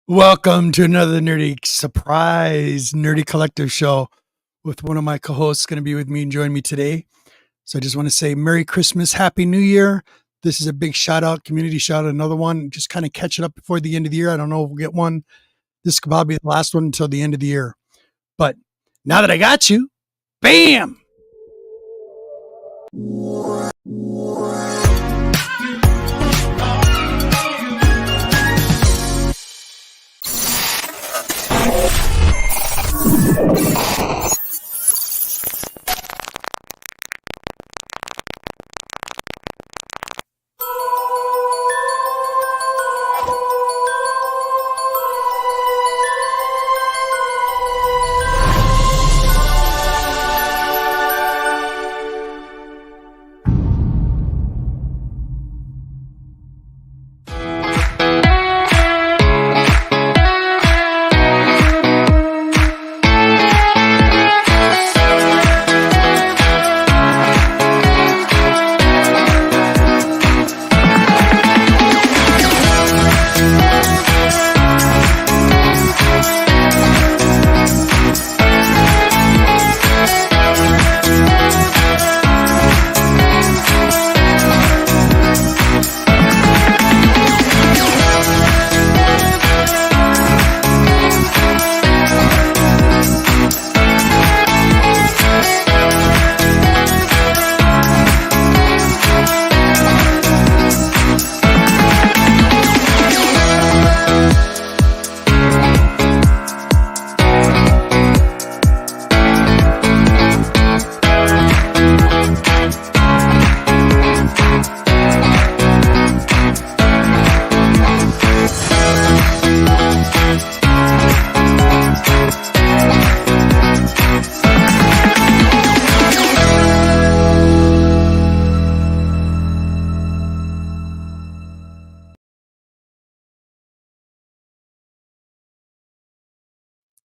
Welcome to another nerdy surprise nerdy collective show with one of my co-hosts going to be with me and join me today. So I just want to say Merry Christmas, Happy New Year. This is a big shout out, community shout out, another one. Just kind of catching up before the end of the year. I don't know if we'll get one. This could probably be the last one until the end of the year. But now that I got you, bam!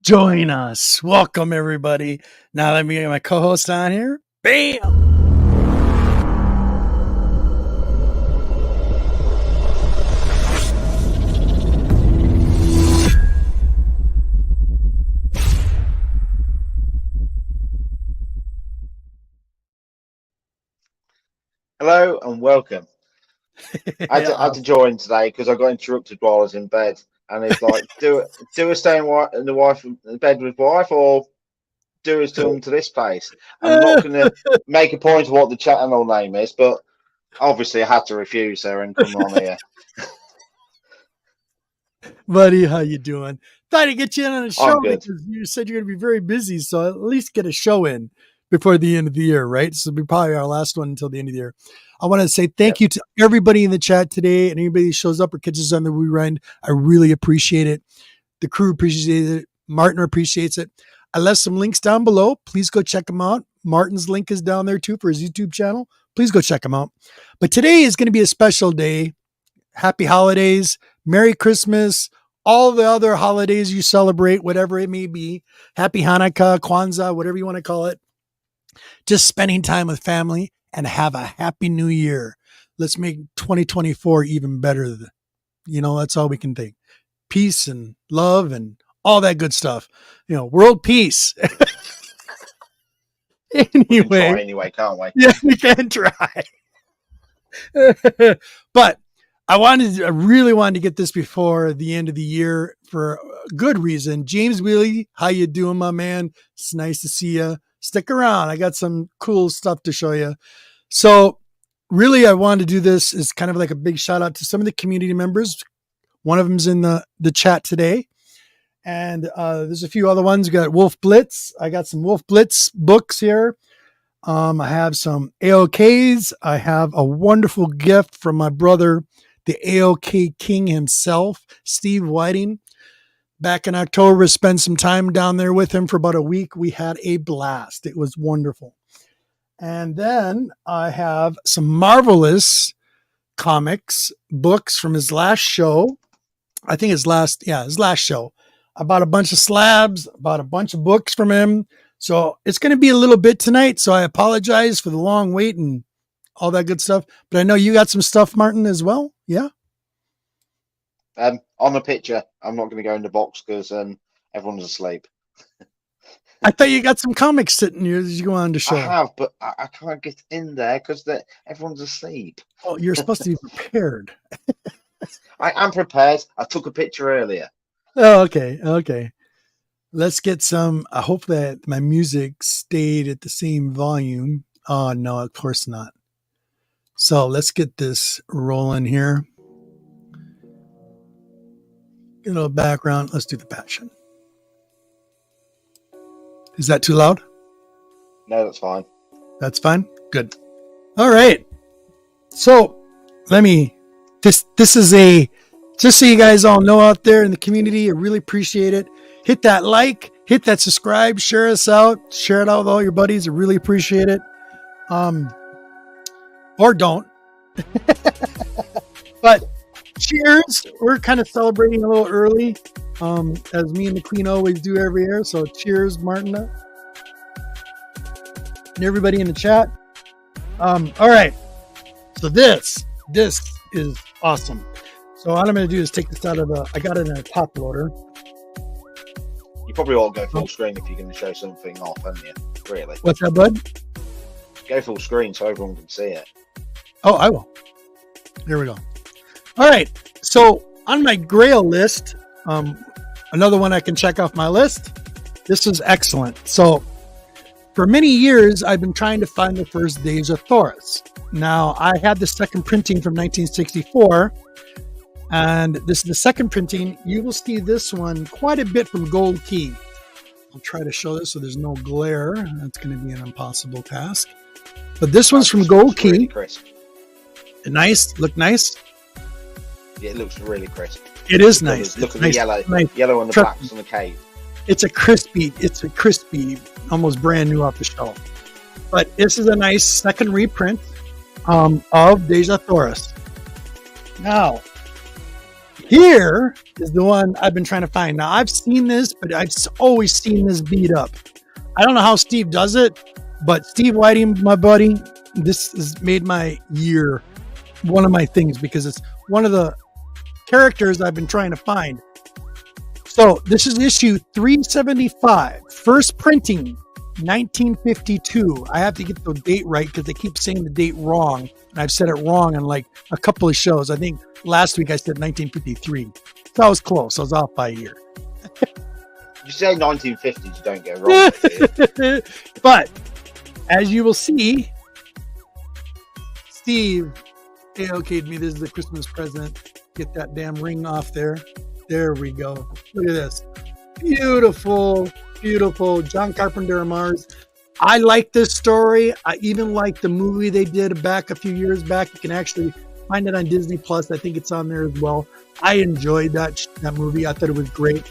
Join us. Welcome, everybody. Now let me get my co-host on here. Bam! Hello and welcome. I had to join today because I got interrupted while I was in bed, and it's like, do we stay in the bed with wife, or do us come to this place? I'm not going to make a point of what the channel name is, but obviously I had to refuse her and come on here. Buddy, how you doing? Thought I'd get you in on a show I'm good. because you said you're going to be very busy, so at least get a show in before the end of the year, right? So it'll be probably our last one until the end of the year. I want to say thank you to everybody in the chat today and anybody who shows up or catches on the rewind. I really appreciate it. The crew appreciates it. Martin appreciates it. I left some links down below. Please go check them out. Martin's link is down there too for his YouTube channel. Please go check them out. But today is going to be a special day. Happy holidays. Merry Christmas. All the other holidays you celebrate, whatever it may be. Happy Hanukkah, Kwanzaa, whatever you want to call it. Just spending time with family and have a happy new year. Let's make 2024 even better. That's all we can think. Peace and love and all that good stuff. World peace. Anyway, can't we? Yeah, we can try. But I really wanted to get this before the end of the year for a good reason. James Wheely, how you doing, my man? It's nice to see you. Stick around. I got some cool stuff to show you. So really, I wanted to do this as kind of like a big shout out to some of the community members. One of them's in the chat today. And there's a few other ones. We got Wolf Blitz. I got some Wolf Blitz books here. I have some AOKs. I have a wonderful gift from my brother, the AOK King himself, Steve Whiting. Back in October, spent some time down there with him for about a week. We had a blast. It was wonderful. And then I have some marvelous comics books from his last show. I think his last show. I bought a bunch of slabs, bought a bunch of books from him. So it's going to be a little bit tonight. So I apologize for the long wait and all that good stuff. But I know you got some stuff, Martin, as well. Yeah. On the picture, I'm not going to go in the box because everyone's asleep. I thought you got some comics sitting here as you go on to show. I have, but I can't get in there because everyone's asleep. Oh, you're supposed to be prepared. I am prepared. I took a picture earlier. Oh, okay. Let's get some. I hope that my music stayed at the same volume. Oh, no, of course not. So let's get this rolling here. Get a little background. Let's do the passion. Is that too loud? No, that's fine. That's fine. Good. All right. So this is just so you guys all know out there in the community, I really appreciate it. Hit that like, hit that subscribe, share us out, share it out with all your buddies. I really appreciate it. Or don't. But cheers. We're kind of celebrating a little early, as me and the Queen always do every year. So cheers, Martina. And everybody in the chat. All right. So this is awesome. So what I'm going to do is take this out of I got it in a top loader. You probably won't go full screen if you're going to show something off, aren't you? Really? What's that, bud? Go full screen so everyone can see it. Oh, I will. There we go. All right. So on my Grail list, another one I can check off my list. This is excellent. So for many years, I've been trying to find the first Days of Thoris. Now, I had the second printing from 1964, and this is the second printing. You will see this one quite a bit from Gold Key. I'll try to show this so there's no glare. That's going to be an impossible task. But this one's from Gold Key. Really crisp. Nice. Look nice. Yeah, it looks really crisp. It is nice. Look at nice. the yellow and the blacks on the cave. It's a crispy, almost brand new off the shelf. But this is a nice second reprint of Days of Thoris. Now, here is the one I've been trying to find. Now, I've seen this, but I've always seen this beat up. I don't know how Steve does it, but Steve Whiting, my buddy, this has made my year one of my things because it's one of the characters I've been trying to find. So this is issue 375, first printing, 1952. I have to get the date right because they keep saying the date wrong. And I've said it wrong on like a couple of shows. I think last week I said 1953. So I was close. I was off by a year. You say 1950s, you don't get it wrong. But as you will see, Steve AOK'd me. This is the Christmas present. Get that damn ring off there. There we go. Look at this. Beautiful, beautiful. John Carpenter of Mars. I like this story. I even like the movie they did back a few years back. You can actually find it on Disney Plus. I think it's on there as well. I enjoyed that movie. I thought it was great.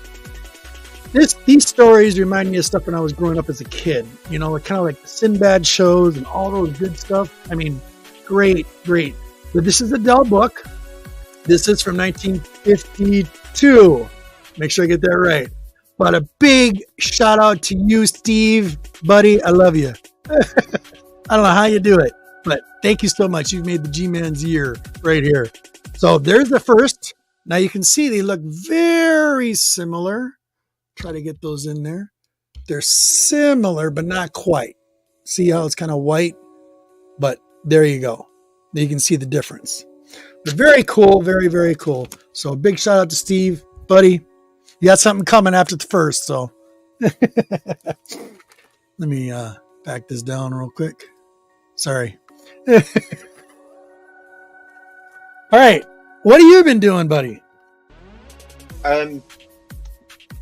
These stories remind me of stuff when I was growing up as a kid. You know, kind of like the Sinbad shows and all those good stuff. I mean, great. But this is a Dell book. This is from 1952. Make sure I get that right. But a big shout out to you, Steve, buddy. I love you. I don't know how you do it, but thank you so much. You've made the G-Man's year right here. So there's the first. Now you can see they look very similar. Try to get those in there. They're similar, but not quite. See how it's kind of white? But there you go. You can see the difference. But very cool, very, very cool. So big shout out to Steve, buddy. You got something coming after the first, so. Let me back this down real quick. Sorry. All right. What have you been doing, buddy?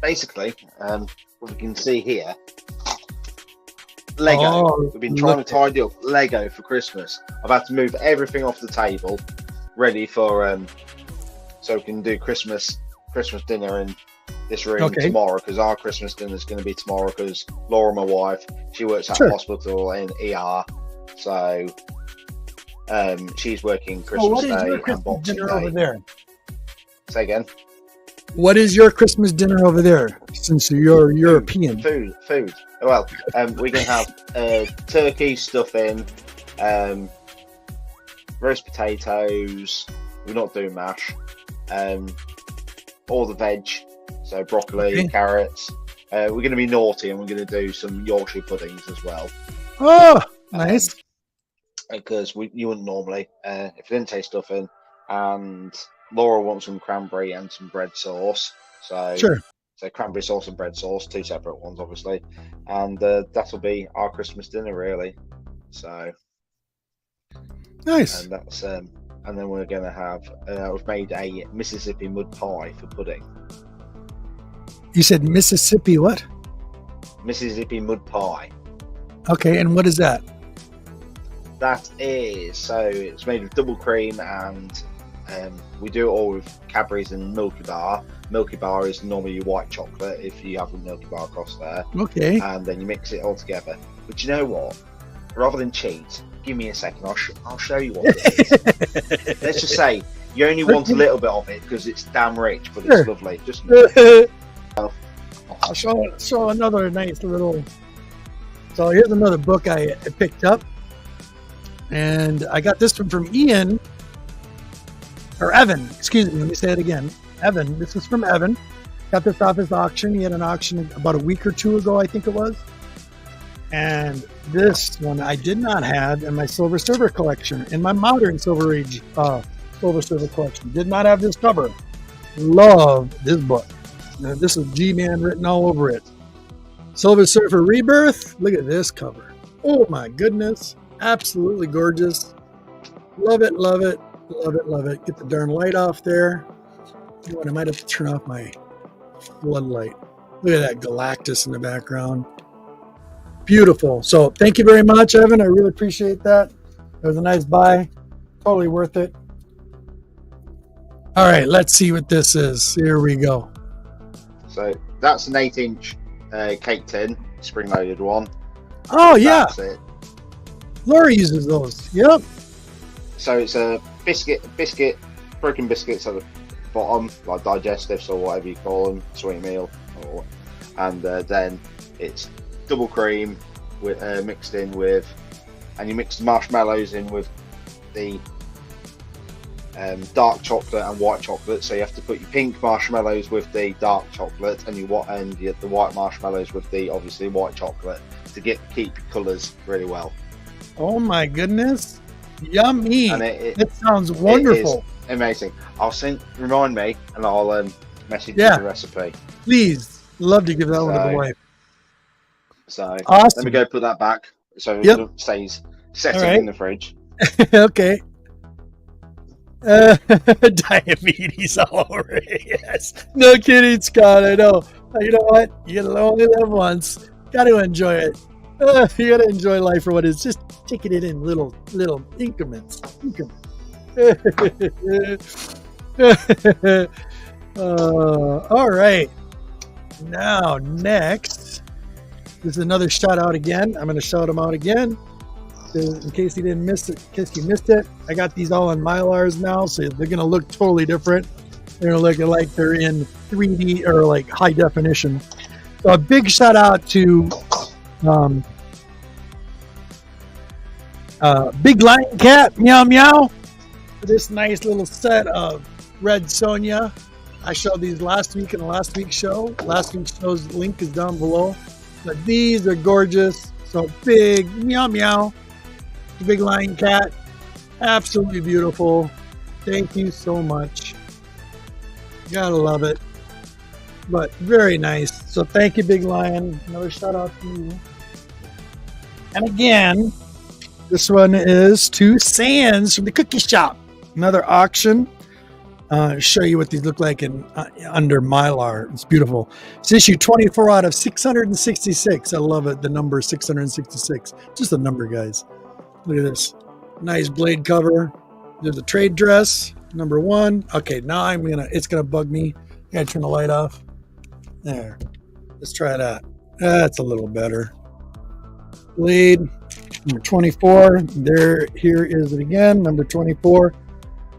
Basically, what we can see here, Lego. Oh, We've been trying to tidy up Lego for Christmas. I've had to move everything off the table, ready for so we can do Christmas dinner in this room tomorrow, because our Christmas dinner is going to be tomorrow, because Laura, my wife, she works at a hospital in ER, so she's working Christmas Day and Boxing Day. Over there? Say again. What is your Christmas dinner over there, since you're European? Food. Well, we can have turkey stuffing, roast potatoes. We're not doing mash. all the veg, so broccoli, carrots. We're going to be naughty and we're going to do some Yorkshire puddings as well. Oh, nice. Because you wouldn't normally, if it didn't taste stuffing. And Laura wants some cranberry and some bread sauce. So sure. So cranberry sauce and bread sauce, 2 separate ones, obviously. And that'll be our Christmas dinner, really. So nice. And that's and then we're going to have. We've made a Mississippi mud pie for pudding. You said Mississippi what? Mississippi mud pie. Okay, and what is that? That is, so it's made of double cream, and we do it all with Cadbury's and Milky Bar. Milky Bar is normally your white chocolate if you have a Milky Bar across there. Okay. And then you mix it all together. But you know what? Rather than cheat, give me a second. I'll show you what it is. Let's just say you only want a little bit of it because it's damn rich, but it's lovely. Just I'll show another nice little. So here's another book I picked up, and I got this one from Evan. Excuse me. Let me say it again. Evan. This is from Evan. Got this off his auction. He had an auction about a week or two ago, I think it was. And this one I did not have in my Silver Surfer collection, in my modern Silver Age Silver Surfer collection. Did not have this cover. Love this book. Now, this is G-Man written all over it. Silver Surfer Rebirth. Look at this cover. Oh my goodness. Absolutely gorgeous. Love it, love it, love it, love it. Get the darn light off there. You know what? I might have to turn off my floodlight. Look at that Galactus in the background. Beautiful. So thank you very much, Evan. I really appreciate that. It was a nice buy. Totally worth it. All right, let's see what this is. Here we go. So that's an 8-inch cake tin, spring-loaded one. Oh, yeah. That's it. Laura uses those. Yep. So it's a biscuit, broken biscuits at the bottom, like digestives or whatever you call them, sweet meal, and then it's double cream with mixed in with, and you mix the marshmallows in with the dark chocolate and white chocolate. So you have to put your pink marshmallows with the dark chocolate, and the white marshmallows with the obviously white chocolate to keep your colours really well. Oh my goodness! Yummy! And it sounds wonderful. It is amazing. Remind me, and I'll message you the recipe. Please, love to give that one to the wife. So awesome. Let me go put that back so it stays setting in the fridge. Okay. Diabetes all over it. Yes. No kidding, Scott. I know. You know what? You only live once. Got to enjoy it. You got to enjoy life for what it is. Just taking it in little increments. All right. Now, next, this is another shout out again. I'm going to shout them out again. In case you didn't miss it, in case you missed it, I got these all in Mylars now, so they're going to look totally different. They're going to look like they're in 3D or like high definition. So a big shout out to Big Lion Cat, meow meow, for this nice little set of Red Sonja. I showed these last week in the last week's show. Last week's show's link is down below. But these are gorgeous. So big meow meow. Big Lion Cat. Absolutely beautiful. Thank you so much. Gotta love it. But very nice. So thank you, Big Lion. Another shout out to you. And again, this one is to Sands from the Cookie Shop. Another auction. Show you what these look like in under Mylar. It's beautiful. It's issue 24 out of 666. I love it. The number 666. Just a number, guys. Look at this. Nice blade cover. There's a trade dress. Number 1. Okay, now it's gonna bug me. I gotta turn the light off. There. Let's try that. That's a little better. Blade. Number 24. Here is it again. Number 24.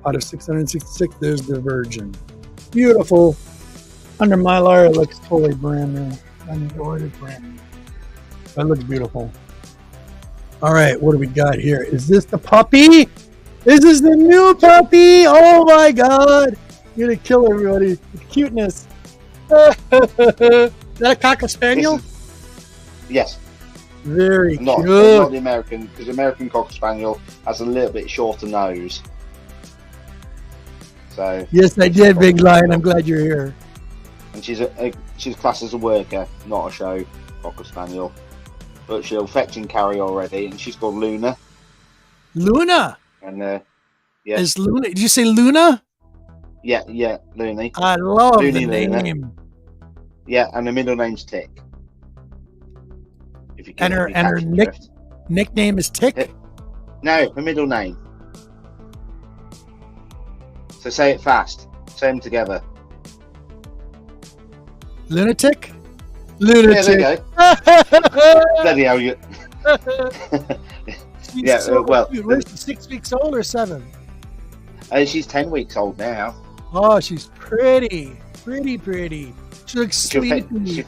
Out of 666, there's the Virgin. Beautiful. Under Mylar, it looks totally brand new. Brand new. That looks beautiful. All right, what do we got here? Is this the puppy? This is the new puppy. Oh my God. You're gonna kill everybody with cuteness. Is that a Cocker Spaniel? Yes. Very Not cute. the American, because the American Cocker Spaniel has a little bit shorter nose. So Yes, I did, Big Lion. I'm glad you're here. and she's classed as a worker, not a show Cocker Spaniel. But she'll fetch and carry already, and she's called Luna. Luna. And yeah, Is Luna? Did you say Luna? yeah, Looney. I love Looney the Luna. name. Yeah, and the middle name's Tick. If you And her if you catch the drift. nickname is Tick. No, her middle name. So say it fast. Say them together. Lunatic. Yeah, there Lunatic. you go. Bloody hell, you. She's Yeah, so well, cute. What is she, 6 weeks old or 7? She's 10 weeks old now. Oh, she's pretty. Pretty. She looks She'll fe- sleepy.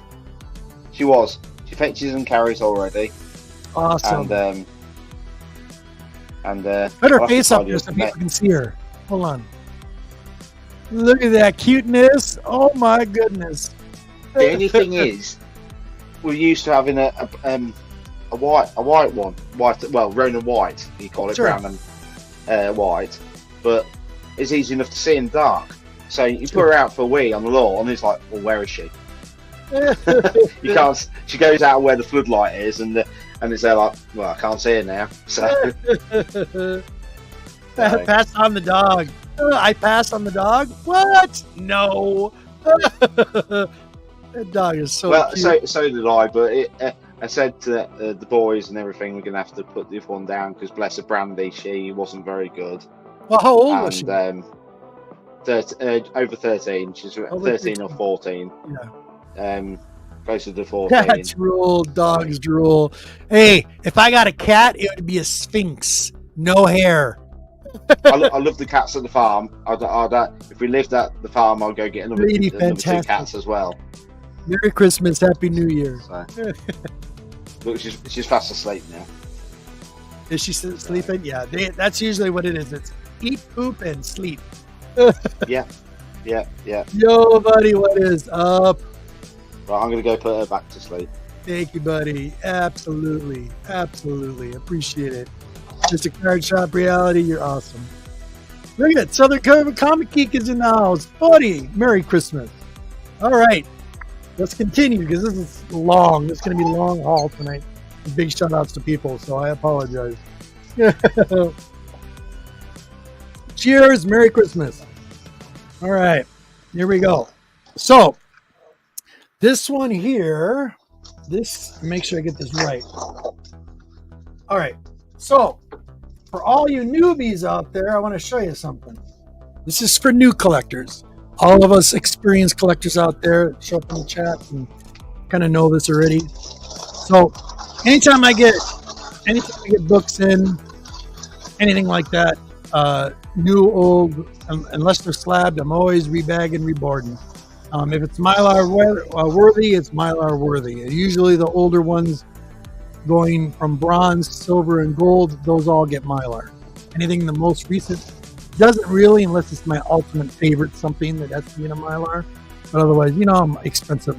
She was. She fetches and carries already. Awesome. And Put her I'll have to face up tell you, there so people can see her. Hold on. Look at that cuteness. Oh my goodness. the only thing is, we're used to having a white one. Ronan white, you call it, Sure. brown and white. But it's easy enough to see in dark. So you put her out for a wee on the lawn, and it's like, well, where is she? You can't. She goes out where the floodlight is, and it's there like, well, I can't see her now. So Pass on the dog. I passed on the dog? What? No. That dog is so well, cute. so did I. But I said to the boys and everything, we're gonna have to put the other one down because bless her, Brandy, she wasn't very good. Well, how old was she? And over 13. She's Over 13 or 14. Yeah. Closer to 14. Cats rule, dogs drool. Hey, if I got a cat, it would be a Sphinx. No hair. I love the cats at the farm. If we lived at the farm, I'll go get another Really 2 fantastic. cats as well. Merry Christmas, Happy New Year. So. Look, she's fast asleep now. Is she still sleeping? Yeah, that's usually what it is. It's eat, poop, and sleep. Yeah. Yo, buddy, what is up? Right, I'm gonna go put her back to sleep. Thank you, buddy. Absolutely. Appreciate it. Just a card shop reality. You're awesome. Look at Southern Comic Geek is in the house. Buddy, Merry Christmas. All right. Let's continue because this is long. This is going to be a long haul tonight. Big shout outs to people, so I apologize. Cheers. Merry Christmas. All right. Here we go. So, this one here, make sure I get this right. All right. So, for all you newbies out there, I want to show you something. This is for new collectors. All of us experienced collectors out there show up in the chat and kind of know this already. So, anytime I get books in, anything like that, new, old, unless they're slabbed, I'm always rebagging, reboarding. If it's Mylar worthy, it's Mylar worthy. Usually the older ones going from bronze, silver, and gold, those all get Mylar. Anything the most recent doesn't really, unless it's my ultimate favorite, something that has to be in a Mylar. But otherwise, you know how expensive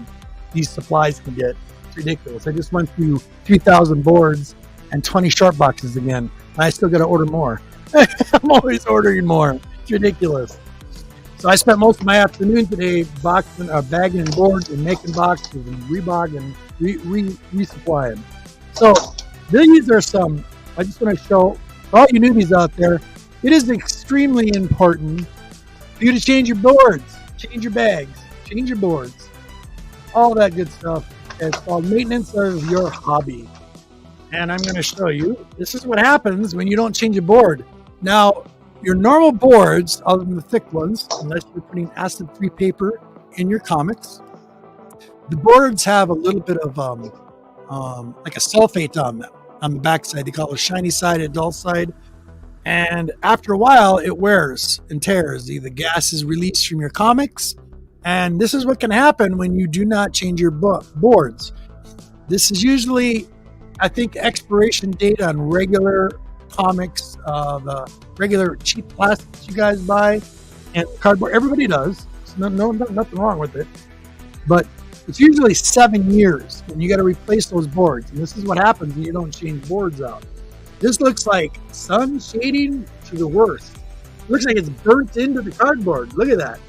these supplies can get. It's ridiculous. I just went through 3,000 boards and 20 sharp boxes again. And I still got to order more. I'm always ordering more. It's ridiculous. So I spent most of my afternoon today bagging boards and making boxes and rebog and resupplying. So these are some, I just want to show for all you newbies out there, it is extremely important for you to change your boards, change your bags, change your boards, all that good stuff. It's called maintenance of your hobby. And I'm going to show you, this is what happens when you don't change a board. Now, your normal boards, other than the thick ones, unless you're putting acid-free paper in your comics, the boards have a little bit of like a sulfate on them, on the backside. They call it shiny side and dull side. And after a while, it wears and tears. The gas is released from your comics. And this is what can happen when you do not change your boards. This is usually, I think, expiration date on regular comics, the regular cheap plastics you guys buy. And cardboard, everybody does. Nothing wrong with it. But it's usually 7 years, and you got to replace those boards. And this is what happens when you don't change boards out. This looks like sun shading to the worst. It looks like it's burnt into the cardboard. Look at that.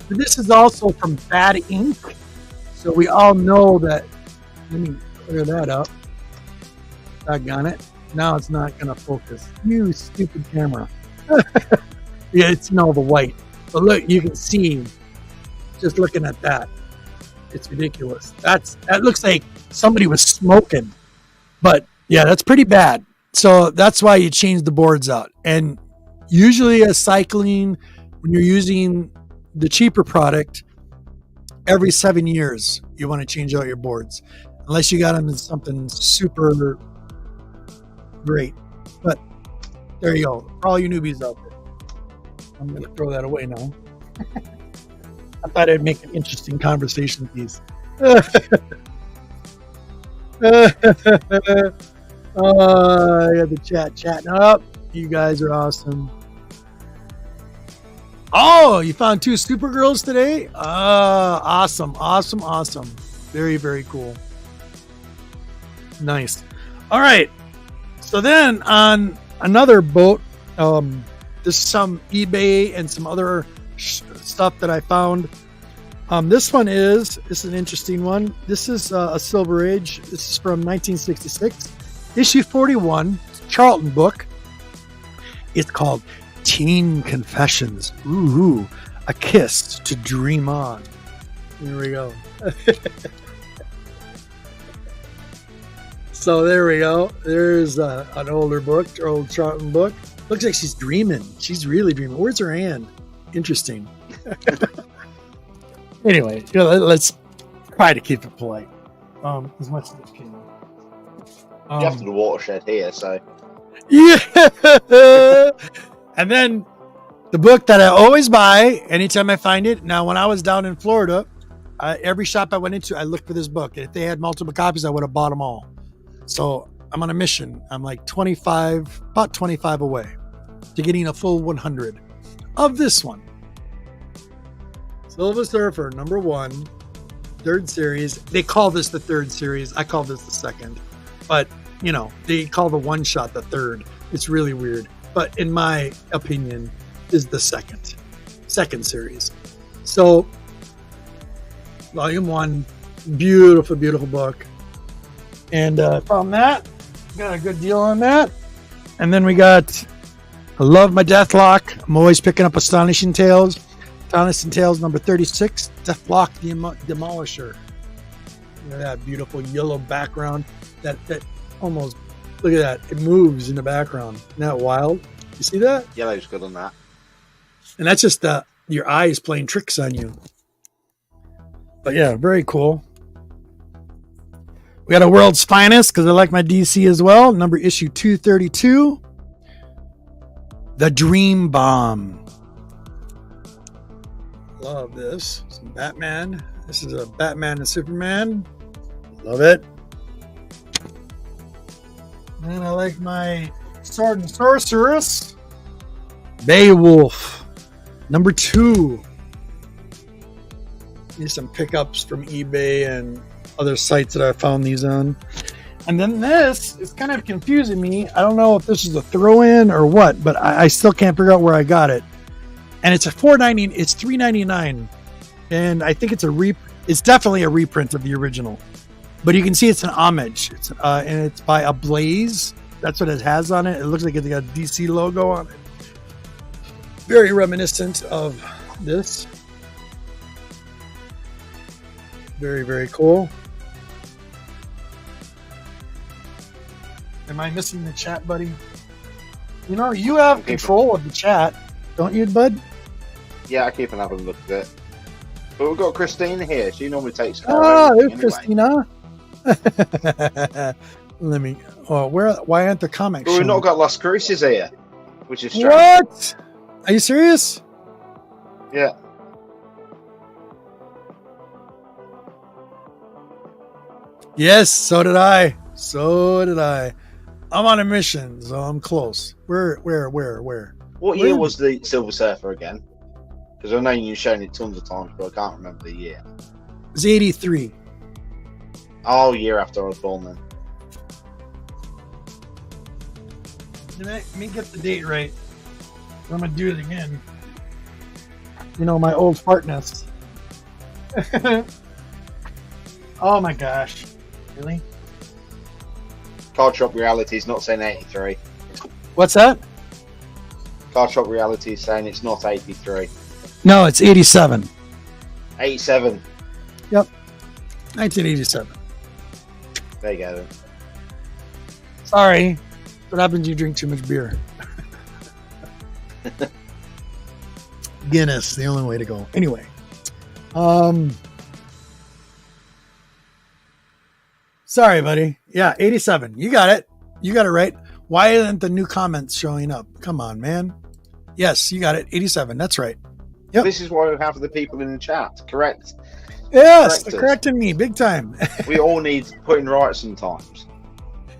But this is also from bad ink. So we all know that. Let me clear that up. Doggone it. Now it's not going to focus. You stupid camera. Yeah, it's the white. But look, you can see just looking at that. It's ridiculous. That looks like somebody was smoking. But yeah, that's pretty bad. So that's why you change the boards out. And usually a cycling, when you're using the cheaper product, every 7 years you want to change out your boards. Unless you got them in something super great. But there you go. For all you newbies out there. I'm going to throw that away now. I thought it'd make an interesting conversation piece. Yeah, the chatting up. You guys are awesome. Oh, you found 2 Supergirls today? Awesome. Very, very cool. Nice. All right. So then on another boat, this is some eBay and some other stuff that I found. This is an interesting one. This is a Silver Age. This is from 1966, issue 41, Charlton book. It's called Teen Confessions. Ooh, a kiss to dream on. Here we go. So there we go. There's an older book, old Charlton book. Looks like she's dreaming. She's really dreaming. Where's her hand? Interesting. Anyway, let's try to keep it polite as much as we can. You have to the watershed here, so. Yeah. And then the book that I always buy anytime I find it. Now, when I was down in Florida, every shop I went into, I looked for this book. And if they had multiple copies, I would have bought them all. So I'm on a mission. I'm like about 25 away to getting a full 100 of this one. Silver Surfer, number 1, 3rd series. They call this the 3rd series. I call this the 2nd. But, they call the one shot the 3rd. It's really weird. But in my opinion, is the 2nd series. So, volume 1, beautiful, beautiful book. And from that, got a good deal on that. And then I love my Deathlock. I'm always picking up Astonishing Tales. Astonishing Tales number 36, Deathlock the Demolisher. Look at that beautiful yellow background. That almost, look at that. It moves in the background. Isn't that wild? You see that? Yellow's good on that. And that's just your eyes playing tricks on you. But yeah, very cool. We got a World's Finest, because I like my DC as well. Issue 232. The Dream Bomb. Love this. Some Batman. This is a Batman and Superman. Love it. And I like my Sword and Sorceress. Beowulf. Number 2. Here's some pickups from eBay and other sites that I found these on. And then this is kind of confusing me. I don't know if this is a throw-in or what, but I still can't figure out where I got it. And it's $4.90. It's $3.99, and I think it's definitely a reprint of the original. But you can see it's an homage. And it's by Ablaze. That's what it has on it. It looks like it's got a DC logo on it. Very reminiscent of this. Very, very cool. Am I missing the chat, buddy? You have control of the chat, don't you, bud? Yeah, I keep an having a look at it. But we've got Christina here. She normally takes care of everything there's Christina. Let me. Oh, why aren't the comics? But we've not got Las Cruces here, which is strange. What? Are you serious? Yeah. Yes, so did I. I'm on a mission, so I'm close. Where? What year was the Silver Surfer again? Because I know you've shown it tons of times, but I can't remember the year. It was 83. Oh, year after I was born then. Let me get the date right. I'm going to do it again. You know, my old fart nest. Oh my gosh. Really? Card Shop Reality is not saying 83. What's that? Card Shop Reality is saying it's not 83. No, it's 87. 87. Yep. 1987. There you go then. Sorry. What happens when you drink too much beer? Guinness, the only way to go. Anyway. Sorry, buddy. Yeah, 87. You got it. You got it right. Why isn't the new comments showing up? Come on, man. Yes, you got it. 87. That's right. Yep. This is why we have the people in the chat. Correct. Yes, they're correcting me big time. We all need putting right sometimes.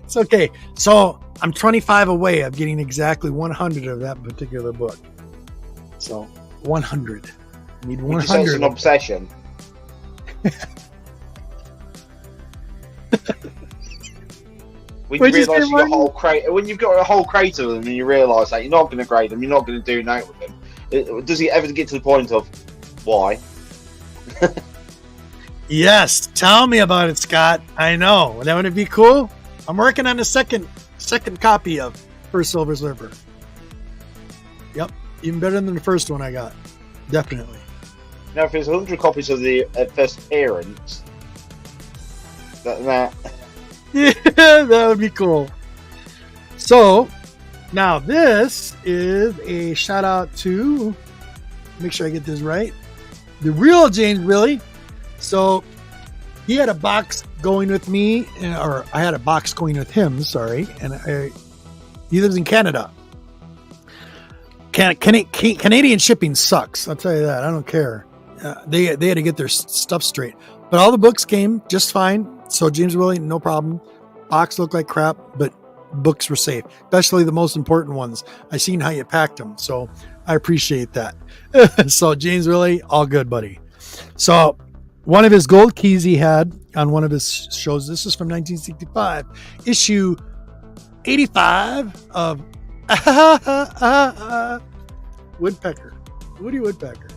It's okay. So I'm 25 away of getting exactly 100 of that particular book. So 100. I need 100. Would you say it's an obsession? When you realise you've got a whole crate, when you've got a whole crate of them, and you realise that you're not going to grade them, you're not going to do nothing with them. Does it ever get to the point of why? Yes, tell me about it, Scott. I know. Would that be cool? I'm working on a second copy of First Silver Surfer. Yep, even better than the first one I got. Definitely. Now, if there's 100 copies of the first appearance, that yeah, that would be cool. So, now this is a shout out to, make sure I get this right, the real James Willie. So, he had a box going with me, or I had a box going with him, sorry, and he lives in Canada. Canadian shipping sucks, I'll tell you that. I don't care. They had to get their stuff straight. But all the books came just fine. So James Willie, no problem. Box looked like crap, but books were safe, especially the most important ones. I seen how you packed them, so I appreciate that. So James Willie, all good, buddy. So one of his gold keys he had on one of his shows, this is from 1965, issue 85 of Woodpecker, Woody Woodpecker.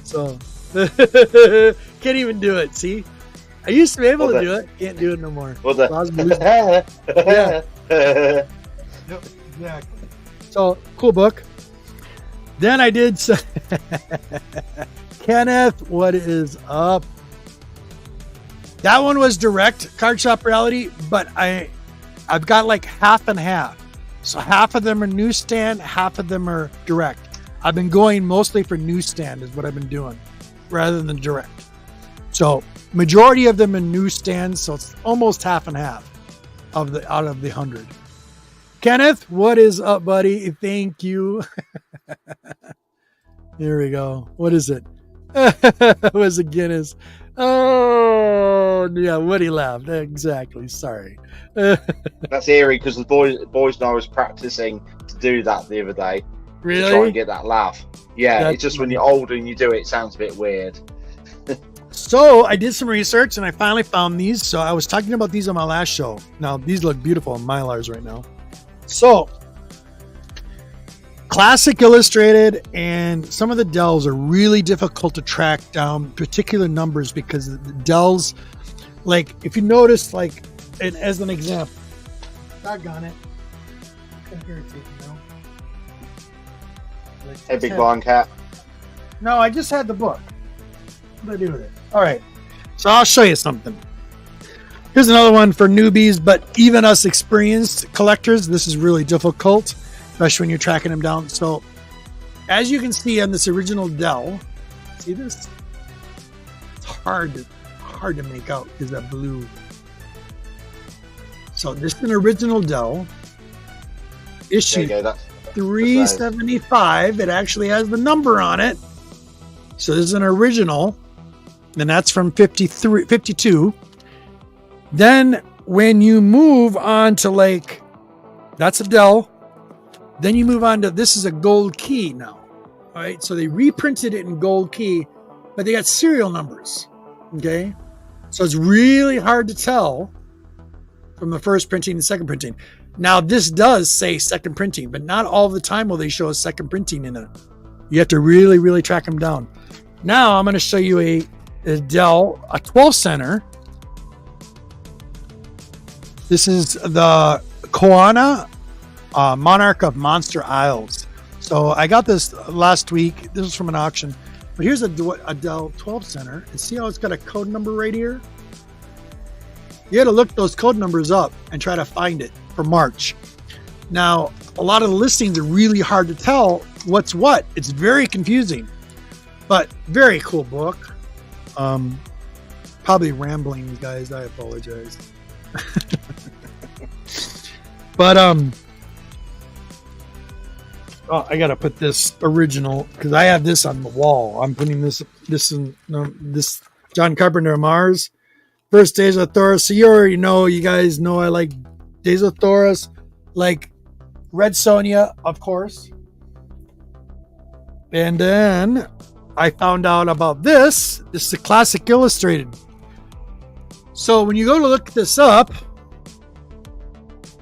So can't even do it. See, I used to be able to do it. Can't do it no more. Yeah. Yep, exactly. So cool book. Then I did Kenneth, what is up? That one was direct Card Shop Reality, but I've got like half and half. So half of them are newsstand, half of them are direct. I've been going mostly for newsstand is what I've been doing rather than direct. So majority of them in newsstands, so it's almost half and half out of the 100. Kenneth, what is up, buddy? Thank you. Here we go. What is it? It was a Guinness. Oh, yeah, Woody laughed. Exactly. Sorry. That's eerie because the boys and I was practicing to do that the other day. Really? To try and get that laugh. Yeah, it's just when you're older and you do it sounds a bit weird. So I did some research and I finally found these. So I was talking about these on my last show. Now these look beautiful on Mylars right now. So classic illustrated, and some of the Dells are really difficult to track down particular numbers because the Dells, like if you notice, like, and as an example, doggone it. Hey, big blonde cat. No, I just had the book. What did I do with it? All right. So I'll show you something. Here's another one for newbies, but even us experienced collectors, this is really difficult, especially when you're tracking them down. So as you can see on this original Dell, see this? It's hard to make out because that blue. So this is an original Dell. Issue 375. It actually has the number on it. So this is an original, and that's from 52. Then when you move on to like, that's a Dell. Then you move on to, this is a gold key now. All right, so they reprinted it in gold key, but they got serial numbers. Okay, so it's really hard to tell from the first printing and second printing. Now, this does say second printing, but not all the time will they show a second printing in it. You have to really, really track them down. Now, I'm going to show you a Dell, a 12 center. This is the Koana Monarch of Monster Isles. So I got this last week. This is from an auction. But here's a Dell 12 center. And see how it's got a code number right here? You got to look those code numbers up and try to find it for March. Now, a lot of the listings are really hard to tell what's what. It's very confusing, but very cool book. Probably rambling, you guys. I apologize. But oh, I gotta put this original because I have this on the wall. I'm putting this in this John Carpenter of Mars. First Days of Thoros. So you already know, you guys know I like Days of Thoros, like Red Sonja, of course. And then I found out about this. This is a Classic Illustrated. So when you go to look this up,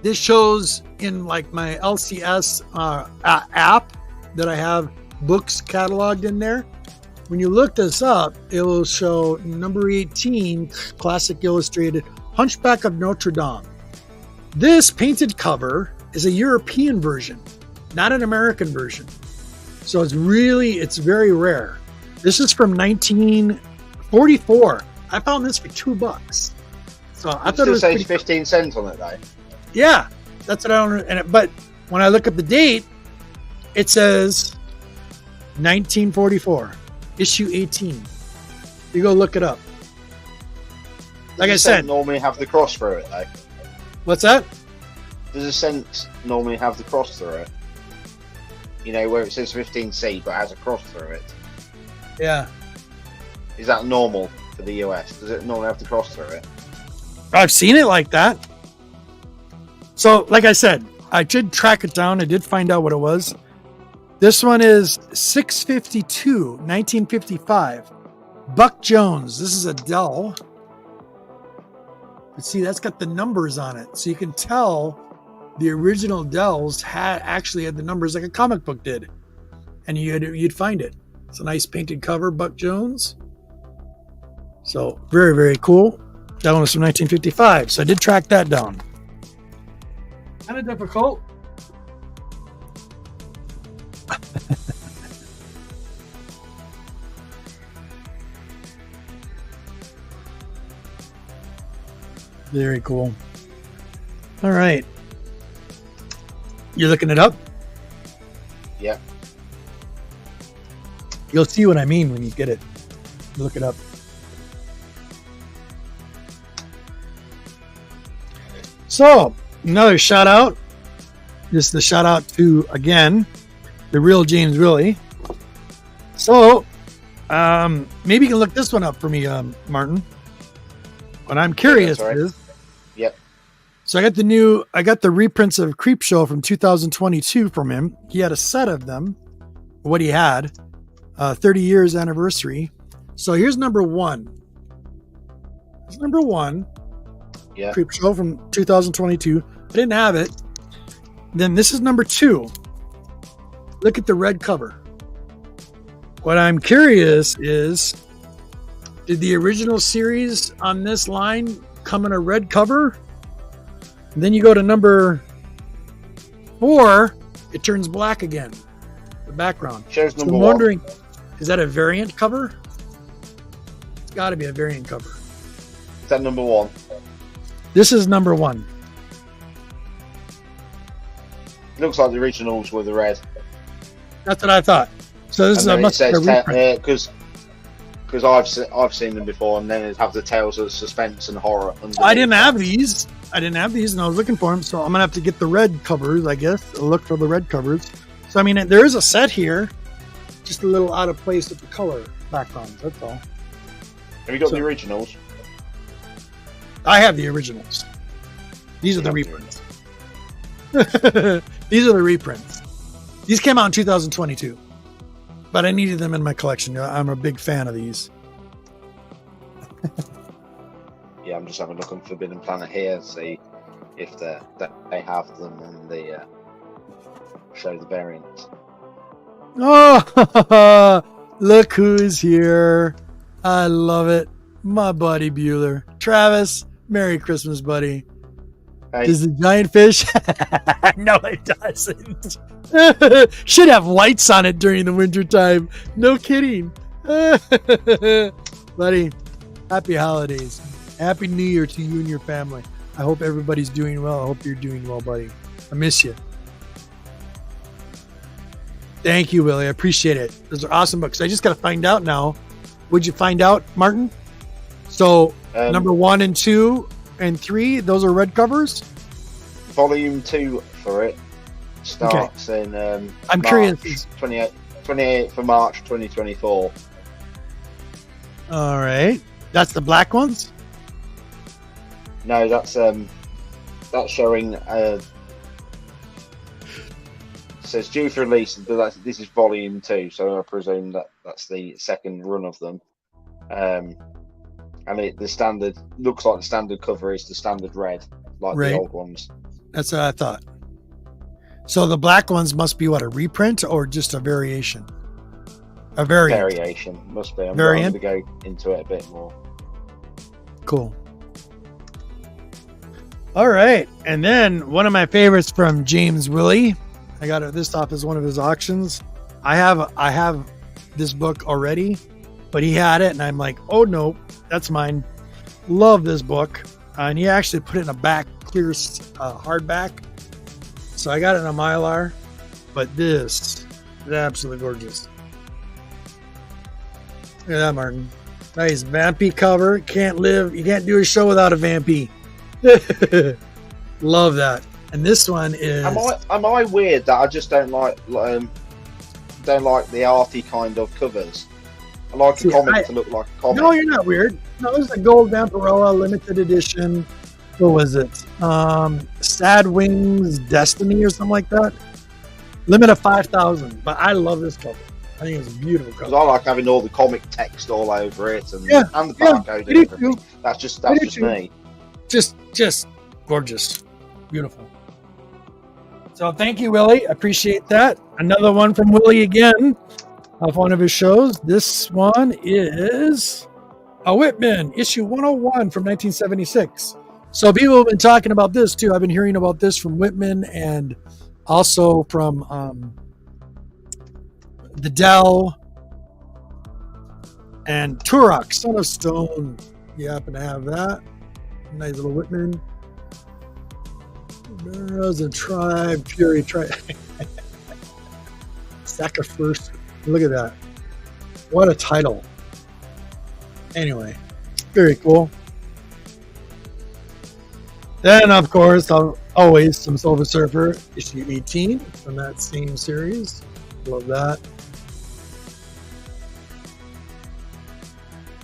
this shows in like my LCS app that I have books cataloged in there. When you look this up, it will show number 18, Classic Illustrated, Hunchback of Notre Dame. This painted cover is a European version, not an American version. So it's very rare. This is from 1944. I found this for $2. So I thought it was say 15 cents on it though. Yeah, that's what I don't. But when I look up the date, it says 1944, issue 18. You go look it up. Like I said, normally have the cross through it though. What's that? Does a cent normally have the cross through it? You know, where it says 15C but has a cross through it. Yeah. Is that normal for the US? Does it normally have the cross through it? I've seen it like that. So, like I said, I did track it down. I did find out what it was. This one is 652, 1955. Buck Jones. This is a Dell. But see, that's got the numbers on it. So you can tell the original Dells actually had the numbers like a comic book did. And you'd find it. It's a nice painted cover, Buck Jones. So, very, very cool. That one was from 1955. So I did track that down. Kind of difficult. Very cool. All right. You're looking it up? Yeah. You'll see what I mean when you get it. Look it up. So, another shout out. Just the shout out to, again, the real James Willie. So, maybe you can look this one up for me, Martin. What I'm curious is. Yep. So I got the reprints of Creepshow from 2022 from him. He had a set of them. What he had, 30 years anniversary. So here's number one. Here's number one. Yeah. Creepshow from 2022. I didn't have it. Then this is number two. Look at the red cover. What I'm curious is, did the original series on this line come in a red cover? And then you go to number 4, it turns black again. The background. Shows number I'm 1. wondering, is that a variant cover? It's got to be a variant cover. Is that number 1? This is number 1. Looks like the originals were the red. That's what I thought. So this is a much better reprint. Because I've seen them before, and then it have the tales of suspense and horror. I didn't have these. And I was looking for them, so I'm gonna have to get the red covers, I guess. Look for the red covers. So I mean, there is a set here, just a little out of place with the color backgrounds. That's all. Have you got the originals? I have the originals. These are the reprints. These are the reprints. These came out in 2022. but I needed them in my collection. I'm a big fan of these. Yeah, I'm just having a look on Forbidden Planet here, see if they have them and they show the variants. Oh, look who's here. I love it. My buddy Bueller. Travis, Merry Christmas, buddy. Hey. Is the giant fish? No, it doesn't. Should have lights on it during the winter time. No kidding. Buddy, happy holidays. Happy New Year to you and your family. I hope everybody's doing well. I hope you're doing well, buddy. I miss you. Thank you, Willie. I appreciate it. Those are awesome books. I just got to find out now. Would you find out, Martin? So, number 1 and 2 and 3, those are red covers? Volume 2 for it starts in I'm March, curious. 28th of March 2024. All right. That's the black ones? No, that's showing says due for release, but this is volume 2, so I presume that's the second run of them. And the standard looks like the standard cover is the standard red, like right. the old ones. That's what I thought. So the black ones must be what, a reprint or just a variation? A variant. Variation must be. I'm going to go into it a bit more. Cool. All right, and then one of my favorites from James Willie. I got this off as one of his auctions. I have this book already, but he had it, and I'm like, oh no, that's mine. Love this book, and he actually put it in a back clear hardback. So I got it in a Mylar, but this is absolutely gorgeous. Look at that, Martin. Nice Vampy cover. You can't do a show without a Vampy. Love that. And this one is. Am I weird that I just don't like the arty kind of covers? I like a comic to look like a comic. No, you're not weird. No, it was the Gold Vampirella limited edition. What was it? Sad Wings Destiny or something like that. Limit of 5,000. But I love this cover. I think it's a beautiful cover. Because I like having all the comic text all over it and the barcode and everything. That's just me. Just gorgeous. Beautiful. So thank you, Willie. I appreciate that. Another one from Willie again off one of his shows. This one is a Whitman, issue 101 from 1976. So people have been talking about this too. I've been hearing about this from Whitman and also from the Dell and Turok, Son of Stone. You happen to have that. Nice little Whitman. Burrows and Tribe, Fury Tribe. Sacker first. Look at that. What a title. Anyway, very cool. Then, of course, always some Silver Surfer, issue 18 from that same series. Love that.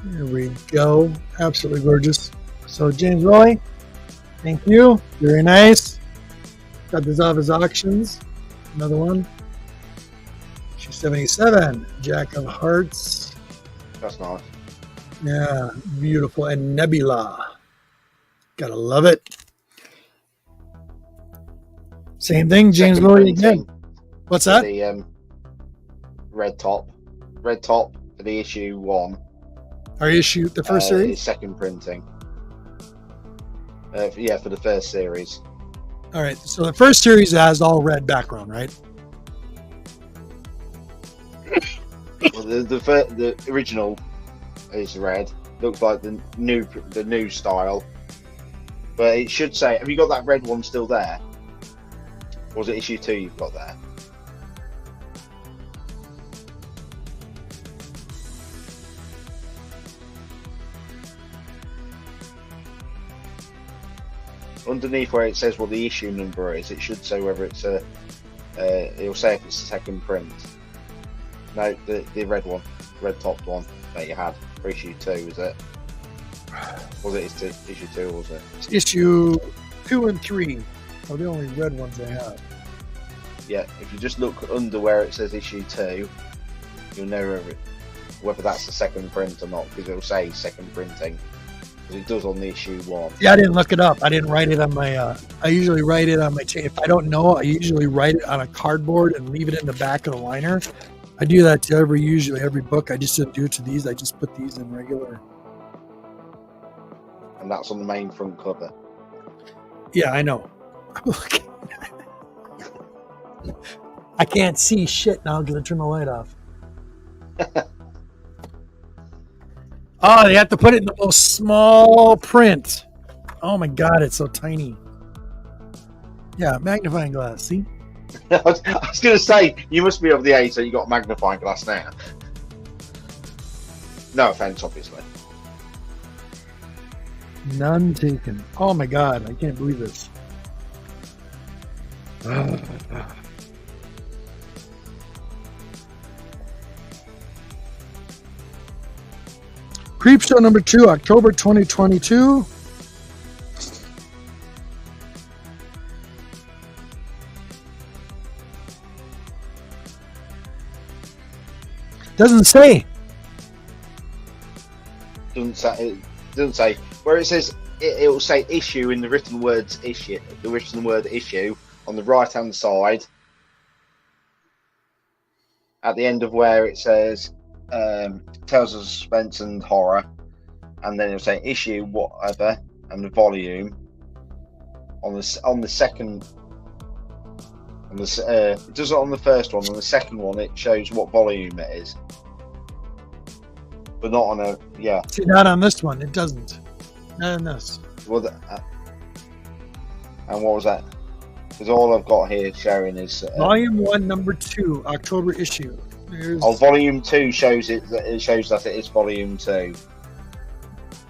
There we go. Absolutely gorgeous. So, James Roy, thank you. Very nice. Got this off his auctions. Another one. Issue 77, Jack of Hearts. That's nice. Yeah, beautiful. And Nebula. Gotta love it. Same thing, James Roy again. What's that? The red top for the issue 1. Our issue, the first series? Second printing. For the first series. All right, so the first series has all red background, right? Well, the original is red. Looks like the new style. But it should say, have you got that red one still there? Or was it issue 2 you've got there? Underneath where it says what the issue number is, it should say whether it's it'll say if it's the second print. No, the red one, red topped one that you had for issue 2, was it? Was it issue 2 or was it? It's issue 2 and 3 are the only red ones they have. Yeah, if you just look under where it says issue 2, You'll know whether that's the second print or not, because it'll say second printing, because it does on the issue 1. Yeah, I didn't look it up. I didn't write it on my. I usually write it on my. If I don't know, I usually write it on a cardboard and leave it in the back of the liner. I do that to usually every book. I just didn't do it to these. I just put these in regular. And that's on the main front cover. Yeah, I know. I can't see shit now because I turned the light off. Oh, they have to put it in the most small print. Oh my God, it's so tiny. Yeah, magnifying glass. See? I was going to say, you must be of the age that you got a magnifying glass now. No offense, obviously. None taken. Oh my God, I can't believe this. Creep Show number 2, October 2022. Doesn't say. Doesn't say. Where it says, it will say issue in the written words issue. The written word issue on the right hand side. At the end of where it says Tales of Suspense and Horror, and then it'll say issue whatever and the volume on the second. On the it does it on the first one. On the second one, it shows what volume it is, but not on a See, not on this one. It doesn't. Not on this. Well, and what was that? Because all I've got here showing is Volume 1, number 2, October issue. Volume 2 shows it. It shows that it is Volume 2.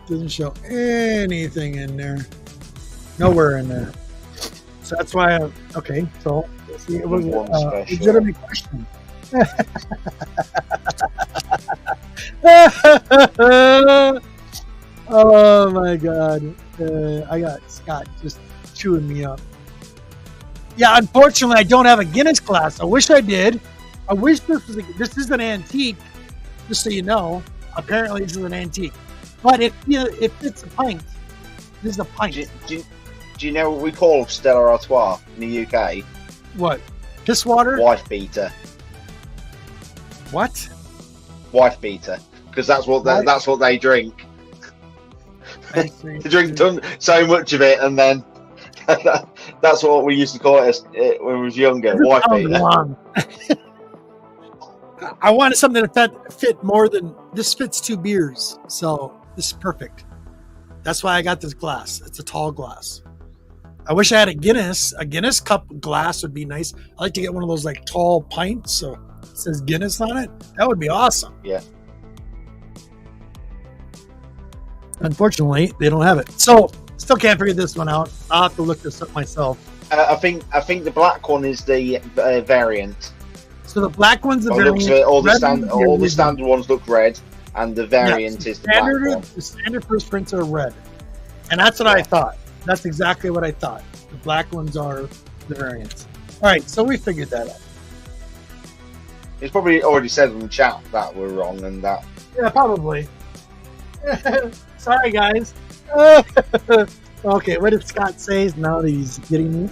Doesn't show anything in there. Nowhere in there. So that's why. Okay. So see, it was a legitimate question. Oh my God! I got Scott just chewing me up. Yeah, unfortunately, I don't have a Guinness glass. I wish I did. I wish this was. This is an antique. Just so you know, apparently this is an antique. But if it's a pint, this is a pint. Do you know what we call Stella Artois in the UK? What? Piss water? Wife beater. What? Wife beater, because that's what they drink. They drink so much of it, and then that's what we used to call it when we was younger. Wife beater. I wanted something that fit more than this. Fits 2 beers, so this is perfect. That's why I got this glass. It's a tall glass. I wish I had a Guinness. A Guinness cup glass would be nice. I like to get one of those like tall pints, so it says Guinness on it. That would be awesome. Yeah. Unfortunately, they don't have it. So still can't figure this one out. I'll have to look this up myself. I think the black one is the variant. So the black one's the variant. All the standard ones look red, and the variant is the black one. The standard first prints are red, and that's what I thought. That's exactly what I thought. The black ones are the variants. All right, so we figured that out. It's probably already said in the chat that we're wrong and that. Yeah, probably. Sorry, guys. Okay, what did Scott say? Now that he's getting me.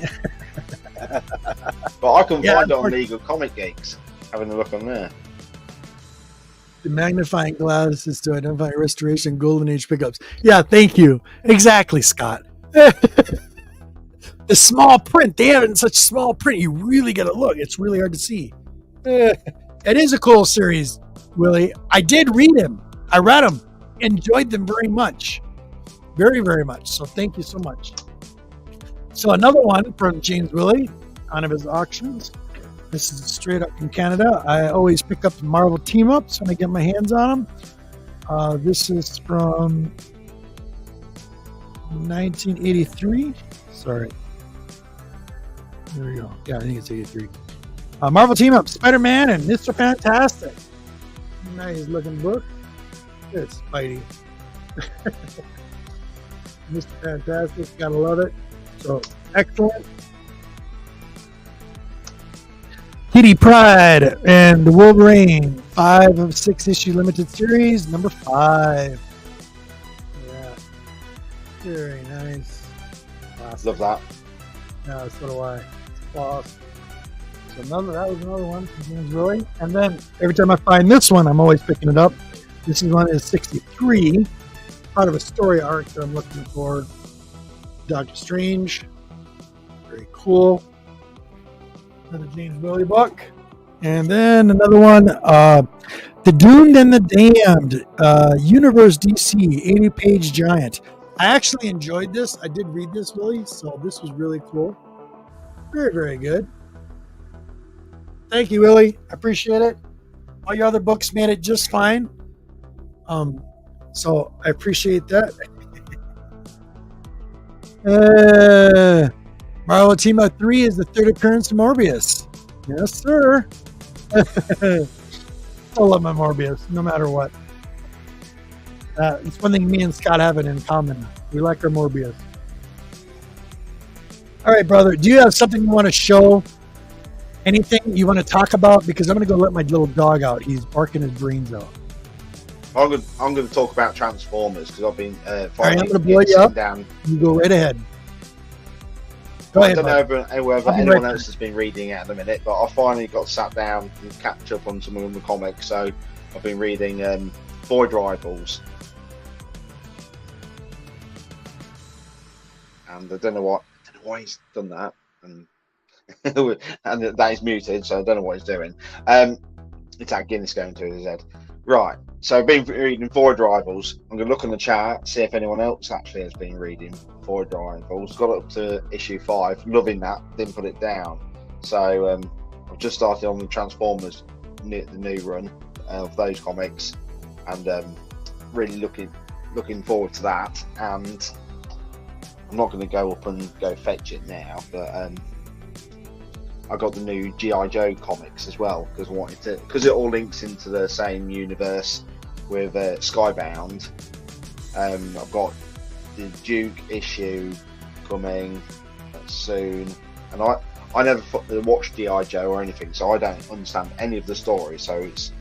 But I can find it on Legal Comic Geeks. Having a look on there. The magnifying glass is to identify restoration golden age pickups. Yeah, thank you. Exactly, Scott. The small print. They have it in such small print. You really got to look. It's really hard to see. It is a cool series, Willie. I did read them. I read them. Enjoyed them very much. Very, very much. So thank you so much. So another one from James Willie, one of his auctions. This is straight up from Canada. I always pick up Marvel team-ups when I get my hands on them. This is from 1983. Sorry. There we go. Yeah, I think it's 83. Marvel team-up, Spider-Man and Mr. Fantastic. Nice looking book. It's Spidey. Mr. Fantastic, gotta love it. So excellent. Kitty Pryde and the Wolverine, 5 of 6 issue limited series, number 5. Yeah, very nice. Classic. Love that. Yeah, so do I. It's awesome. So that was another one from James Willie. And then every time I find this one, I'm always picking it up. This one is 63, part of a story arc that I'm looking for. Doctor Strange, very cool. Another James Willie book. And then another one, The Doomed and the Damned, Universe DC, 80-page giant. I actually enjoyed this. I did read this, Willie, so this was really cool. Very, very good. Thank you, Willie. I appreciate it. All your other books made it just fine. So I appreciate that. Marvel Team Up 3 is the third appearance of Morbius. Yes, sir. I love my Morbius, no matter what. It's one thing me and Scott have it in common. We like our Morbius. All right, brother. Do you have something you want to show? Anything you want to talk about? Because I'm going to go let my little dog out. He's barking his brains out. I'm going to talk about Transformers because I've been I'm going to blow you up. Down. You go right ahead. I don't know whether anyone else has been reading it at the minute, but I finally got sat down and catch up on some of the comics. So I've been reading Void Rivals, and I don't know why he's done that, and and that is muted, so I don't know what he's doing. It's that Guinness going to his head. Right. So I've been reading Void Rivals. I'm going to look on the chat, see if anyone else actually has been reading Void Rivals. Got up to issue 5, loving that, didn't put it down. So I've just started on the Transformers, the new run of those comics, and really looking forward to that. And I'm not going to go up and go fetch it now, but I got the new G.I. Joe comics as well because it all links into the same universe with Skybound. I've got the Duke issue coming soon, and I never watched G.I. Joe or anything, so I don't understand any of the story. So it's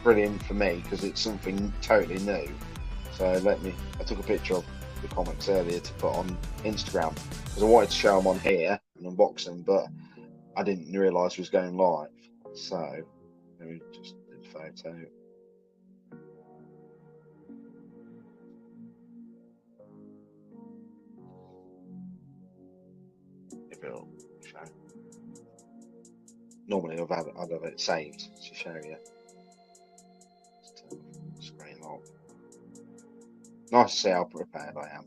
brilliant for me because it's something totally new. So I took a picture of the comics earlier to put on Instagram because I wanted to show them on here and unbox them, but I didn't realise it was going live. So let me just do the photo. If it'll show. Normally I'd have it saved to show you. Just turn the screen off. Nice to see how prepared I am.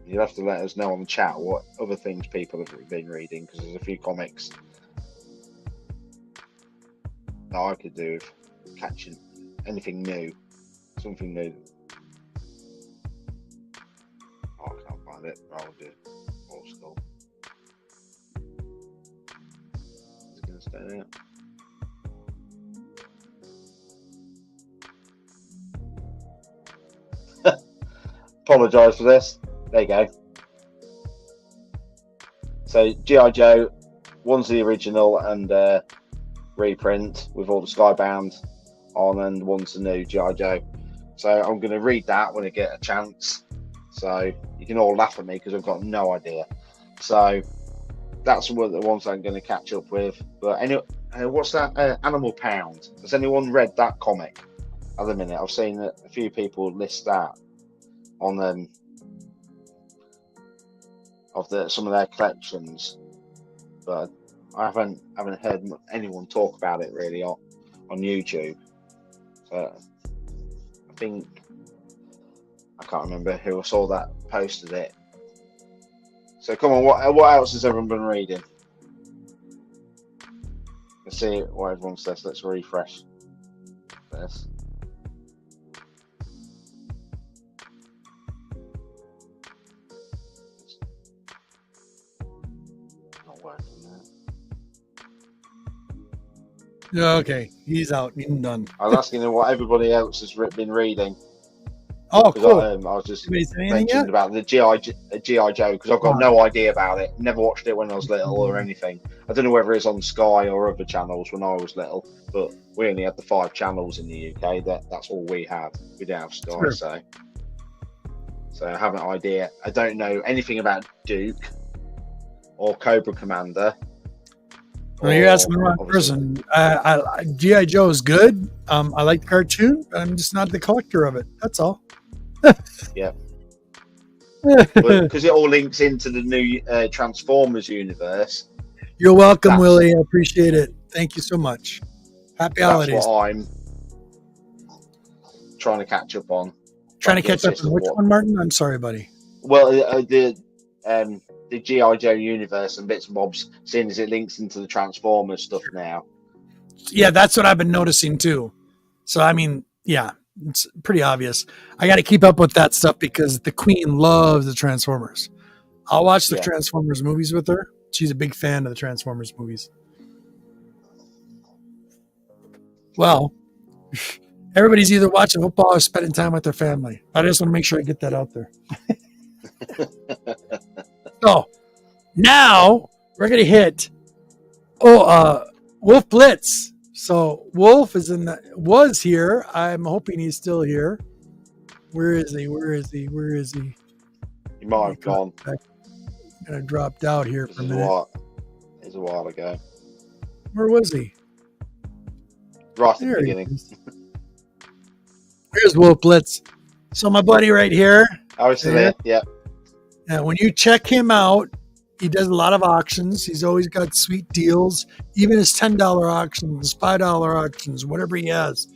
You'll have to let us know on the chat what other things people have been reading, because there's a few comics that I could do with catching anything new, something new. Oh, I can't find it. I'll do old school. Is it going to stay there? Apologise for this. There you go. So G.I. Joe, one's the original and reprint with all the Skybound on, and one's the new G.I. Joe. So I'm going to read that when I get a chance. So you can all laugh at me because I've got no idea. So that's one of the ones I'm going to catch up with. But anyway, what's that? Animal Pound. Has anyone read that comic at the minute? I've seen a few people list that on some of their collections, but I haven't heard anyone talk about it really on YouTube. So I think I can't remember who I saw that posted it. So come on, what else has everyone been reading? Let's see what everyone says. Let's refresh this. Yeah, okay, he's out. He's done. I was asking him what everybody else has been reading. Oh, Because cool. I was just Anybody say anything mentioned yet? about the GI Joe because I've got no idea about it. Never watched it when I was little or anything. I don't know whether it's on Sky or other channels when I was little. But we only had the 5 channels in the UK. That's all we had. We didn't have Sky, Sure. so I have an idea. I don't know anything about Duke or Cobra Commander. Well, you're asking the wrong person. G.I. Joe is good. I like the cartoon, but I'm just not the collector of it. That's all. Yeah. Because it all links into the new Transformers universe. You're welcome, Willie. I appreciate it. Thank you so much. Happy holidays. That's what I'm trying to catch up on. Trying to catch up on which one, Martin? I'm sorry, buddy. Well, the G.I. Joe universe and bits and bobs, seeing as it links into the Transformers stuff now. Yeah, that's what I've been noticing too. So, I mean, yeah, it's pretty obvious. I got to keep up with that stuff because the Queen loves the Transformers. I'll watch the Transformers movies with her. She's a big fan of the Transformers movies. Well, everybody's either watching football or spending time with their family. I just want to make sure I get that out there. So now we're going to hit Wolf Blitz. So Wolf was here. I'm hoping he's still here. Where is he? He might have gone. Kind of dropped out here for a minute. It was a while ago. Where was he? Right at the beginning. Here's Wolf Blitz. So my buddy right here. Oh, he's still there. Yeah. And when you check him out, he does a lot of auctions. He's always got sweet deals. Even his $10 auctions, $5 auctions, whatever he has.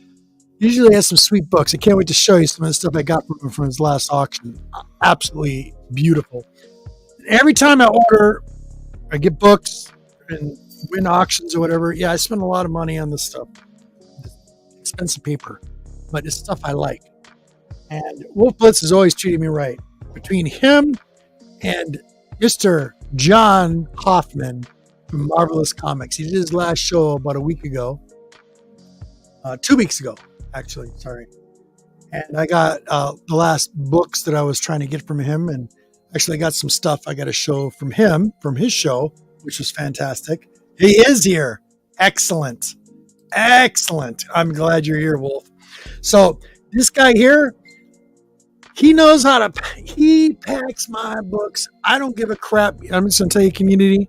Usually has some sweet books. I can't wait to show you some of the stuff I got from him from his last auction. Absolutely beautiful. Every time I order, I get books and win auctions or whatever. Yeah, I spend a lot of money on this stuff. Expensive paper, but it's stuff I like. And Wolf Blitz has always treated me right. Between him and Mr. John Hoffman from Marvelous Comics. He did his last show about a week ago. 2 weeks ago, actually. Sorry. And I got the last books that I was trying to get from him. And actually got some stuff I got to show from him, from his show, which was fantastic. He is here. Excellent. Excellent. I'm glad you're here, Wolf. So this guy here, he knows how to, he packs my books. I don't give a crap. I'm just going to tell you, community,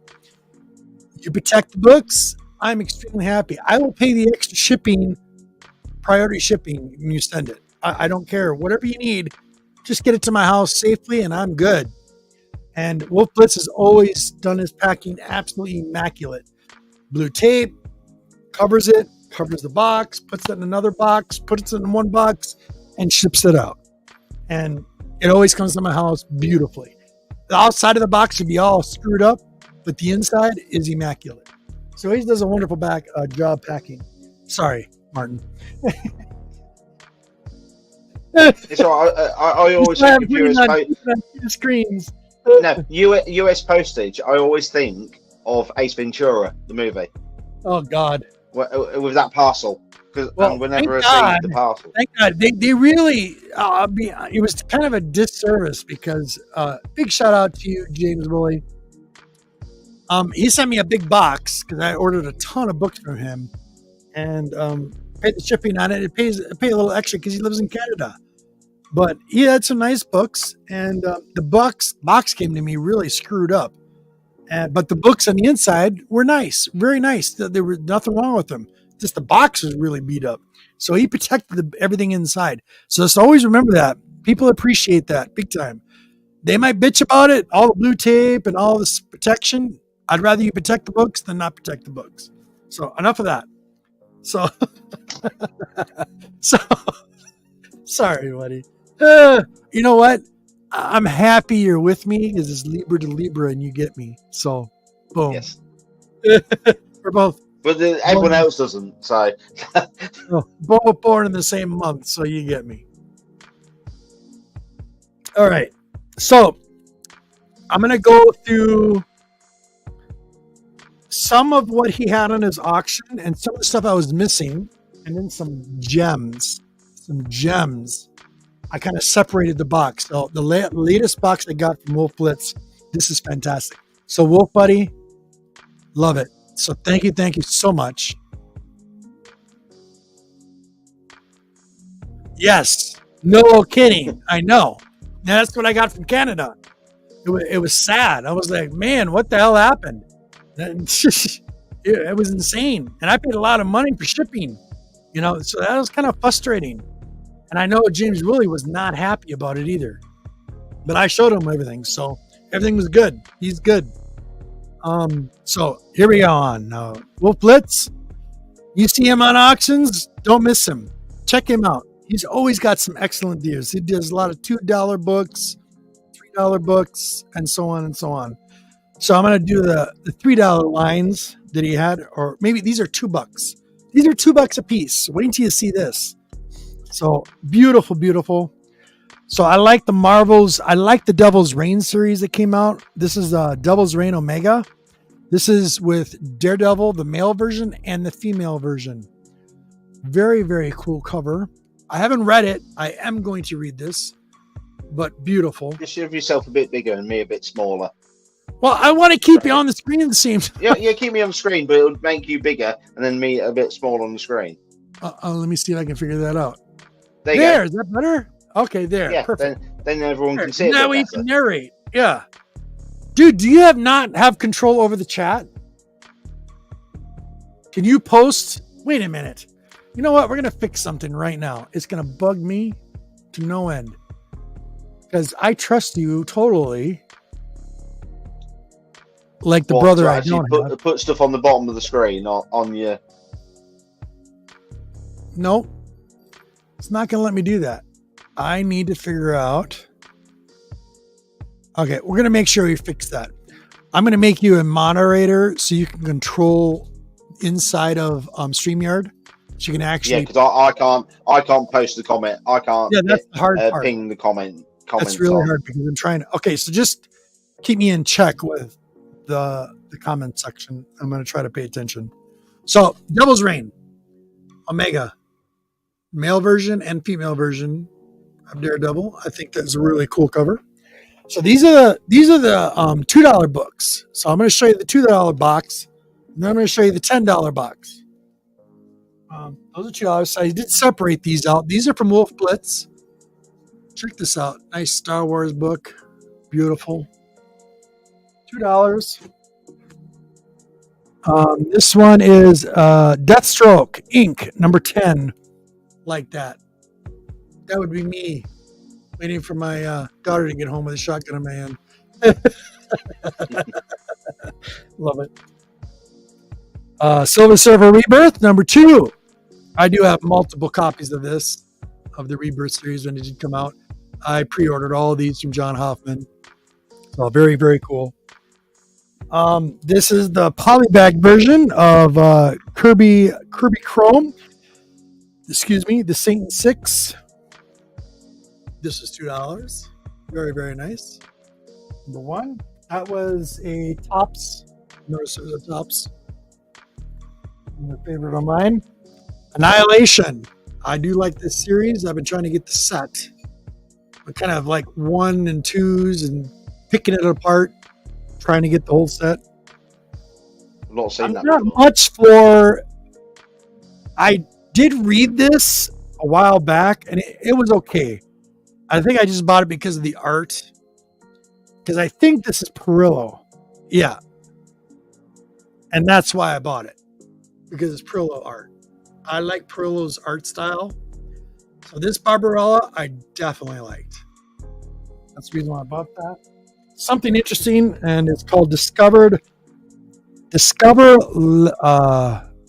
you protect the books. I'm extremely happy. I will pay the extra shipping, priority shipping when you send it. I don't care. Whatever you need, just get it to my house safely and I'm good. And Wolf Blitz has always done his packing absolutely immaculate. Blue tape, covers it, covers the box, puts it in another box, puts it in one box, and ships it out. And it always comes to my house beautifully. The outside of the box would be all screwed up, but the inside is immaculate. So he does a wonderful job packing. Sorry, Martin. It's all right. I always think of US screens. No, US postage. I always think of Ace Ventura, the movie. Oh God! With that parcel, because whenever I see the parcel, thank God they really. It was kind of a disservice because big shout out to you, James Woolley. He sent me a big box because I ordered a ton of books from him, and paid the shipping on it. It pay a little extra because he lives in Canada. But he had some nice books, and the box came to me really screwed up. But the books on the inside were nice, very nice. There was nothing wrong with them. Just the box was really beat up. So he protected everything inside. So just always remember that. People appreciate that big time. They might bitch about it, all the blue tape and all this protection. I'd rather you protect the books than not protect the books. So enough of that. So, sorry, buddy. You know what? I'm happy you're with me because it's Libra to Libra and you get me. So, boom. Yes. We're both. But everyone else doesn't. So, both born in the same month, so you get me. All right. So, I'm going to go through some of what he had on his auction and some of the stuff I was missing, and then some gems. I kind of separated the box. So the latest box I got from Wolf Blitz, this is fantastic. So Wolf Buddy, love it. So thank you so much. Yes, no kidding. I know. That's what I got from Canada. It was sad. I was like, man, what the hell happened? It was insane. And I paid a lot of money for shipping, so that was kind of frustrating. And I know James Willie was not happy about it either. But I showed him everything. So everything was good. He's good. So here we go on. Wolf Blitz. You see him on auctions, don't miss him. Check him out. He's always got some excellent deals. He does a lot of $2 books, $3 books, and so on and so on. So I'm going to do the $3 lines that he had, or maybe these are $2. These are $2 a piece. Wait until you see this. So beautiful, beautiful. So I like the Marvels. I like the Devil's Reign series that came out. This is Devil's Reign Omega. This is with Daredevil, the male version and the female version. Very, very cool cover. I haven't read it. I am going to read this, but beautiful. Just give yourself a bit bigger and me a bit smaller. Well, I want to keep you on the screen at the same time. Yeah, keep me on the screen, but it would make you bigger and then me a bit smaller on the screen. Let me see if I can figure that out. There you go. Is that better? Okay, there. Yeah, perfect. Then everyone can see it. Now we can narrate. Yeah. Dude, do you not have control over the chat? Can you post? Wait a minute. You know what? We're going to fix something right now. It's going to bug me to no end. Because I trust you totally. Like the brother I don't have. Put stuff on the bottom of the screen, not on your... Nope. It's not going to let me do that. I need to figure out... Okay, we're going to make sure we fix that. I'm going to make you a moderator so you can control inside of StreamYard. So you can actually... Yeah, because I can't post the comment. I can't that's the hard part. Ping the comment. That's really hard because I'm trying to... Okay, so just keep me in check with the comment section. I'm going to try to pay attention. So, Devil's Reign, Omega, male version and female version of Daredevil. I think that's a really cool cover. So these are the $2 books. So I'm going to show you the $2 box, and then I'm going to show you the $10 box. Those are $2. So I did separate these out. These are from Wolf Blitz. Check this out. Nice Star Wars book. Beautiful. $2. This one is Deathstroke Inc. number 10. Like that. That would be me. Waiting for my daughter to get home with a shotgun in my hand. Love it. Silver Surfer Rebirth, number 2. I do have multiple copies of this, of the Rebirth series when it did come out. I pre-ordered all of these from John Hoffman. So very, very cool. This is the polybag version of Kirby Chrome. Excuse me, the Satan 6. This is $2. Very, very nice. Number 1. That was a Topps. Notice it was a Topps. My favorite of mine. Annihilation. I do like this series. I've been trying to get the set. But kind of like 1 and 2s and picking it apart, trying to get the whole set. I'm not saying that. Not much for... I did read this a while back, and it was okay. I think I just bought it because of the art. Because I think this is Perillo. Yeah. And that's why I bought it. Because it's Perillo art. I like Perillo's art style. So this Barbarella, I definitely liked. That's the reason why I bought that. Something interesting, and it's called Discover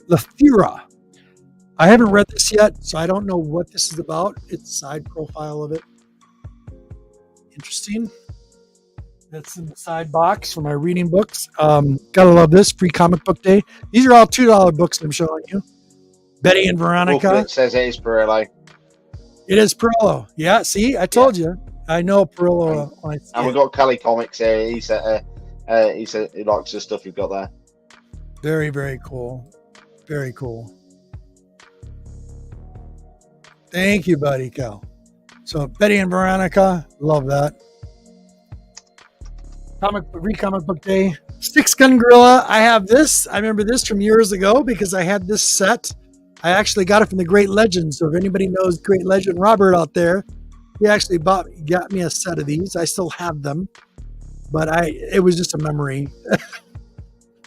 Lethera. I haven't read this yet, so I don't know what this is about. It's a side profile of it. Interesting. That's in the side box for my reading books. Gotta love this. Free comic book day. These are all $2 books I'm showing you. Betty and Veronica. It says it is Perillo. It is Perillo. Yeah, see? I told you. I know Perillo. And we've got Kelly Comics here. He said he likes the stuff you've got there. Very, very cool. Very cool. Thank you, buddy, Cal. So Betty and Veronica, love that. Comic Book Day. Six Gun Gorilla. I have this. I remember this from years ago because I had this set. I actually got it from the Great Legend. So if anybody knows Great Legend Robert out there, he actually got me a set of these. I still have them, but it was just a memory.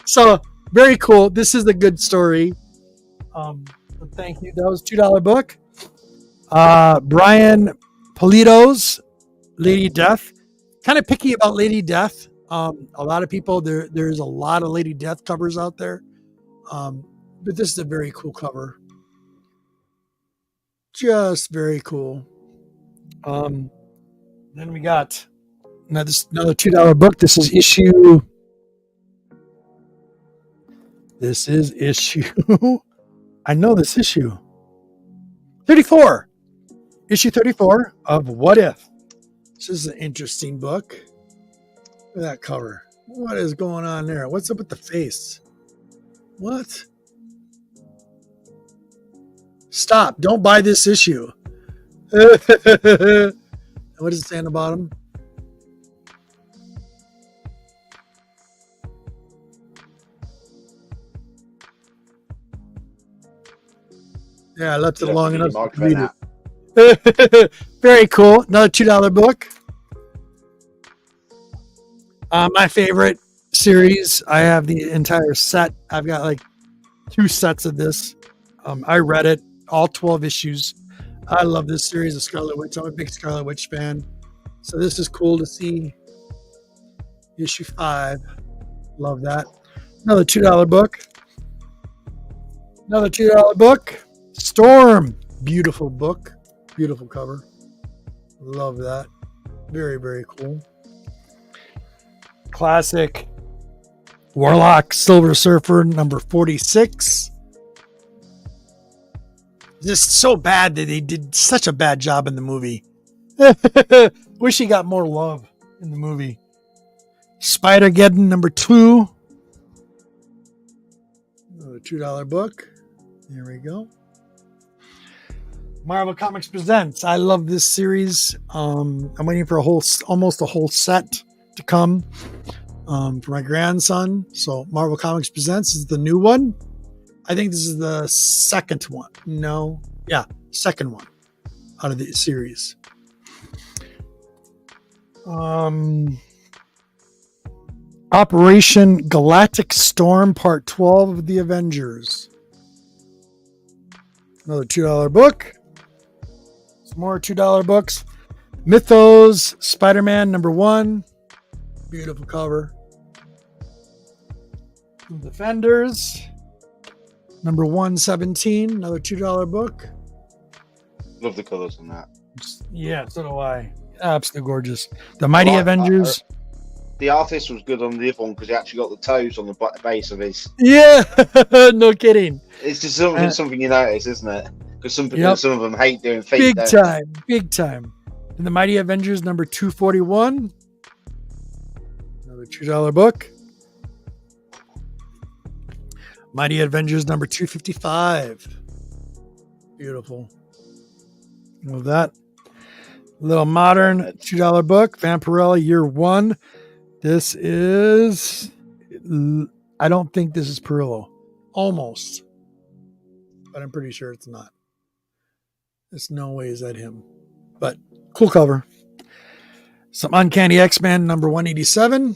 So very cool. This is a good story. Thank you. That was $2 book. Brian Polito's Lady Death. Kind of picky about Lady Death. A lot of people, there's a lot of Lady Death covers out there. But this is a very cool cover. Just very cool. Then we got another $2 book. This is issue. I know this issue. 34. Issue 34 of What If. This is an interesting book. Look at that cover. What is going on there? What's up with the face? What? Stop. Don't buy this issue. What does it say on the bottom? Yeah, I left it long enough to read it. Very cool. Another $2 book. My favorite series. I have the entire set. I've got like 2 sets of this. I read it, all 12 issues. I love this series of Scarlet Witch. I'm a big Scarlet Witch fan. So this is cool to see. Issue 5. Love that. Another $2 book. Another $2 book. Storm. Beautiful book. Beautiful cover. Love that. Very, very cool. Classic Warlock Silver Surfer number 46. Just so bad that they did such a bad job in the movie. Wish he got more love in the movie. Spider-Geddon number 2. Another $2 book. There we go. Marvel Comics Presents. I love this series. I'm waiting for almost a whole set to come for my grandson. So Marvel Comics Presents is the new one. I think this is the second one. No. Yeah, second one out of the series. Operation Galactic Storm Part 12 of the Avengers. Another $2 book. Some more $2 books. Mythos Spider-Man number 1. Beautiful cover. Defenders number 117. Another $2 book. Love the colors on that. Yeah, so do I. Absolutely gorgeous. The Mighty Avengers. The artist was good on the other one because he actually got the toes on the base of his. Yeah, no kidding. It's just something you notice, isn't it? Because some of them hate doing feet. Big time. And the Mighty Avengers number 241. Another $2 book. Mighty Avengers number 255. Beautiful. Love that. Little modern $2 book. Vampirella Year 1. This is... I don't think this is Perillo. Almost. But I'm pretty sure it's not. There's no way is that him. But cool cover. Some Uncanny X-Men number 187.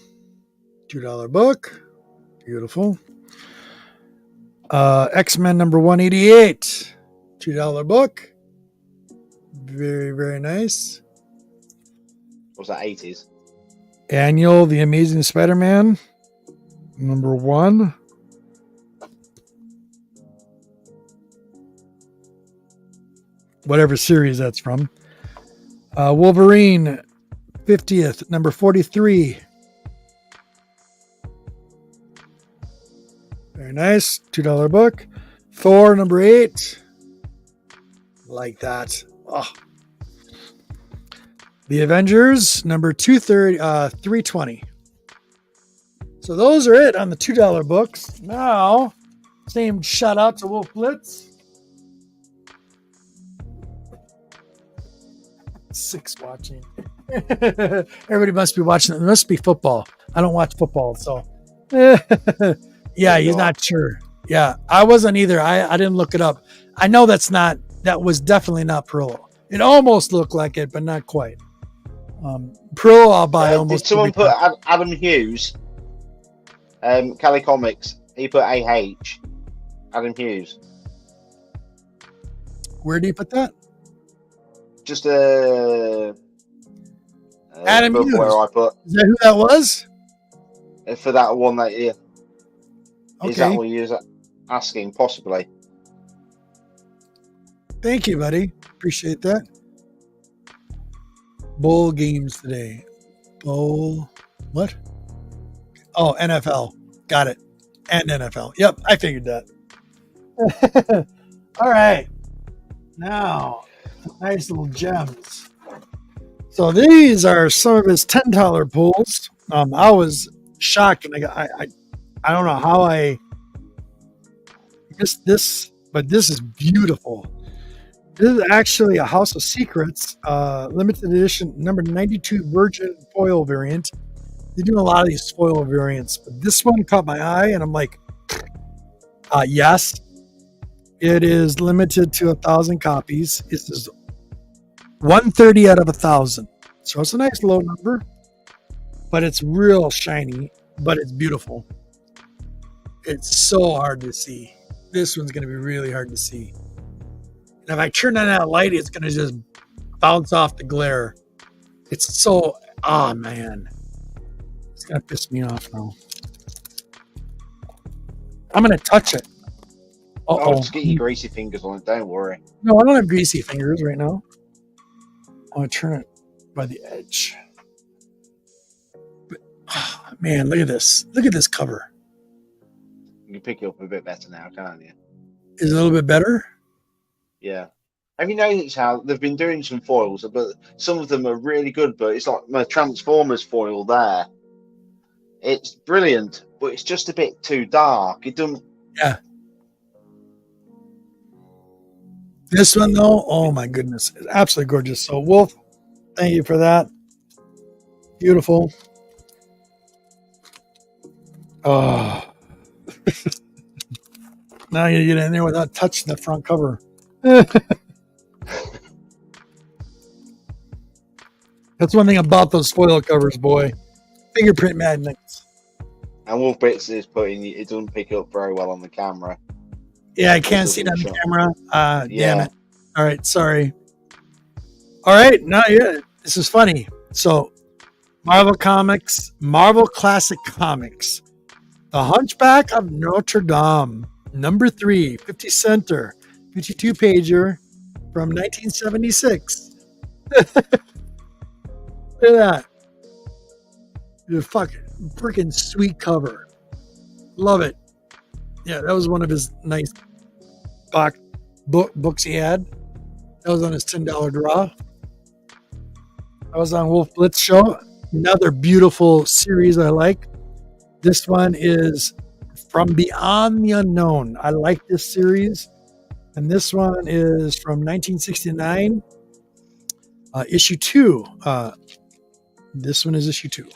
$2 book. Beautiful. X-Men number 188. $2 book. Very, very nice. What's that, 80s? Annual The Amazing Spider-Man number 1. Whatever series that's from. Wolverine 50th, number 43. Very nice. $2 book. Thor number 8. Like that. Oh. The Avengers number 320. So those are it on the $2 books. Now, same shout out to Wolf Blitz. 6 watching. Everybody must be watching. It must be football. I don't watch football, so yeah, he's not sure. Yeah, I wasn't either. I didn't look it up. I know that was definitely not Perillo. It almost looked like it, but not quite. Perillo I'll buy almost. Did someone put Adam Hughes? Cali Comics. He put AH. Adam Hughes. Where do you put that? Just Adam Hughes. Where I put. Is that who that was? For that one that year. Okay. Is that what you was asking? Possibly. Thank you, buddy. Appreciate that. Bowl games today. Bowl. What? Oh, NFL. Got it. And NFL. Yep, I figured that. All right. Now, nice little gems. So these are some of his $10 pulls. I was shocked, and I don't know how I missed this, but this is beautiful. This is actually a House of Secrets limited edition number 92 Virgin foil variant. They do a lot of these foil variants, but this one caught my eye, and I'm like, yes, it is limited to 1,000 copies. This is 130 out of 1,000, so it's a nice low number, but it's real shiny, but it's beautiful. It's so hard to see. This one's going to be really hard to see. And if I turn on that light, it's going to just bounce off the glare. It's so, oh man. It's going to piss me off now. I'm going to touch it. Oh, just get your greasy fingers on it, don't worry. No, I don't have greasy fingers right now. I want to turn it by the edge. But, oh, man, look at this. Look at this cover. You can pick it up a bit better now, can't you? Is it a little bit better? Yeah. Have you noticed how they've been doing some foils, but some of them are really good, but it's like my Transformers foil there. It's brilliant, but it's just a bit too dark. It doesn't... Yeah. This one, though, oh my goodness. It's absolutely gorgeous. So, Wolf, thank you for that. Beautiful. Oh. Now you get in there without touching the front cover. That's one thing about those foil covers, boy. Fingerprint magnets. And Wolf Bits is putting it doesn't pick up very well on the camera. Yeah, I can't see it on the camera. Damn it. All right, sorry. All right, now yeah, this is funny. So, Marvel Comics, Marvel Classic Comics, The Hunchback of Notre Dame, number 3, 50 center, 52 pager from 1976. Look at that. The fucking freaking sweet cover. Love it. Yeah, that was one of his nice books he had. That was on his $10 draw. I was on Wolf Blitz show. Another beautiful series I like. This one is From Beyond the Unknown. I like this series. And this one is from 1969, issue 2. This one is issue 2.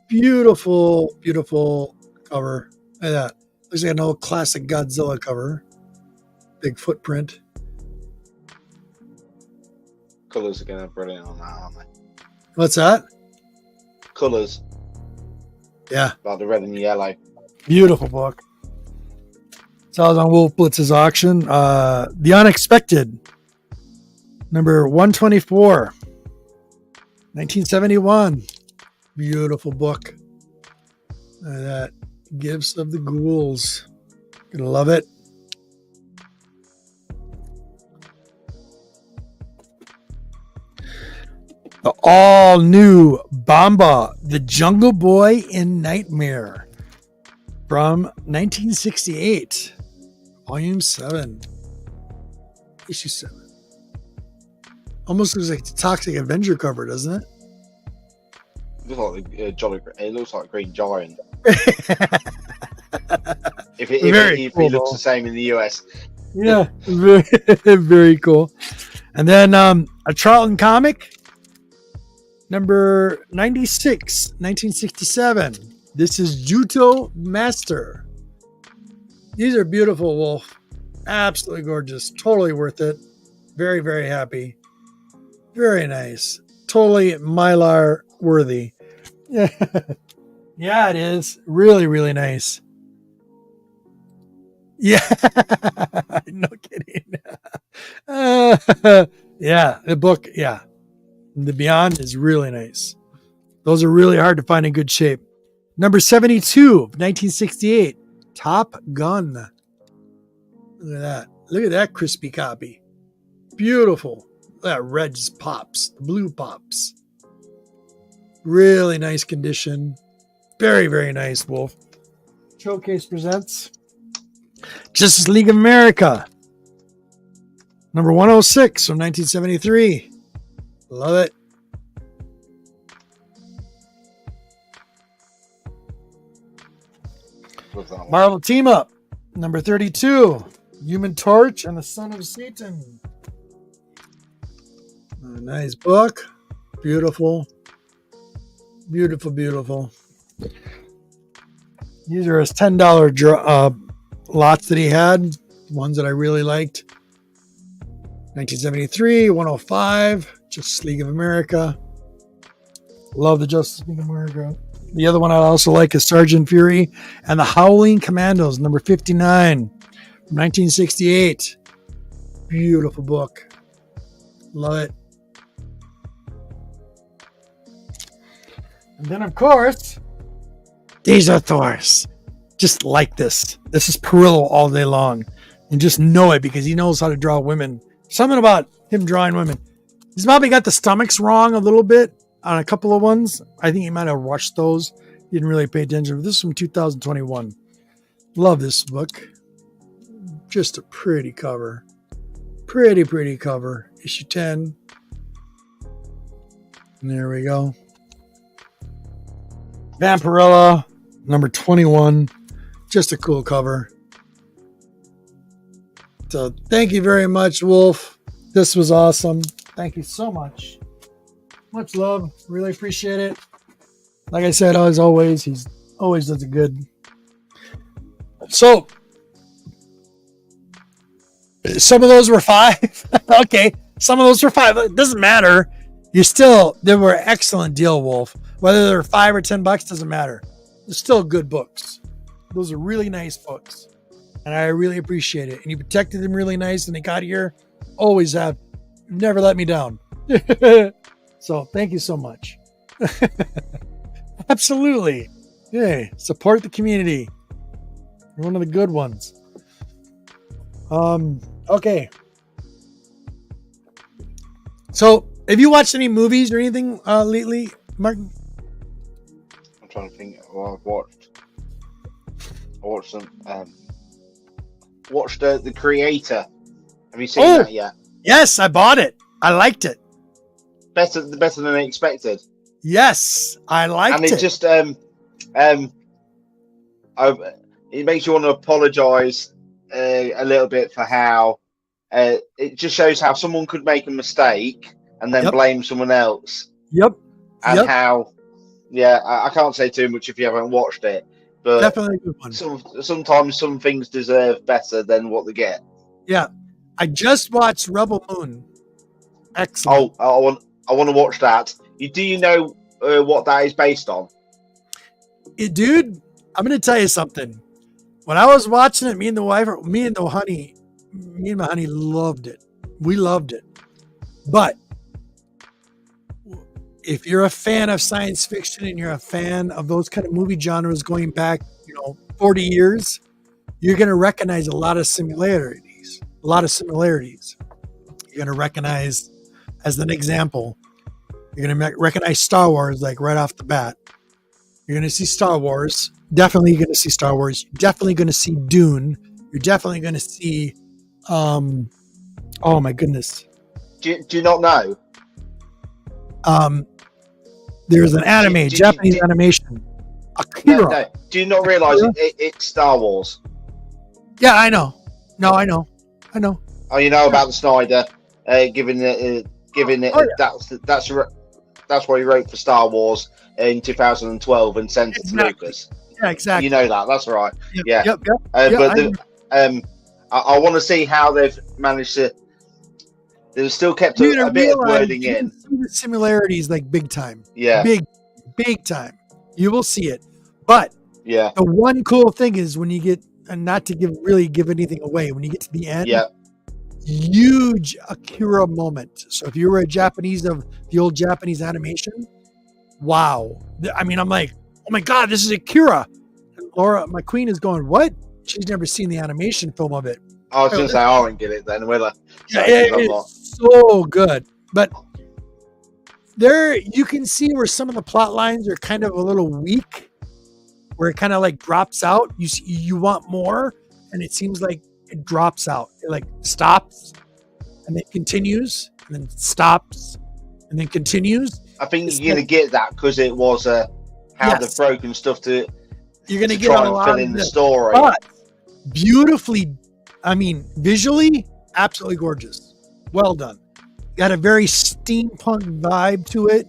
Beautiful, beautiful cover. Look at that. Looks like an old classic Godzilla cover. Big footprint. Colours are going to be brilliant on that, aren't they? What's that? Colours. Yeah. Like the red and the yellow. Beautiful book. So I was on Wolf Blitz's auction. The Unexpected. Number 124. 1971. Beautiful book. That Gifts of the Ghouls. Gonna love it. The all new Bamba, the Jungle Boy in Nightmare from 1968, volume 7, issue 7. Almost looks like the Toxic Avenger cover, doesn't it? It looks like it looks like Green Giant. if it looks the same in the US. Yeah, very, very cool. And then a Charlton comic, number 96, 1967. This is Juto Master. These are beautiful, Wolf. Absolutely gorgeous. Totally worth it. Very, very happy. Very nice. Totally Mylar worthy. Yeah, it is. Really, really nice. Yeah. No kidding. Yeah, the book, yeah. The Beyond is really nice. Those are really hard to find in good shape. Number 72, 1968. Top Gun. Look at that. Look at that crispy copy. Beautiful. That red just pops. The blue pops. Really nice condition. Very, very nice, Wolf. Showcase presents Justice League of America. Number 106 from 1973. Love it. Marvel Team Up. Number 32. Human Torch and the Son of Satan. A nice book. Beautiful. Beautiful, beautiful. These are his $10 lots that he had. Ones that I really liked. 1973, 105, Justice League of America. Love the Justice League of America. The other one I also like is Sergeant Fury and the Howling Commandos, number 59, from 1968. Beautiful book. Love it. And then, of course, these are Thors. Just like this. This is Perillo all day long. And just know it because he knows how to draw women. Something about him drawing women. He's probably got the stomachs wrong a little bit on a couple of ones. I think he might have rushed those. Didn't really pay attention. But this is from 2021. Love this book. Just a pretty cover. Pretty, pretty cover. Issue 10. And there we go. Vampirella, number 21. Just a cool cover. So thank you very much, Wolf. This was awesome. Thank you so much. Much love. Really appreciate it. Like I said, as always, he's always does it good. So some of those were 5. Okay. Some of those were 5. It doesn't matter. They were an excellent deal, Wolf. Whether they're $5 or $10 doesn't matter. They're still good books. Those are really nice books. And I really appreciate it. And you protected them really nice. And they got here. Always have. You've never let me down. So thank you so much. Absolutely. Hey, support the community. You're one of the good ones. Okay. So have you watched any movies or anything lately, Martin? I'm trying to think. Well, I watched some. Watched The Creator. Have you seen that yet? Yes, I bought it. I liked it. Better than I expected. Yes, I liked it. And it just it makes you want to apologise a little bit for how it just shows how someone could make a mistake and then blame someone else. Yep. And how, I can't say too much if you haven't watched it, but definitely a good one. Sometimes some things deserve better than what they get. Yeah. I just watched Rebel Moon. Excellent. Oh, I want to watch that. Do you know what that is based on? Dude, I'm going to tell you something. When I was watching it, me and my honey loved it. We loved it. But if you're a fan of science fiction and you're a fan of those kind of movie genres going back, 40 years, you're going to recognize a lot of similarities. You're going to recognize, as an example, you're going to recognize Star Wars, like right off the bat. You're going to see Star Wars. Definitely going to see Star Wars. You're definitely going to see Dune. You're definitely going to see, oh my goodness. Do you not know? There's an anime, Japanese animation. Akira. No. Do you not realize it's Star Wars? Yeah, I know. No, I know. Oh, you know about the Snyder giving it Oh, yeah. that's what he wrote for Star Wars in 2012 and sent it to Exactly. Lucas. Yeah, You exactly. know that. That's right. Yep, Yeah. yep, yep. Yeah, But I want to see how they've managed to. They've still kept you're gonna a bit of realize wording you're in. gonna see the similarities like big time. Yeah. Big time. You will see it. But Yeah. the one cool thing is when you get, and not to really give anything away, when you get to the end, Yeah. huge Akira moment. So if you were a Japanese of the old Japanese animation, wow. I mean, I'm like, oh my God, this is Akira. And Laura, my queen, is going, what? She's never seen the animation film of it. I was going to say I won't get it then, will I? Yeah, it's so good. But there you can see where some of the plot lines are kind of a little weak, where it kind of like drops out. You want more, and it seems like it drops out. It like stops and then continues and then stops and then continues. I think you're going to get that because it was how they've broken stuff to. You're going to get try a and lot fill of in the this. story. But beautifully, I mean, visually, absolutely gorgeous. Well done. Got a very steampunk vibe to it.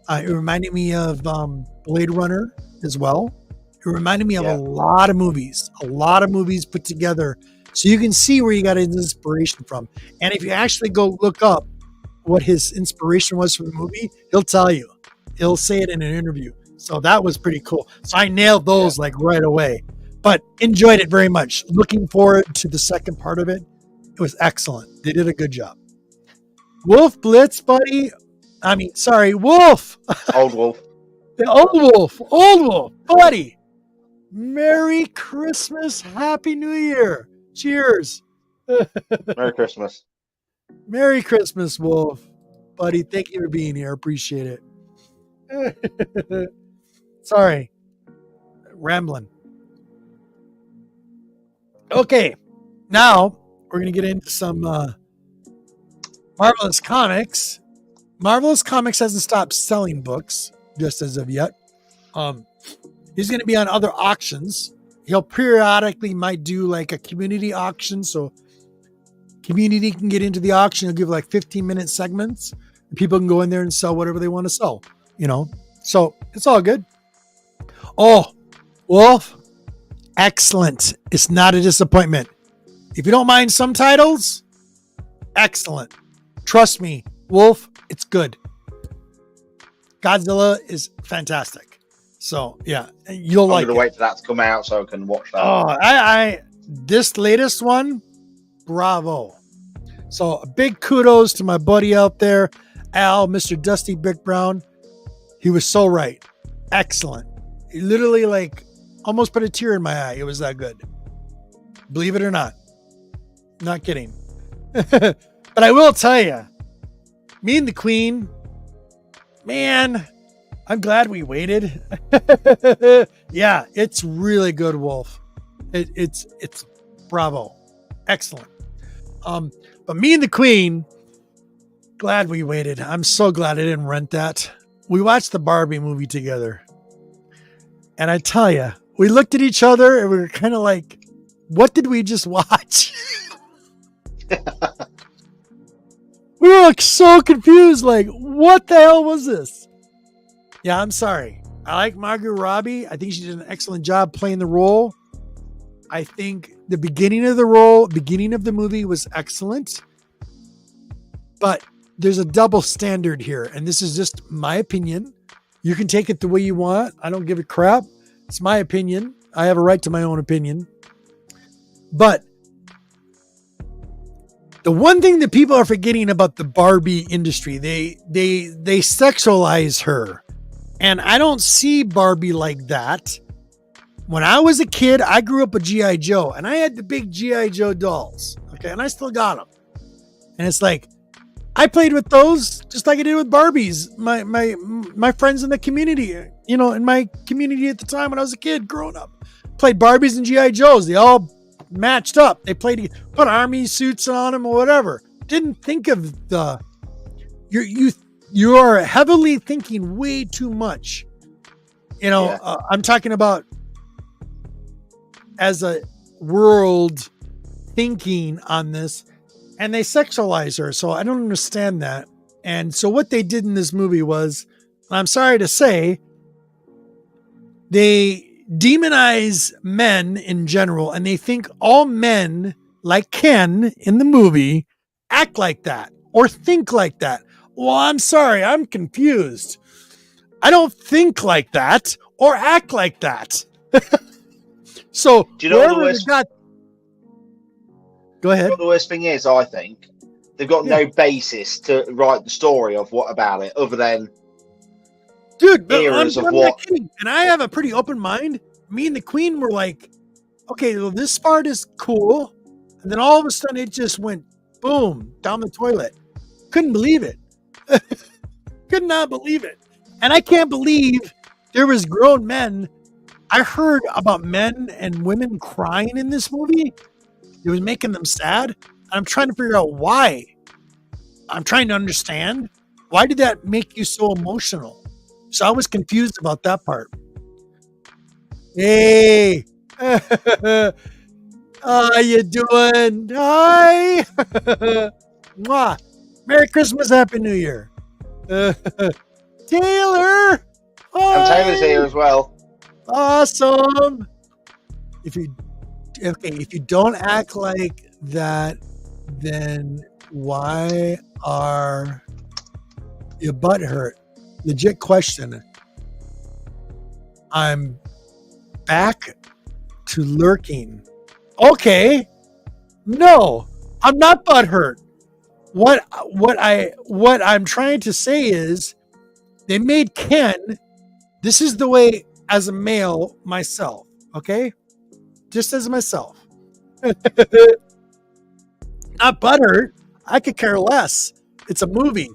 It reminded me of Blade Runner as well. It reminded me of a lot of movies put together. So you can see where you got his inspiration from. And if you actually go look up what his inspiration was for the movie, he'll tell you. He'll say it in an interview. So that was pretty cool. So I nailed those like right away. But enjoyed it very much. Looking forward to the second part of it. It was excellent. They did a good job. Wolf Blitz, buddy. I mean, sorry, Wolf. Old Wolf. The old Wolf, buddy. Merry Christmas. Happy New Year. Cheers. Merry Christmas. Merry Christmas, Wolf. Buddy, thank you for being here. Appreciate it. Sorry. Rambling. Okay. Now, we're going to get into some Marvelous Comics. Marvelous Comics hasn't stopped selling books just as of yet. He's going to be on other auctions. He'll periodically might do like a community auction. So community can get into the auction. He'll give like 15-minute segments. People can go in there and sell whatever they want to sell, you know? So it's all good. Oh, Wolf. Excellent. It's not a disappointment. If you don't mind some titles, excellent. Trust me, Wolf, it's good. Godzilla is fantastic. So yeah, you'll like it. I'm going to wait for that to come out so I can watch that. Oh, this latest one, bravo. So a big kudos to my buddy out there, Al, Mr. Dusty Brick Brown. He was so right. Excellent. He literally like almost put a tear in my eye. It was that good. Believe it or not. Not kidding. But I will tell you, me and the Queen, man, I'm glad we waited. Yeah, it's really good, Wolf. It's bravo. Excellent. But me and the Queen, glad we waited. I'm so glad I didn't rent that. We watched the Barbie movie together. And I tell you, we looked at each other and we were kind of like, what did we just watch? We were like so confused, like, what the hell was this? Yeah, I'm sorry. I like Margot Robbie. I think she did an excellent job playing the role. I think the beginning of the movie was excellent. But there's a double standard here, and this is just my opinion. You can take it the way you want. I don't give a crap. It's my opinion. I have a right to my own opinion. But the one thing that people are forgetting about the Barbie industry, they sexualize her. And I don't see Barbie like that. When I was a kid, I grew up with G.I. Joe, and I had the big G.I. Joe dolls. Okay, and I still got them. And it's like, I played with those just like I did with Barbies. My friends in the community, you know, in my community at the time when I was a kid growing up, played Barbies and G.I. Joes. They all matched up. They put army suits on them or whatever. Didn't think of the, you are heavily thinking way too much. You know, yeah. I'm talking about as a world thinking on this. and they sexualize her. So I don't understand that. And so what they did in this movie was, I'm sorry to say, they demonize men in general, and they think all men, like Ken in the movie, act like that or think like that. Well, I'm sorry, I'm confused. I don't think like that or act like that. So, do you know what the worst? Go ahead. What the worst thing is, I think they've got no basis to write the story of what about it, other than dude, eras I'm of not what. kidding. And I have a pretty open mind. Me and the Queen were like, okay, well, this part is cool, and then all of a sudden it just went boom down the toilet. Couldn't believe it. Could not believe it. And I can't believe there was grown men. I heard about men and women crying in this movie. It was making them sad. I'm trying to figure out why. I'm trying to understand. Why did that make you so emotional? So I was confused about that part. Hey. How you doing? Hi. Mwah. Merry Christmas, Happy New Year. Taylor. Hi. And Taylor's here as well. Awesome. If you don't act like that, then why are your butt hurt? Legit question. I'm back to lurking. Okay. No, I'm not butt hurt. What I'm trying to say is they made Ken, this is the way as a male myself, okay? Just as myself. Not butthurt. I could care less. It's a movie.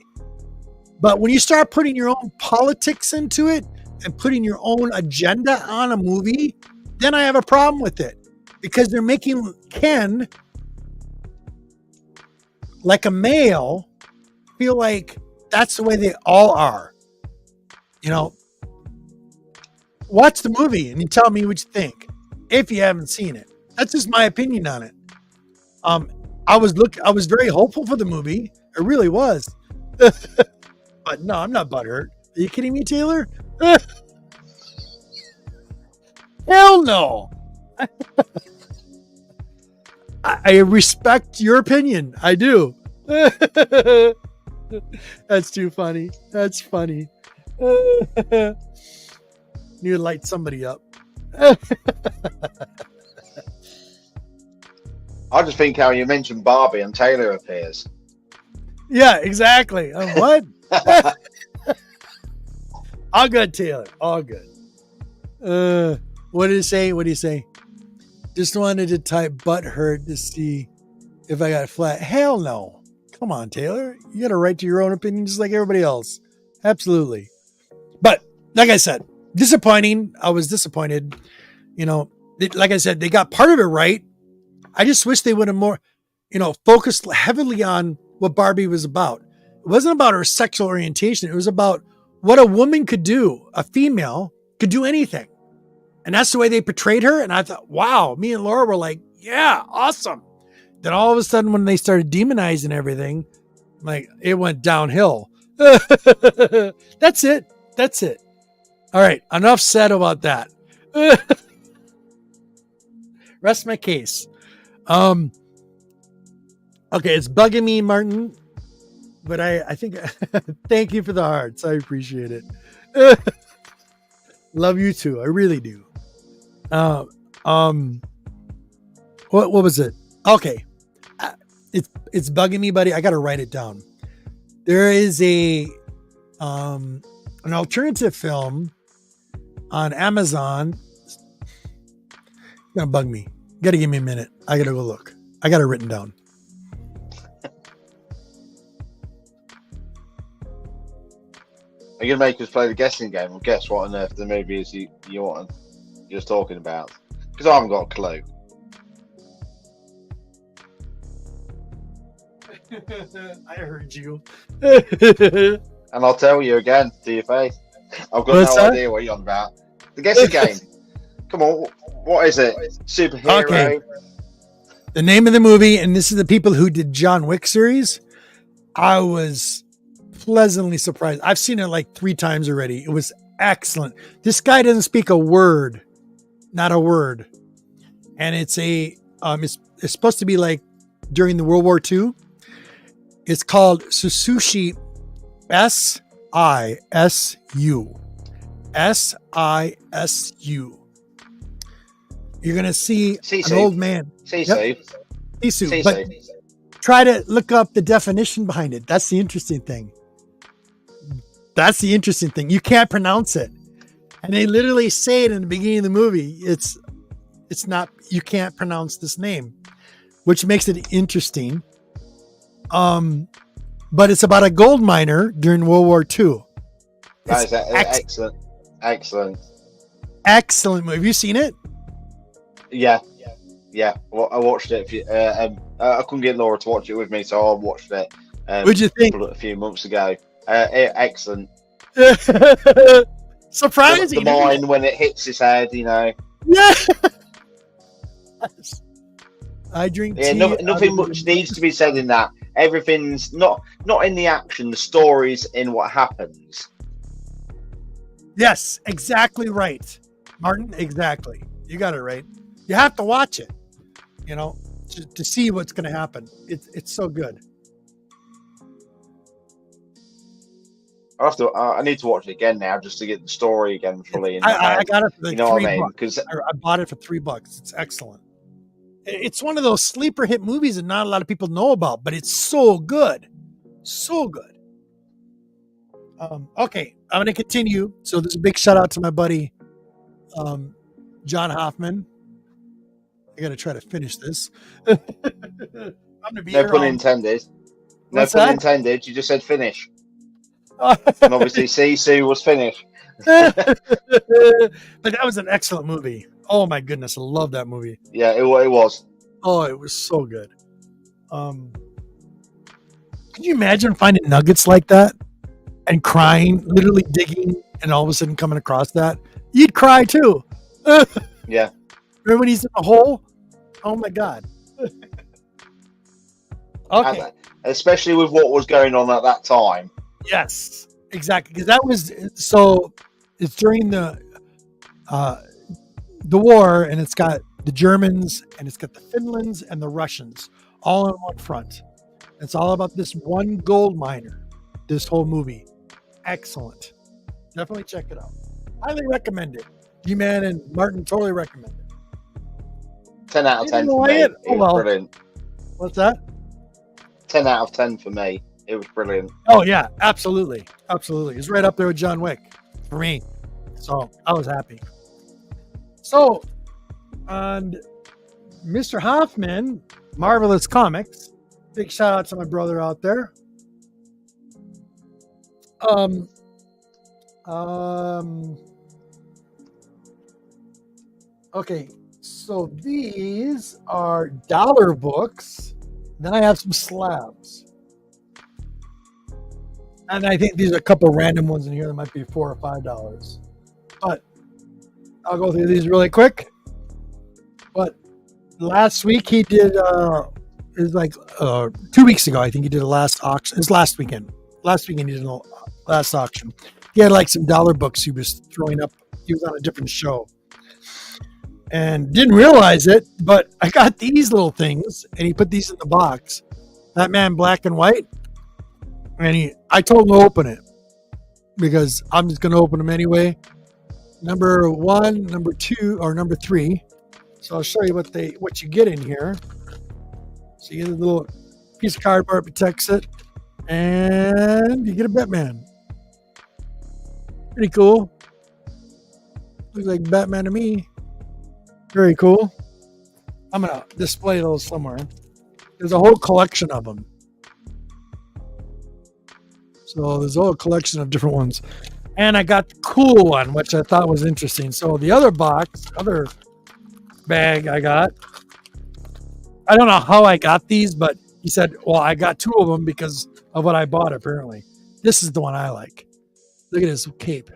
But when you start putting your own politics into it and putting your own agenda on a movie, then I have a problem with it. Because they're making Ken, like a male, feel like that's the way they all are. You know, watch the movie and you tell me what you think if you haven't seen it. That's just my opinion on it. I was very hopeful for the movie. I really was. But no, I'm not butthurt. Are you kidding me, Taylor? Hell no. I respect your opinion. I do. That's too funny. That's funny. Need to light somebody up. I just think how you mentioned Barbie and Taylor appears. Yeah, exactly. What? All good, Taylor. All good. What did it say? What do you say? Just wanted to type butt hurt to see if I got flat. Hell no. Come on, Taylor. You got a right to your own opinion just like everybody else. Absolutely. But like I said, disappointing. I was disappointed. You know, like I said, they got part of it right. I just wish they would have more, focused heavily on what Barbie was about. It wasn't about her sexual orientation. It was about what a woman could do. A female could do anything. And that's the way they portrayed her. And I thought, wow, me and Laura were like, yeah, awesome. Then all of a sudden, when they started demonizing everything, like it went downhill. That's it. That's it. All right. Enough said about that. Rest my case. Okay. It's bugging me, Martin, but I think, thank you for the hearts. I appreciate it. Love you too. I really do. What was it? Okay. It's bugging me, buddy. I got to write it down. There is an alternative film on Amazon. It's gonna bug me. You got to give me a minute. I got to go look. I got it written down. Are you gonna make us play the guessing game? Well, guess what on earth the movie is you're talking about? Because I haven't got a clue. I heard you. And I'll tell you again to your face. I've got What's no that? idea what you're on about. The guessing game. Come on, what is it? Superhero? Okay. The name of the movie, and this is the people who did John Wick series. I was pleasantly surprised. I've seen it like 3 times already. It was excellent. This guy doesn't speak a word, not a word. And it's supposed to be like during the World War II. It's called Susushi, SISU. SISU. You're going to see an old man. Sisu. But try to look up the definition behind it. That's the interesting thing. You can't pronounce it. And they literally say it in the beginning of the movie. It's not, you can't pronounce this name, which makes it interesting. But it's about a gold miner during World War II. That is excellent. Excellent movie. Have you seen it? Yeah. Well, I watched it. I couldn't get Laura to watch it with me, so I watched it. What'd you think? A few months ago. Excellent. Surprising. The mine when it hits his head, Yeah. I drink tea. Nothing much needs to be said in that. Everything's not in the action. The story's in what happens. Yes, exactly right, Martin. Exactly. You got it right. You have to watch it, to see what's going to happen. It's so good. I need to watch it again now just to get the story again fully. I got it for the $3. Because I bought it for $3. It's excellent. It's one of those sleeper hit movies that not a lot of people know about, but it's so good. So good. Okay, I'm going to continue. So there's a big shout out to my buddy, John Hoffman. I got to try to finish this. I'm going to be no pun intended. No pun intended. You just said finish. And obviously Sisu was finished. But that was an excellent movie. Oh my goodness, I love that movie. Yeah, it was. Oh, it was so good. Can you imagine finding nuggets like that and crying, literally digging, and all of a sudden coming across that? You'd cry too. Yeah. Remember when he's in the hole? Oh my God. Okay. Especially with what was going on at that time. Yes, exactly. Because that was it's during the war, and it's got the Germans and it's got the Finlands and the Russians all on one front. It's all about this one gold miner. This whole movie, excellent. Definitely check it out. Highly recommend it. G-Man and Martin totally recommend it. 10 out of 10 for me. It was brilliant. What's that? 10 out of 10 for me. It was brilliant. Oh yeah, absolutely. It's right up there with John Wick for me. So I was happy. So, and Mr. Hoffman, Marvelous Comics. Big shout out to my brother out there. Okay, so these are dollar books. Then I have some slabs. And I think these are a couple random ones in here that might be $4 or $5. But I'll go through these really quick. But last week he did, it was like 2 weeks ago, I think he did a last auction. It was last weekend. Last weekend he did a last auction. He had like some dollar books he was throwing up. He was on a different show. And didn't realize it, but I got these little things, and he put these in the box. Batman Black and White. And I told him to open it because I'm just going to open them anyway. Number 1, number 2, or number 3. So I'll show you what you get in here. So you get a little piece of cardboard protects it, and you get a Batman. Pretty cool. Looks like Batman to me. Very cool. I'm going to display those somewhere. There's a whole collection of them. So there's a whole collection of different ones. And I got the cool one, which I thought was interesting. So the other bag I got, I don't know how I got these, but he said, well, I got 2 of them because of what I bought, apparently. This is the one I like. Look at this cape.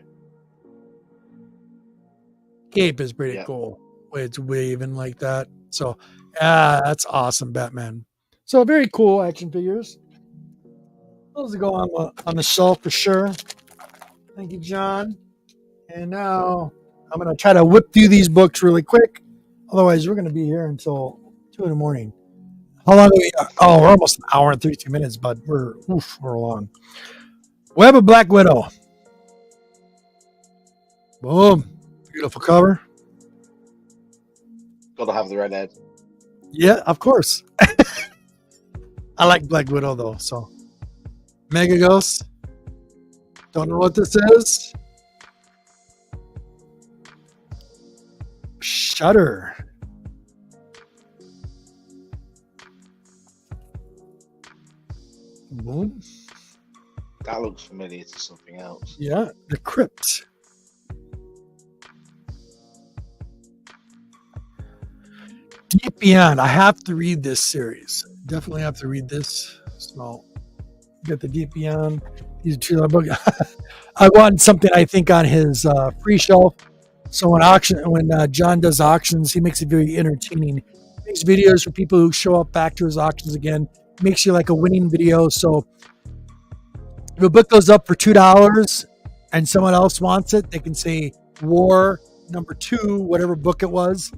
Cape is pretty cool. way it's waving like that. So, that's awesome, Batman. So very cool action figures. Those go on the shelf for sure. Thank you, John. And now I'm going to try to whip through these books really quick. Otherwise, we're going to be here until 2 in the morning. How long are we? Oh, we're almost an hour and 32 minutes, but we're long. Web of Black Widow. Boom. Beautiful cover. Got to have the red head. Yeah, of course. I like Black Widow, though. So, Mega Ghost. Don't know what this is. Shudder. Boom. That looks familiar to something else. Yeah, The Crypt. Deep Beyond. I have to read this series. Definitely have to read this. So, get the Deep Beyond. These are two books. I want something, I think, on his free shelf. So when John does auctions, he makes it very entertaining. He makes videos for people who show up back to his auctions again. Makes you like a winning video. So if a book goes up for $2 and someone else wants it, they can say War number 2, whatever book it was,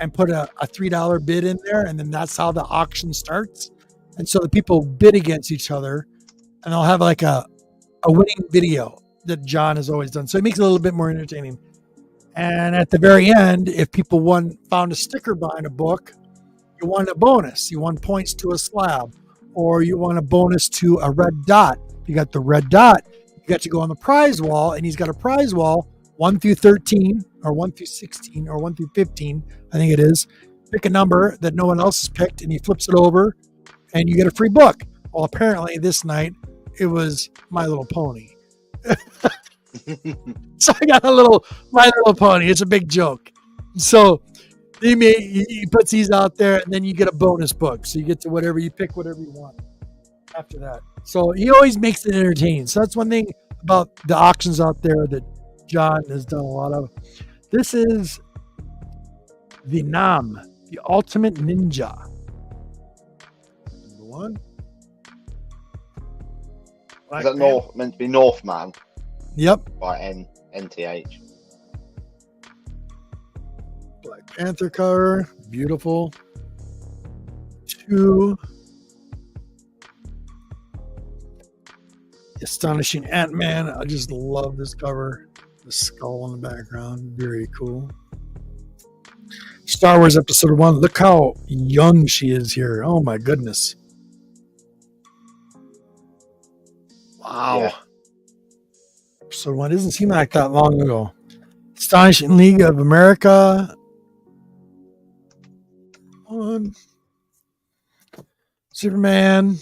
and put a $3 bid in there. And then that's how the auction starts. And so the people bid against each other, and they'll have like a winning video that John has always done. So it makes it a little bit more entertaining. And at the very end, if people found a sticker behind a book, you won a bonus. You won points to a slab, or you won a bonus to a red dot. If you got the red dot, you got to go on the prize wall, and he's got a prize wall 1 through 13, or 1 through 16, or 1 through 15, I think it is. Pick a number that no one else has picked, and he flips it over, and you get a free book. Well, apparently this night it was My Little Pony. So I got My Little Pony. It's a big joke. So he puts these out there, and then you get a bonus book. So you get to you pick whatever you want after that. So he always makes it entertaining. So that's one thing about the auctions out there that John has done a lot of. This is the Nam, the Ultimate Ninja. Number 1. Is that meant to be Northman? Yep. By NTH. Black Panther cover. Beautiful. 2. Astonishing Ant-Man. I just love this cover. The skull in the background. Very cool. Star Wars Episode 1. Look how young she is here. Oh my goodness. Wow. Yeah. Episode 1 doesn't seem like that long ago. Astonishing League of America. 1. Superman.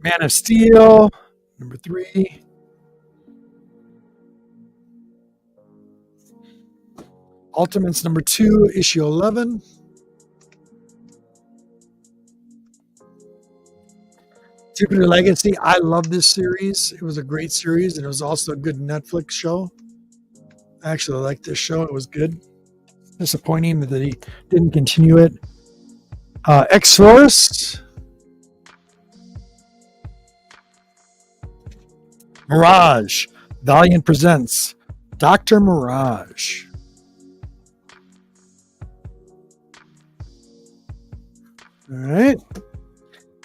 Man of Steel. Number 3. Ultimates number 2, issue 11. Jupiter Legacy. I love this series. It was a great series, and it was also a good Netflix show. I actually liked this show. It was good. Disappointing that he didn't continue it. X-Force. Mirage. Valiant presents Dr. Mirage. All right.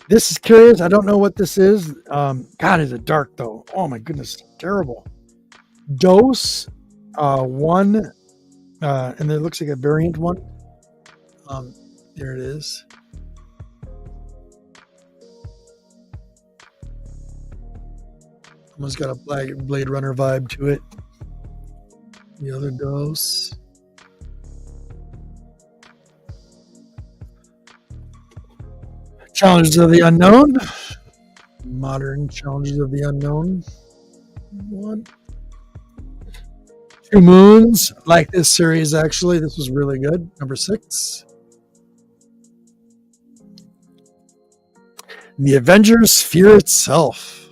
This is curious. I don't know what this is. God, is it dark though? Oh my goodness, terrible. Dose 1, and it looks like a variant one. There it is. Almost got a Blade Runner vibe to it. The other Dose. Challenges of the Unknown. Modern Challenges of the Unknown. 1. 2 Moons. Like this series, actually. This was really good. Number 6. The Avengers Fear Itself.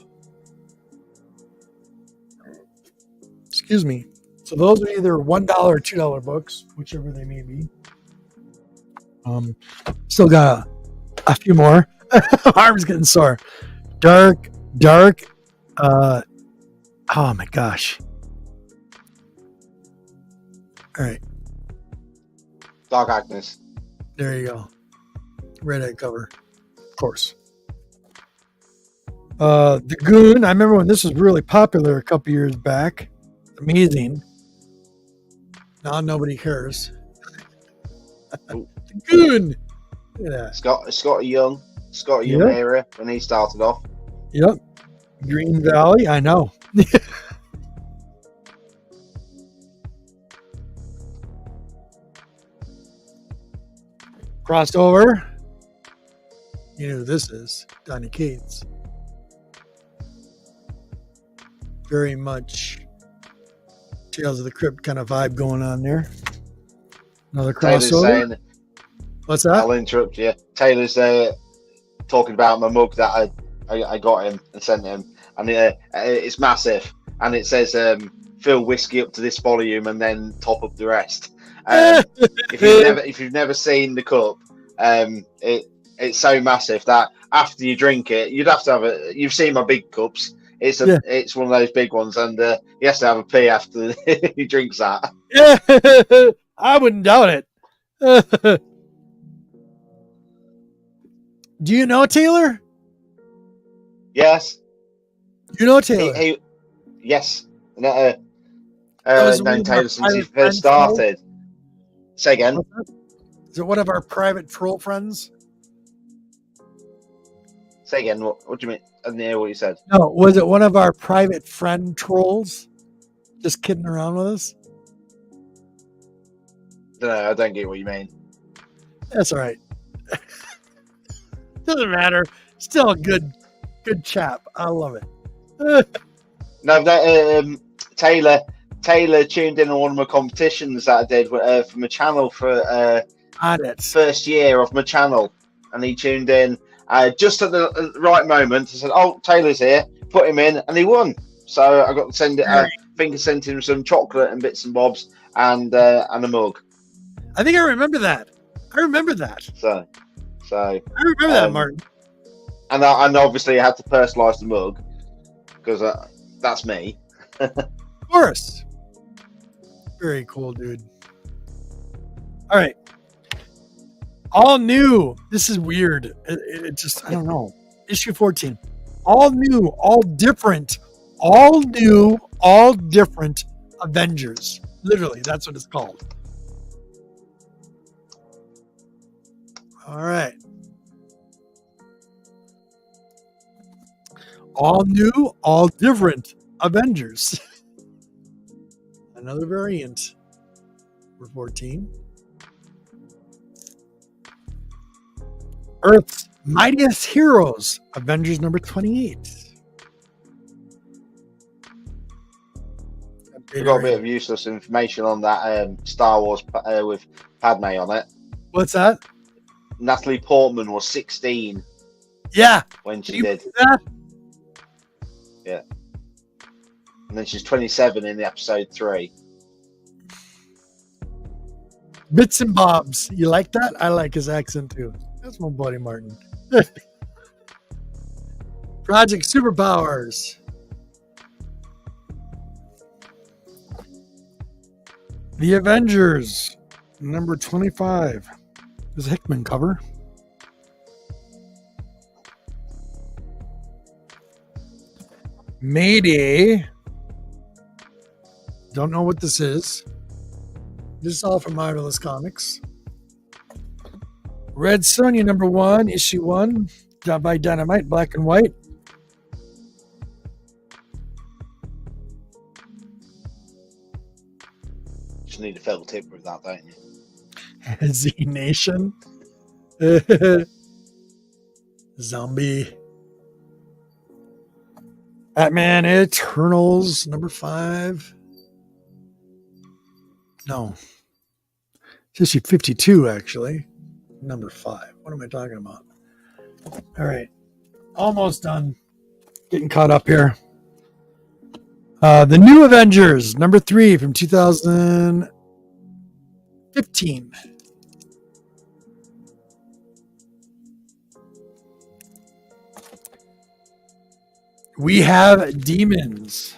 Just Excuse me. So those are either $1 or $2 books, whichever they may be. Still got a few more. Arm's getting sore. Dark. Oh my gosh. All right. Dark Agnes. There you go. Red cover. Of course. The Goon. I remember when this was really popular a couple years back. Amazing. Now nobody cares. The Goon. Look at that. Scott Young era when he started off. Yep. Green Valley. I know. Crossover. You know who this is. Donny Cates. Very much Tales of the Crypt kind of vibe going on there. Another Taylor's crossover. saying, What's that? I'll interrupt you. Taylor's talking about my mug that I got him and sent him, and it's massive, and it says fill whiskey up to this volume and then top up the rest. If you've never seen the cup, it's so massive that after you drink it, you'd have to have a. You've seen my big cups. It's one of those big ones, and he has to have a pee after he drinks that. Yeah, I wouldn't doubt it. Do you know Taylor? Yes. You know Taylor? Yes. Known Taylor since he first started. Say again. Is it one of our private troll friends? Say again. What do you mean? I didn't hear what you said. No, was it one of our private friend trolls? Just kidding around with us? No, I don't get what you mean. That's all right. Doesn't matter. Still a good chap. I love it. No, Taylor tuned in on one of my competitions that I did for my channel for first year of my channel, and he tuned in just at the right moment. I said, "Oh, Taylor's here. Put him in," and he won. So I got to send it. I think I sent him some chocolate and bits and bobs and a mug. I think I remember that. So I remember that, Martin. And obviously I had to personalise the mug because that's me. Of course. Very cool, dude. All right. All new. This is weird. It just, I don't know. Issue 14. All new, all different. All new, all different Avengers. Literally, that's what it's called. All right. All new, all different Avengers. Another variant for 14. Earth's Mightiest Heroes, Avengers number 28. We got a bit of useless information on that Star Wars with Padme on it. What's that? Natalie Portman was 16. Yeah. When she did. Yeah. And then she's 27 in the episode 3. Bits and bobs. You like that? I like his accent too. That's my buddy Martin. Project Superpowers. The Avengers, number 25. This is a Hickman cover. Mayday. Don't know what this is. This is all from Marvelous Comics. Red Sonja number 1, issue 1, done by Dynamite, black and white. Just need a felt tip with that, don't you? Z Nation. Zombie. Batman Eternals number 5. No. It's issue 52, actually. Number 5. What am I talking about? All right. Almost done. Getting caught up here. The New Avengers, number 3 from 2015. We have Demons.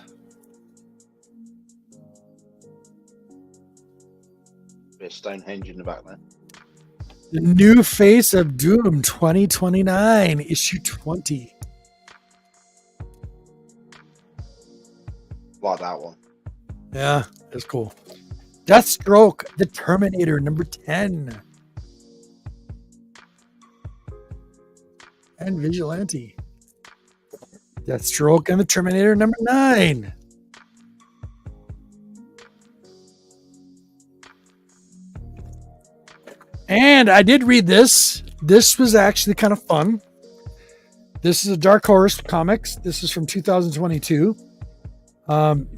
Bit of Stonehenge in the back there. The New Face of Doom 2029, issue 20. Like that one. Yeah, that's cool. Deathstroke, the Terminator, number 10. And Vigilante. Deathstroke and the Terminator, number 9. And I did read this. This was actually kind of fun. This is a Dark Horse Comics. This is from 2022.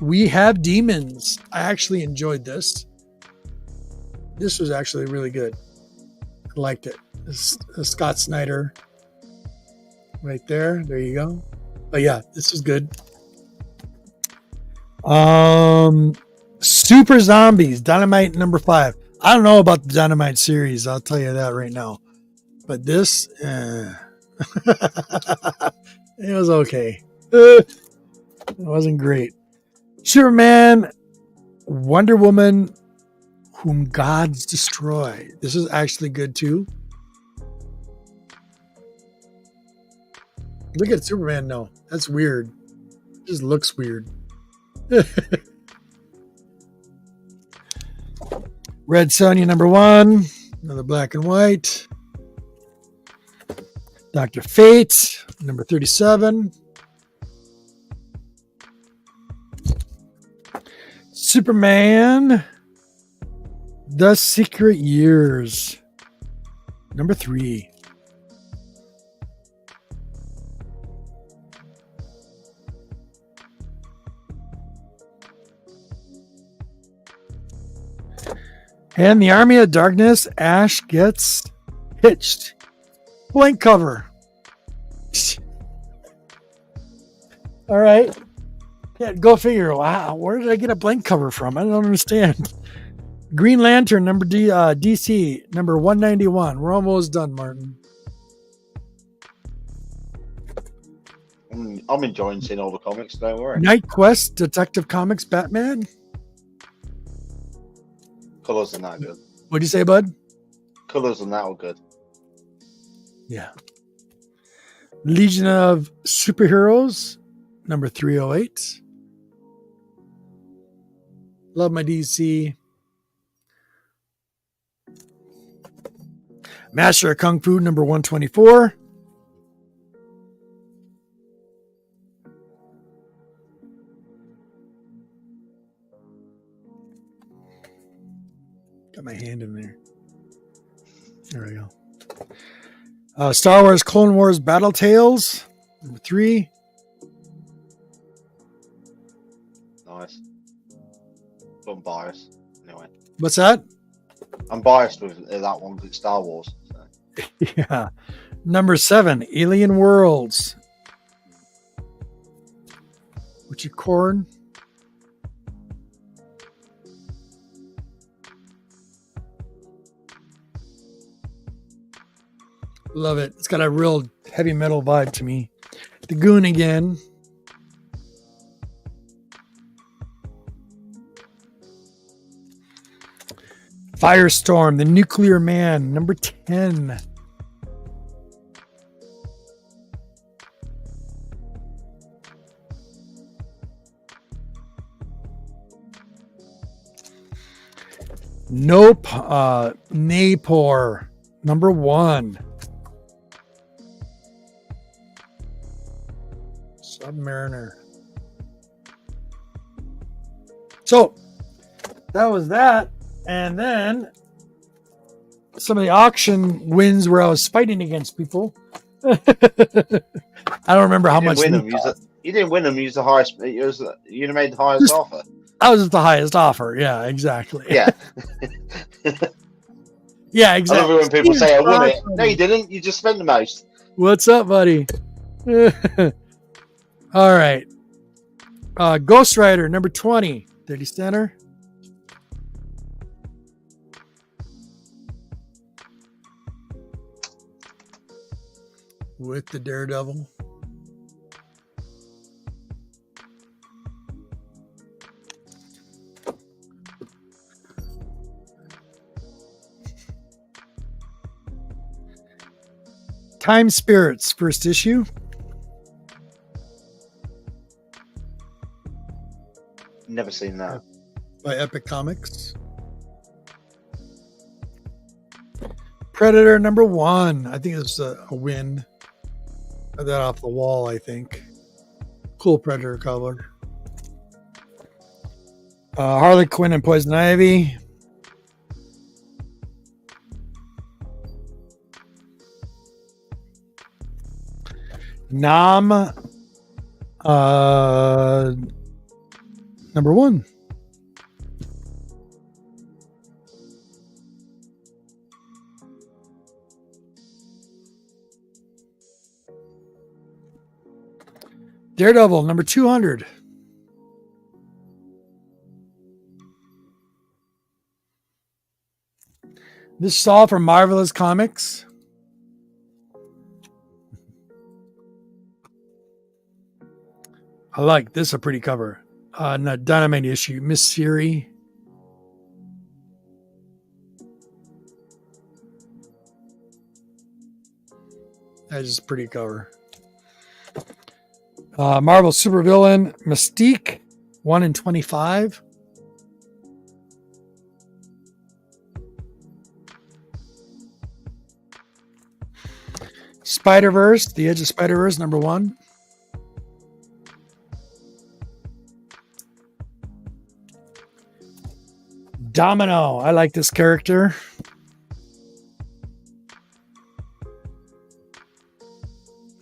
We have Demons. I actually enjoyed this. This was actually really good. I liked it. This Scott Snyder. Right there. There you go. But yeah, this is good. Super Zombies, Dynamite number 5. I don't know about the Dynamite series. I'll tell you that right now. But this, it was okay. It wasn't great. Superman, Wonder Woman, Whom Gods Destroy. This is actually good too. Look at Superman now. That's weird. It just looks weird. Red Sonja number 1. Another black and white. Dr. Fate, number 37. Superman, The Secret Years, number 3. And the Army of Darkness, Ash gets hitched. Blank cover. All right. Yeah, go figure. Wow, where did I get a blank cover from? I don't understand. Green Lantern, number DC, number 191. We're almost done, Martin. I'm enjoying seeing all the comics, don't worry. Night Quest, Detective Comics, Batman. Colours on that good. What'd you say, bud? Colours on that are good. Yeah. Legion of Superheroes, number 308. Love my DC. Master of Kung Fu, number 124. Got my hand in there. There we go. Star Wars Clone Wars Battle Tales, number 3. Nice. I'm biased. Anyway. What's that? I'm biased with that one because it's Star Wars. So. Yeah. Number 7, Alien Worlds. Richard Corn. Love it. It's got a real heavy metal vibe to me. The Goon again. Firestorm, the Nuclear Man, number 10. Nope. Napor, number 1. Submariner. So that was that. And then some of the auction wins where I was fighting against people. I don't remember how much. You didn't win them. Use the highest. You made the highest offer. I was at the highest offer. Yeah, exactly. Yeah. Yeah, exactly. I love it when people say I won it. No, you didn't. You just spent the most. What's up, buddy? All right. Ghost Rider number 20. Did he center? With the Daredevil. Time Spirits, first issue. Never seen that. By Epic Comics. Predator number 1. I think it's a win. Got that off the wall, I think. Cool Predator cover. Harley Quinn and Poison Ivy. Nam number 1. Daredevil number 200. This is all from Marvelous Comics. I like this, a pretty cover. Not Dynamite issue. Miss Fury. That is a pretty cover. Marvel Supervillain Mystique 1 in 25. Spider-Verse, The Edge of Spider-Verse number 1. Domino. I like this character.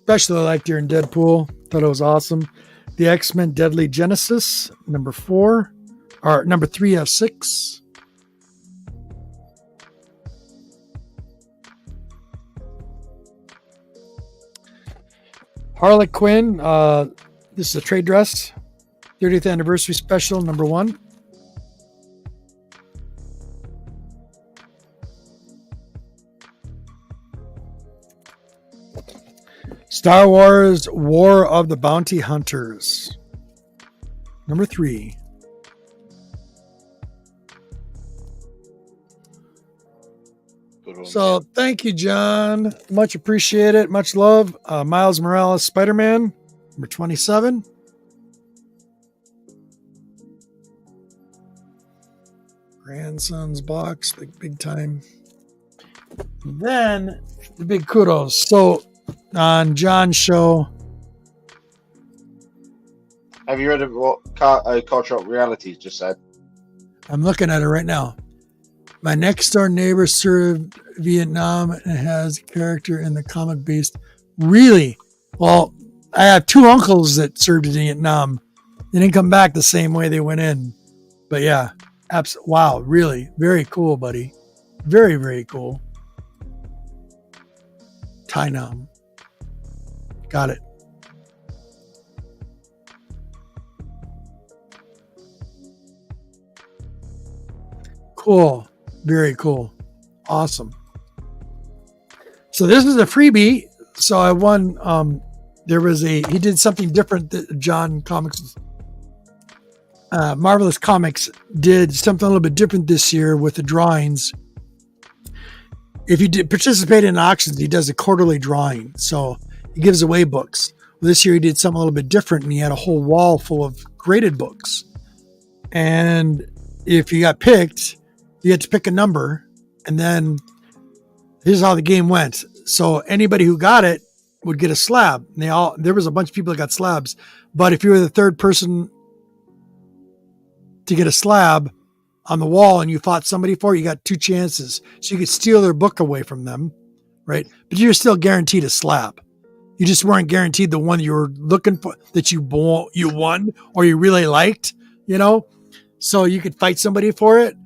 Especially liked her in Deadpool. Thought it was awesome. The X-Men Deadly Genesis, number 4. Or number 3 of 6. Harley Quinn. This is a trade dress. 30th anniversary special, number 1. Star Wars War of the Bounty Hunters. Number 3. So thank you, John. Much appreciated. Much love. Miles Morales Spider-Man. Number 27. Grandson's box. Big time. Then the big kudos. So on John's show. Have you read what Cultural Realities just said? I'm looking at it right now. My next door neighbor served Vietnam and has a character in the comic based. Really? Well, I have 2 uncles that served in Vietnam. They didn't come back the same way they went in. But yeah, wow, really? Very cool, buddy. Very, very cool. Tai Nam. Got it. Cool. Very cool. Awesome. So this is a freebie. So I won. He did something different that John Comics, Marvelous Comics did something a little bit different this year with the drawings. If you did participate in auctions, he does a quarterly drawing. So he gives away books. Well, this year he did something a little bit different, and he had a whole wall full of graded books. And if you got picked, you had to pick a number, and then here's how the game went. So anybody who got it would get a slab. And there was a bunch of people that got slabs, but if you were the third person to get a slab on the wall and you fought somebody for it, you got 2 chances. So you could steal their book away from them, right? But you're still guaranteed a slab. You just weren't guaranteed the one you were looking for, that you won or you really liked, So you could fight somebody for it,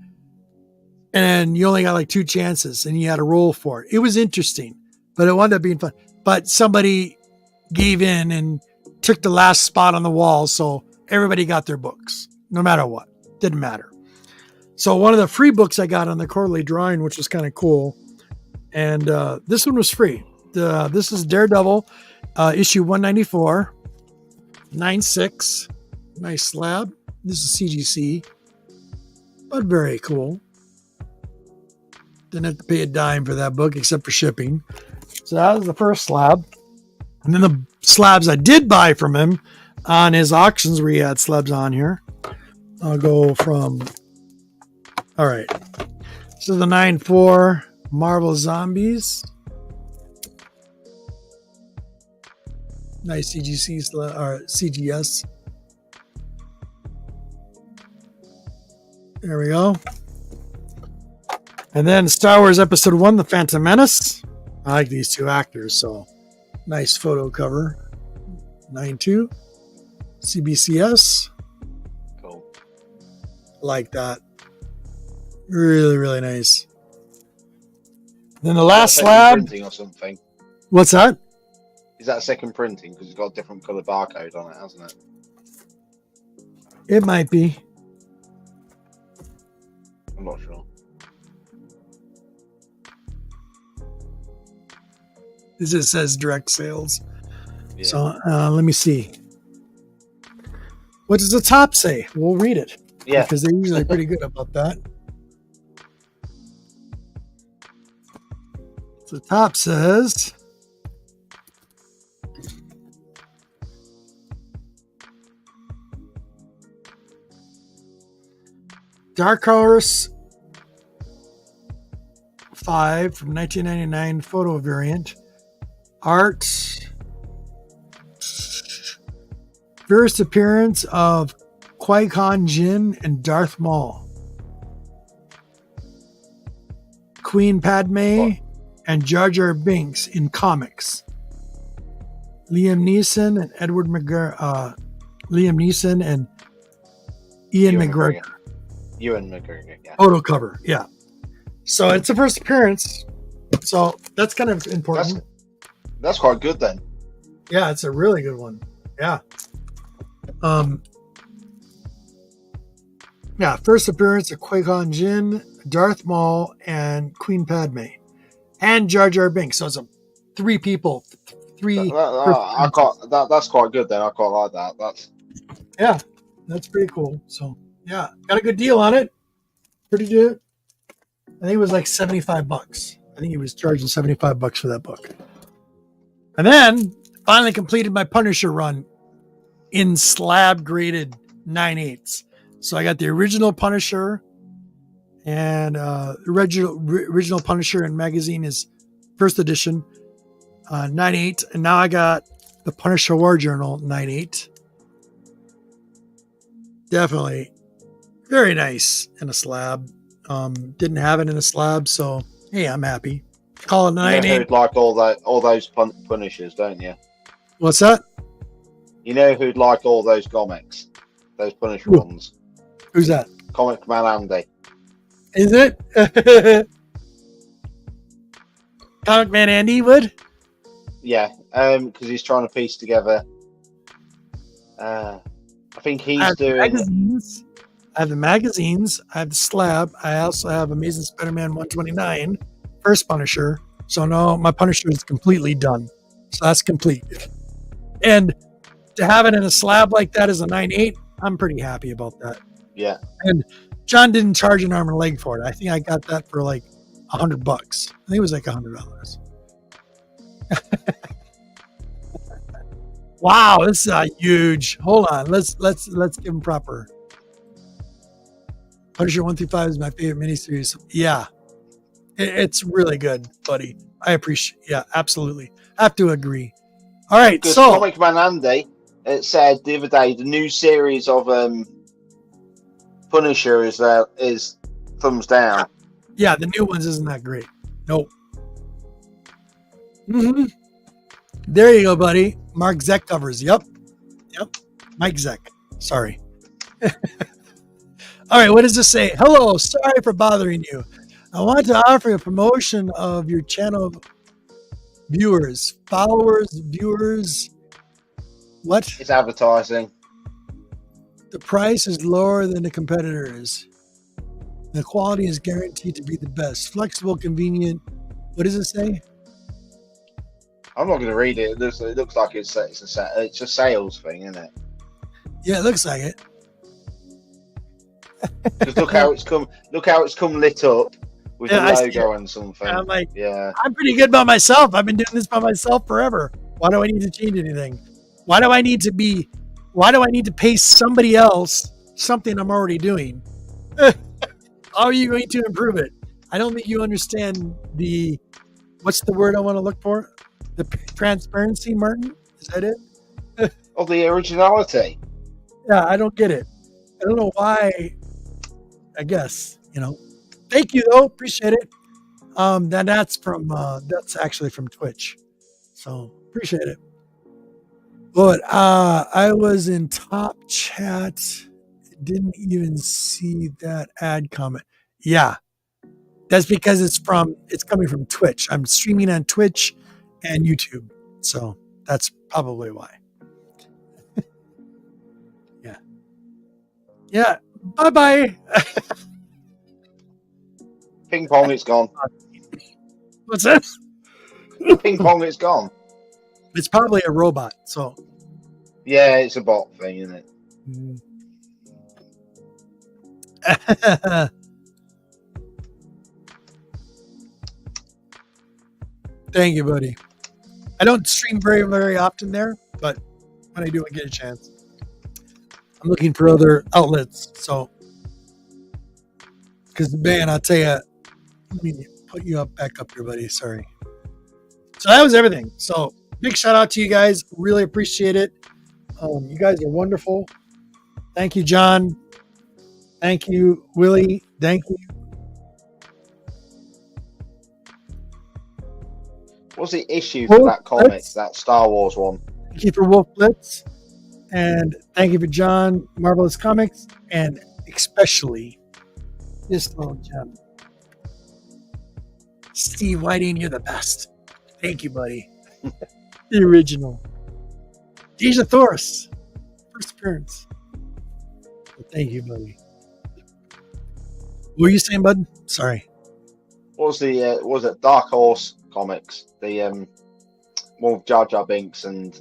and you only got like 2 chances, and you had to roll for it. It was interesting, but it wound up being fun. But somebody gave in and took the last spot on the wall, so everybody got their books, no matter what. Didn't matter. So one of the free books I got on the quarterly drawing, which was kind of cool, and this one was free. This is Daredevil, issue 194, 9.6. Nice slab. This is CGC, but very cool. Didn't have to pay a dime for that book except for shipping. So that was the first slab. And then the slabs I did buy from him on his auctions where he had slabs on here. I'll go from, all right. So the 9.4 Marvel Zombies. Nice CGC or CGS. There we go. And then Star Wars Episode 1, The Phantom Menace. I like these two actors, so nice photo cover. 9.2. CBCS. Cool. Like that. Really, really nice. Then the last slab. Printing or something. What's that? Is that second printing? Because it's got a different colour barcode on it, hasn't it? It might be. I'm not sure. This just says direct sales. Yeah. So let me see. What does the top say? We'll read it. Yeah. Because they're usually pretty good about that. So the top says, Dark Horse 5 from 1999 photo variant. Art. First appearance of Qui-Gon Jinn and Darth Maul. Queen Padme and Jar Jar Binks in comics. Liam Neeson and Edward McGregor. Liam Neeson and Ian McGregor. Ewan McGregor, yeah. Photo cover, yeah. So it's a first appearance. So that's kind of important. That's quite good then. Yeah, it's a really good one. Yeah. Yeah, first appearance of Qui-Gon Jinn, Darth Maul, and Queen Padme. And Jar Jar Binks. So it's three people. That's quite good then. I quite like that. Yeah, that's pretty cool. So yeah, got a good deal on it. Pretty good. I think it was like $75. I think he was charging $75 for that book. And then finally completed my Punisher run in slab graded 9/8. So I got the original Punisher and original Punisher and magazine is first edition 9/8, and now I got the Punisher War Journal 9/8. Definitely very nice in a slab. Didn't have it in a slab, so hey, I'm happy. Call it 9/8. You know who'd like all those Punishers, don't you? What's that? You know who'd like all those comics, those Punisher ones. Who's that? Comic Man Andy. Is it? Comic Man Andy would? Yeah, because he's trying to piece together. I think he's doing magazines. I have the magazines. I have the slab. I also have Amazing Spider-Man 129, first Punisher. So no, my Punisher is completely done. So that's complete. And to have it in a slab like that as a 9/8, I'm pretty happy about that. Yeah. And John didn't charge an arm and a leg for it. I think I got that for like $100. I think it was like $100. Wow, this is huge. Hold on, let's give him proper. Punisher 1 through 5 is my favorite miniseries. Yeah, it's really good, buddy. I appreciate. Yeah, absolutely. Have to agree. All right, so Comic Man Andy, it said the other day the new series of Punisher is thumbs down. Yeah, the new ones isn't that great. Nope. Mm-hmm. There you go, buddy. Mark Zeck covers. Yep. Mike Zeck. Sorry. All right, what does this say? Hello, sorry for bothering you. I want to offer a promotion of your channel viewers, followers, viewers. What? It's advertising. The price is lower than the competitors. The quality is guaranteed to be the best. Flexible, convenient. What does it say? I'm not going to read it. It looks like it's a sales thing, isn't it? Yeah, it looks like it. Because look how it's come lit up with the logo and something. I'm like, yeah, I'm pretty good by myself. I've been doing this by myself forever. Why do I need to change anything? Why do I need to pay somebody else something I'm already doing? How are you going to improve it? I don't think you understand what's the word I want to look for? The transparency, Martin? Is that it? Of the originality. Yeah, I don't get it. I don't know why. I guess, Thank you though. Appreciate it. That's actually from Twitch. So appreciate it. But I was in top chat. Didn't even see that ad comment. Yeah. That's because it's coming from Twitch. I'm streaming on Twitch and YouTube. So that's probably why. Yeah. Yeah. Bye-bye. Ping pong, it's gone. What's that? Ping pong, it's gone. It's probably a robot. So. Yeah, it's a bot thing, isn't it? Thank you, buddy. I don't stream very, very often there, but when I do, I get a chance. I'm looking for other outlets. So, because man, I'll tell you, let me put you back up here, buddy. Sorry. So that was everything. So big shout out to you guys. Really appreciate it. You guys are wonderful. Thank you, John. Thank you, Willie. Thank you. What's the issue for that comic, that Star Wars one? Thank you for Wolf Blitz. And thank you for John, Marvelous Comics, and especially this little gem. Steve Whiting, you're the best. Thank you, buddy. The original. Deja Thoris, first appearance. Thank you, buddy. What were you saying, bud? Sorry. What was it Dark Horse Comics? The one with Jar Jar Binks and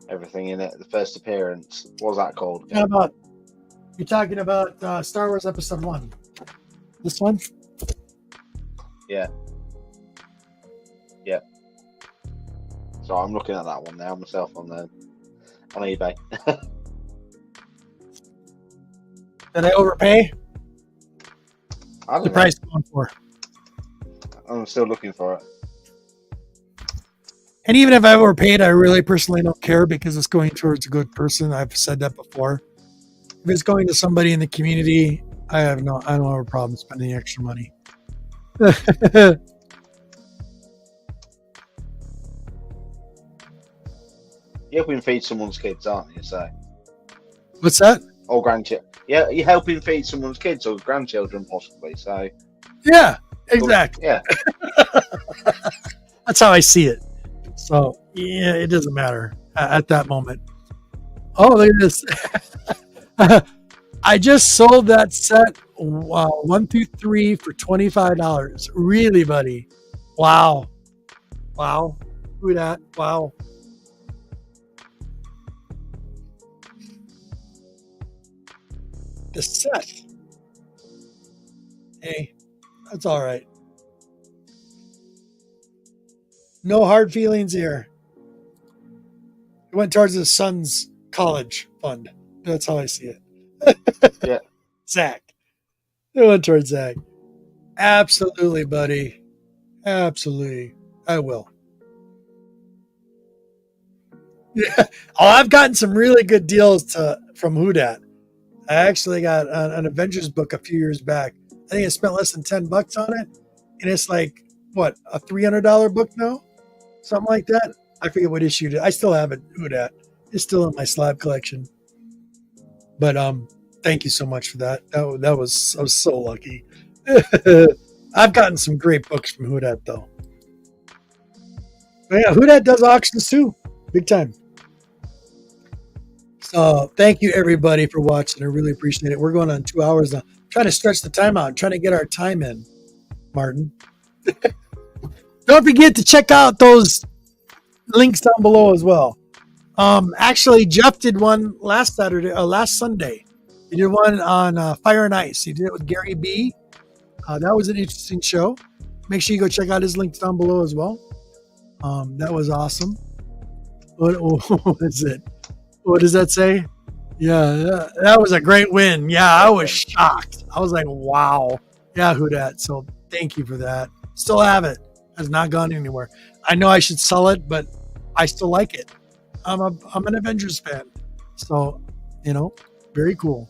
everything in it. The first appearance. What was that called? You're talking about Star Wars Episode 1. This one? Yeah. Yeah. So I'm looking at that one now myself on eBay. Did I overpay? I don't the know. Price going for? I'm still looking for it. And even if I overpaid, I really personally don't care because it's going towards a good person. I've said that before. If it's going to somebody in the community, I don't have a problem spending extra money. You're helping feed someone's kids, aren't you? So. What's that? Or grandchildren. Yeah, you're helping feed someone's kids or grandchildren, possibly. So. Yeah, exactly. Yeah. That's how I see it. So, yeah, it doesn't matter at that moment. Oh, look at this. I just sold that set 1 through 3 for $25. Really, buddy? Wow. Wow. Look at that. Wow. The set. Hey, that's all right. No hard feelings here. It went towards his son's college fund. That's how I see it. Yeah. Zach. It went towards Zach. Absolutely, buddy. Absolutely. I will. Yeah. Oh, I've gotten some really good deals from Whodat. I actually got an Avengers book a few years back. I think I spent less than $10 on it. And it's like, what, a $300 book now? Something like that. I forget what issue it is. I still have it. Whodat. It's still in my slab collection. But thank you so much for that. I was so lucky. I've gotten some great books from Whodat though. But yeah, Whodat does auctions too. Big time. So thank you everybody for watching. I really appreciate it. We're going on 2 hours now. Trying to stretch the time out, trying to get our time in, Martin. Don't forget to check out those links down below as well. Actually, Jeff did one last Sunday. He did one on Fire and Ice. He did it with Gary B. That was an interesting show. Make sure you go check out his links down below as well. That was awesome. What is it? What does that say? Yeah, that was a great win. Yeah, I was shocked. I was like, wow. Yeah, who dat? So thank you for that. Still have it. Has not gone anywhere. I know I should sell it, but I still like it. I'm an Avengers fan. So, very cool.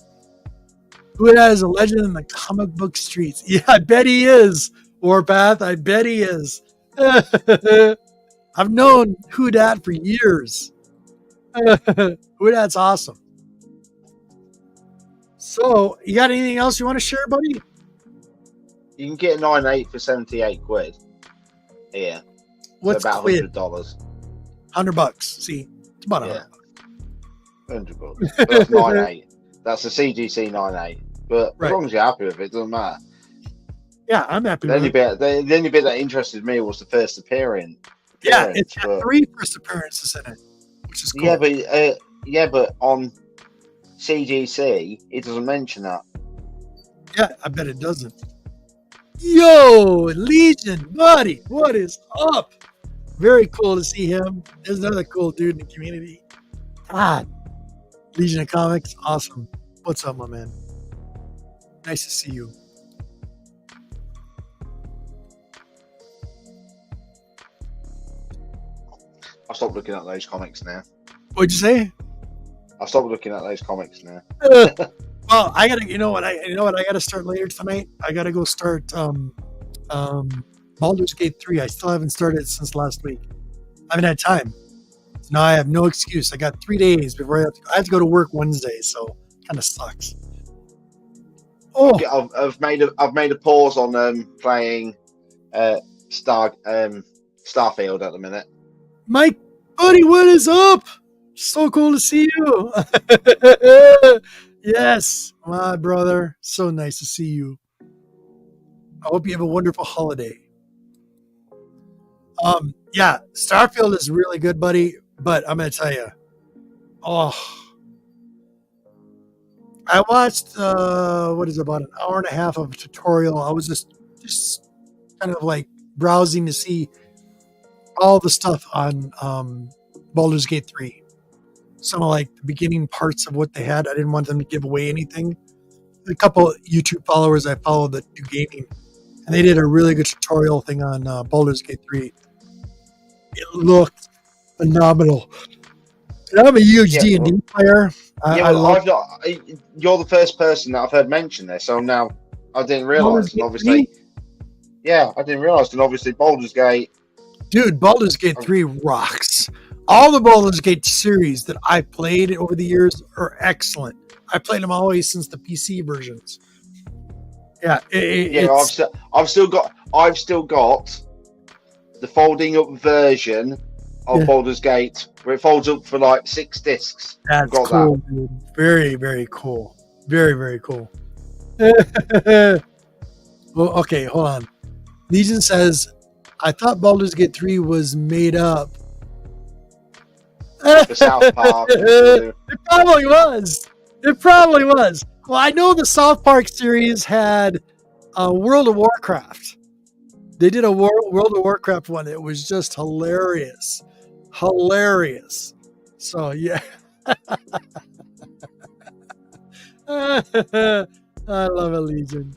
Who dat is a legend in the comic book streets. Yeah, I bet he is, Warpath. I bet he is. I've known Who Dat for years. Who Dat's awesome. So, you got anything else you want to share, buddy? You can get a 9.8 for 78 quid. Yeah. What's so about quid? $100. $100. See, it's about $100. But that's 9.8. That's a CGC 9.8. But as long as you're happy with it, it doesn't matter. Yeah, I'm happy with it. The only bit that interested me was the first appearance. Yeah, it's got 3 first appearances in it, which is cool. Yeah, but on CGC, it doesn't mention that. Yeah, I bet it doesn't. Yo, Legion, buddy, what is up? Very cool to see him. There's another cool dude in the community. God, Legion of Comics, awesome. What's up, my man? Nice to see you. I'll stop looking at those comics now. What'd you say? I'll stop looking at those comics now. Well, I gotta. You know what? I gotta start later tonight. I gotta go start Baldur's Gate 3. I still haven't started since last week. I haven't had time. So now I have no excuse. I got 3 days before I have to go to work Wednesday, so kind of sucks. Oh, I've made a pause on playing Starfield at the minute. Mike, buddy, what is up? So cool to see you. Yes, my brother. So nice to see you. I hope you have a wonderful holiday. Yeah, Starfield is really good, buddy. But I'm gonna tell you, I watched about an hour and a half of a tutorial. I was just kind of like browsing to see all the stuff on Baldur's Gate 3. Some of like the beginning parts of what they had. I didn't want them to give away anything. A couple YouTube followers I follow that do gaming, and they did a really good tutorial thing on Baldur's Gate 3. It looked phenomenal. And I'm a huge D&D player. You're the first person that I've heard mention this, so now I didn't realize. And obviously, I didn't realize. And obviously, Baldur's Gate. Dude, Baldur's Gate 3 rocks. All the Baldur's Gate series that I played over the years are excellent. I played them always since the PC versions. Yeah, I've still got the folding up version of Baldur's Gate where it folds up for like 6 discs. That's cool, dude. Very, very cool. Very, very cool. Well, okay, hold on. Legion says, I thought Baldur's Gate 3 was made up. The South Park. It probably was. Well, I know the South Park series had World of Warcraft. They did a World of Warcraft one. It was just hilarious. So, yeah. I love it, Legion.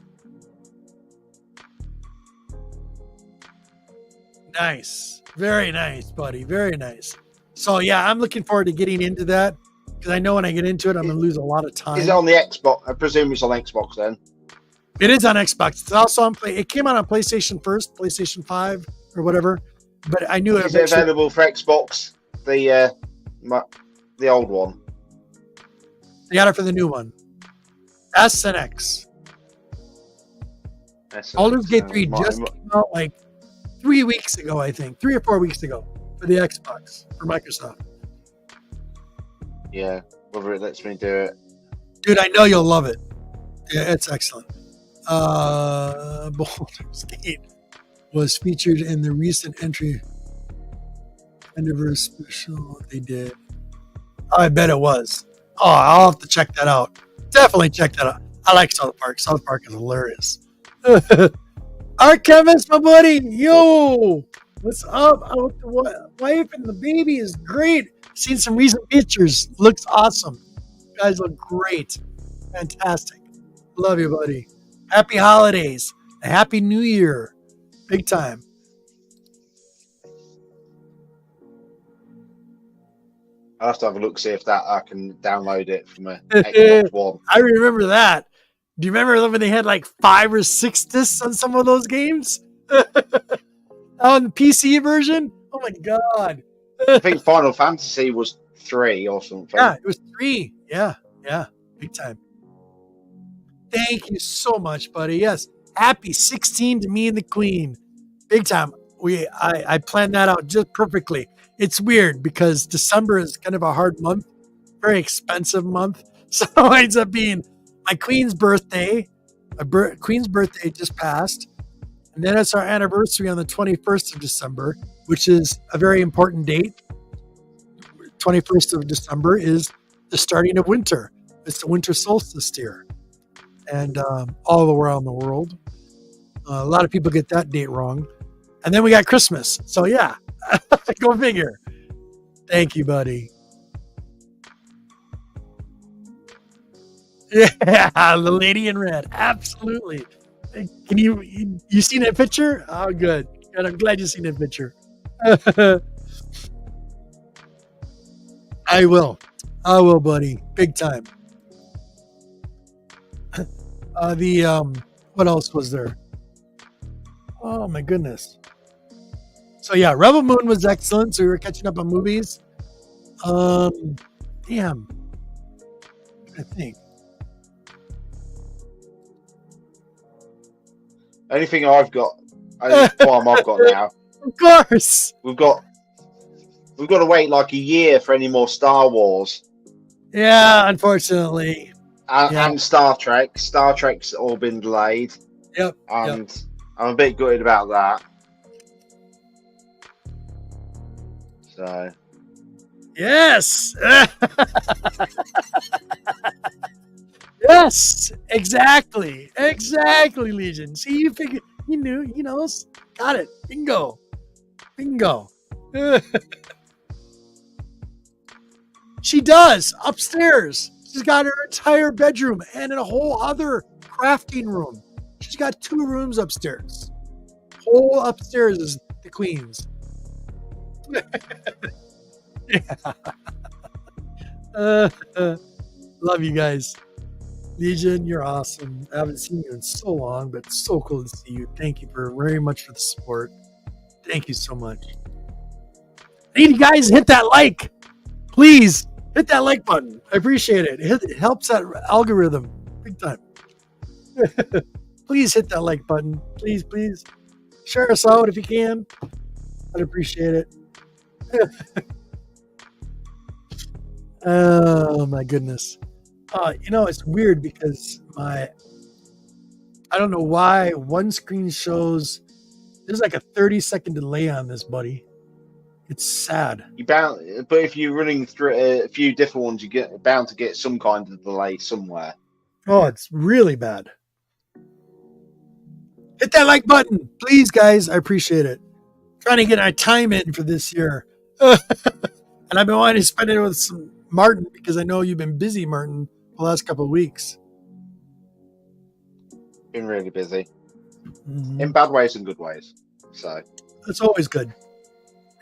Nice. Very nice, buddy. Very nice. So, yeah, I'm looking forward to getting into that because I know when I get into it, I'm going to lose a lot of time. Is it on the Xbox? I presume it's on Xbox then. It is on Xbox. It's also on It came out on PlayStation first, PlayStation 5 or whatever. But I knew it. Is it available for Xbox? The old one. They got it for the new one. S and X. Baldur's Gate 3 just came out like 3 weeks ago, I think. 3 or 4 weeks ago for the Xbox, for Microsoft. Yeah. whether it lets me do it. Dude, I know you'll love it. Yeah, it's excellent. Baldur's Gate was featured in the recent entry Enderverse special they did. Oh, I bet it was. Oh, I'll have to check that out. Definitely check that out. I like South Park. South Park is hilarious. Art Chemist, my buddy. Yo, what's up? The wife and the baby is great. Seen some recent pictures. Looks awesome. You guys look great. Fantastic. Love you, buddy. Happy holidays. A happy new year. Big time. I'll have to have a look, see if that I can download it from a Xbox One. I remember that. Do you remember when they had like 5 or 6 discs on some of those games? On the PC version? Oh my God. I think Final Fantasy was 3 or something. Yeah, it was 3. Yeah. Big time. Thank you so much, buddy. Yes. Happy 16 to me and the Queen. Big time. I planned that out just perfectly. It's weird because December is kind of a hard month, very expensive month. So it ends up being my Queen's birthday. Queen's birthday just passed. And then it's our anniversary on the 21st of December, which is a very important date. 21st of December is the starting of winter. It's the winter solstice here. And all around the world. A lot of people get that date wrong. And then we got Christmas. So yeah, go figure. Thank you, buddy. Yeah, the lady in red. Absolutely. Can you seen that picture? Oh, good. And I'm glad you seen that picture. I will, buddy. Big time. What else was there? Oh my goodness. So yeah, Rebel Moon was excellent. So we were catching up on movies. Damn. I think. Anything I've got, I've got now. Of course. We've got to wait like a year for any more Star Wars. Yeah, unfortunately. And Star Trek. Star Trek's all been delayed. Yep. And I'm a bit gutted about that. So. Yes. Yes. Exactly. Legion. See, you figured. You knew. You know. Got it. Bingo. She does upstairs. She's got her entire bedroom and a whole other crafting room. She's got 2 rooms upstairs. Whole upstairs is the Queen's. Love you guys. Legion, you're awesome. I haven't seen you in so long, but it's so cool to see you. Thank you very much for the support. Thank you so much. I need you guys to hit that like. Please hit that like button. I appreciate it. It helps that algorithm big time. Please hit that like button. Please. Share us out if you can. I'd appreciate it. Oh my goodness. It's weird because I don't know why one screen shows there's like a 30-second delay on this, buddy. It's sad. But if you're running through a few different ones, you're bound to get some kind of delay somewhere. Oh, it's really bad. Hit that like button, please, guys. I appreciate it. Trying to get our time in for this year. And I've been wanting to spend it with some Martin because I know you've been busy, Martin, the last couple of weeks. Been really busy. Mm-hmm. In bad ways and good ways. So that's always good.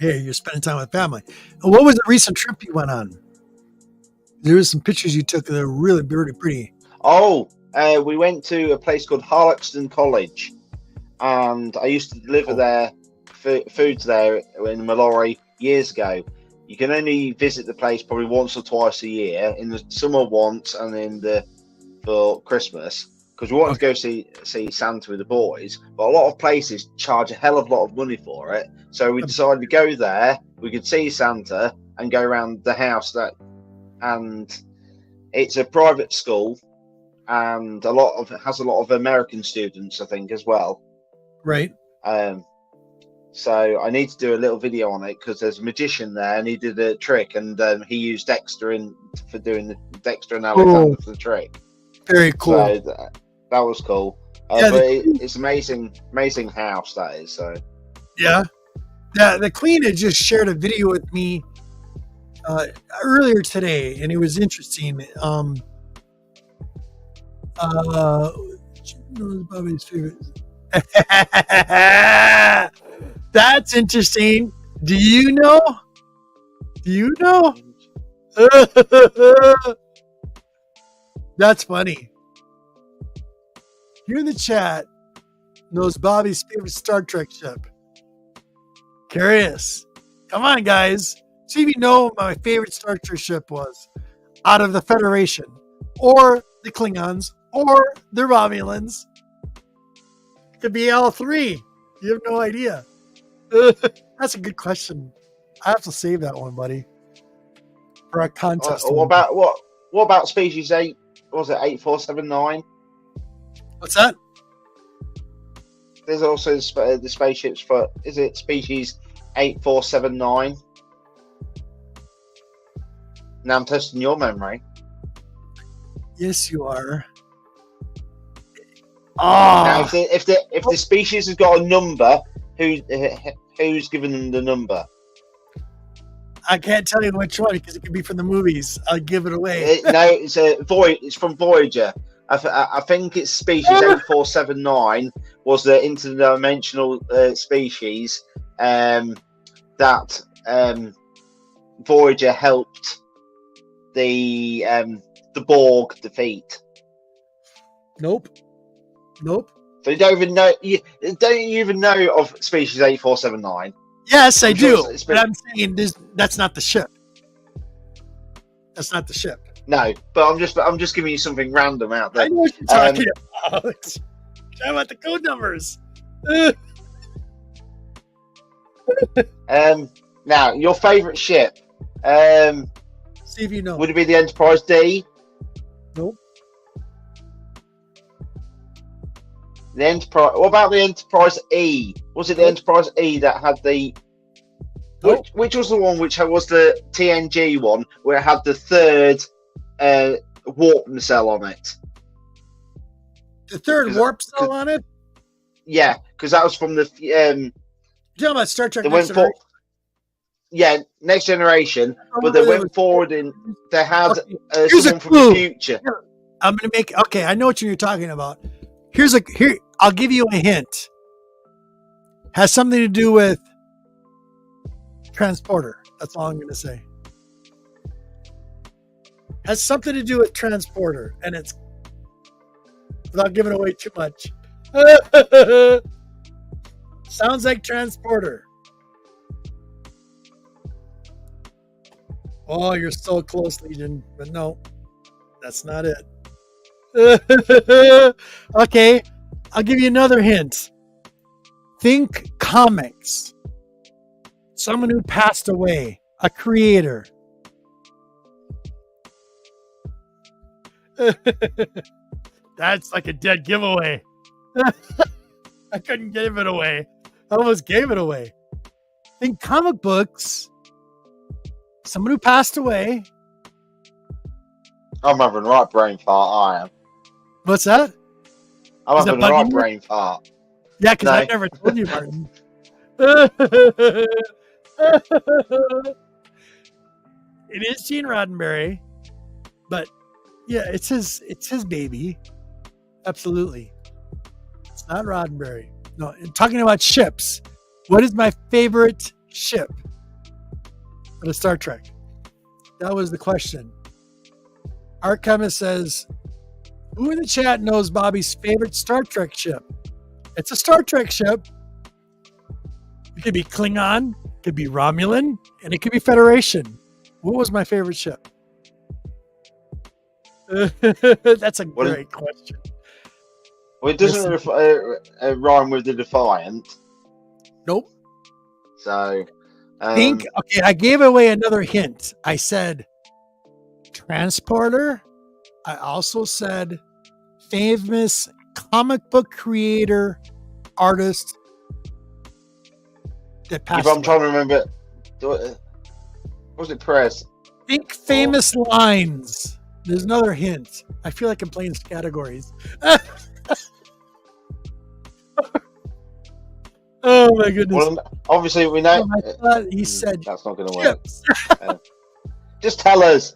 Hey, you're spending time with family. And what was the recent trip you went on? There was some pictures you took that were really, really pretty. Oh, we went to a place called Harlaxton College. And I used to deliver their foods there in Mallory years ago. You can only visit the place probably once or twice a year. In the summer once, and for Christmas. Because we wanted to go see Santa with the boys, but a lot of places charge a hell of a lot of money for it. So we decided to go there. We could see Santa and go around the house and it's a private school, and has a lot of American students, I think, as well. Right. So I need to do a little video on it because there's a magician there, and he did a trick, and he used Dexter for doing the Dexter and Alexander for the trick. Very cool. So that was cool. But it's amazing house that is. So yeah. The Queen had just shared a video with me earlier today, and it was interesting. Bobby's favorite. That's interesting. Do you know? That's funny. Here in the chat knows Bobby's favorite Star Trek ship. Curious. Come on, guys. See if you know what my favorite Star Trek ship was out of the Federation, or the Klingons, or the Romulans. It could be all three. You have no idea. That's a good question. I have to save that one, buddy, for our contest. What about species 8? What was it 8479? What's that? There's also the spaceships for. Is it species 8479? Now I'm testing your memory. Yes, you are. Now, if the species has got a number, who's given them the number? I can't tell you which one because it could be from the movies. I'll give it away. It's from Voyager. I think it's species 8479 was the interdimensional species that Voyager helped the Borg defeat. Nope. So you don't even know. Don't you even know of species 8479? Yes, I do. But I'm saying that's not the ship. That's not the ship. No, but I'm just giving you something random out there. I know what you're talking about. How about the code numbers? Now, your favorite ship. See if you know. Would it be the Enterprise D? Nope. The Enterprise. What about the Enterprise E? Was it the Enterprise E that had the? Nope. Which was the one which was the TNG one where it had the third warp nacelle on it? The third warp cell on it? Yeah, because that was from the. You're talking about Star Trek Next Generation? Yeah, Next Generation, but they went forward in. They had someone from the future. I'm gonna make. Okay, I know what you're talking about. Here. I'll give you a hint. Has something to do with transporter. That's all I'm gonna say. Has something to do with transporter, and it's without giving away too much. Sounds like transporter. Oh, you're so close, Legion, but no, that's not it. Okay, I'll give you another hint. Think comics. Someone who passed away, a creator. That's like a dead giveaway. I couldn't give it away. I almost gave it away. Think comic books. Someone who passed away. I'm having the right brain fart. I am. What's that? I'm having the right brain fart. Yeah, because I've never told you, Martin. It is Gene Roddenberry, but yeah, it's his baby. Absolutely. It's not Roddenberry. No, I'm talking about ships. What is my favorite ship out of Star Trek? That was the question. Art Chemist says, who in the chat knows Bobby's favorite Star Trek ship? It's a Star Trek ship. It could be Klingon, it could be Romulan, and it could be Federation. What was my favorite ship? That's a great question. Well, it doesn't rhyme with the Defiant. Nope. So, okay, I gave away another hint. I said transporter I also said famous comic book creator, artist that passed I'm away. trying to remember. Was it Perez? Think famous lines. There's another hint. I feel like I'm playing categories. Oh my goodness. Well, obviously we know. I thought he said That's not going to work. chips. Just tell us.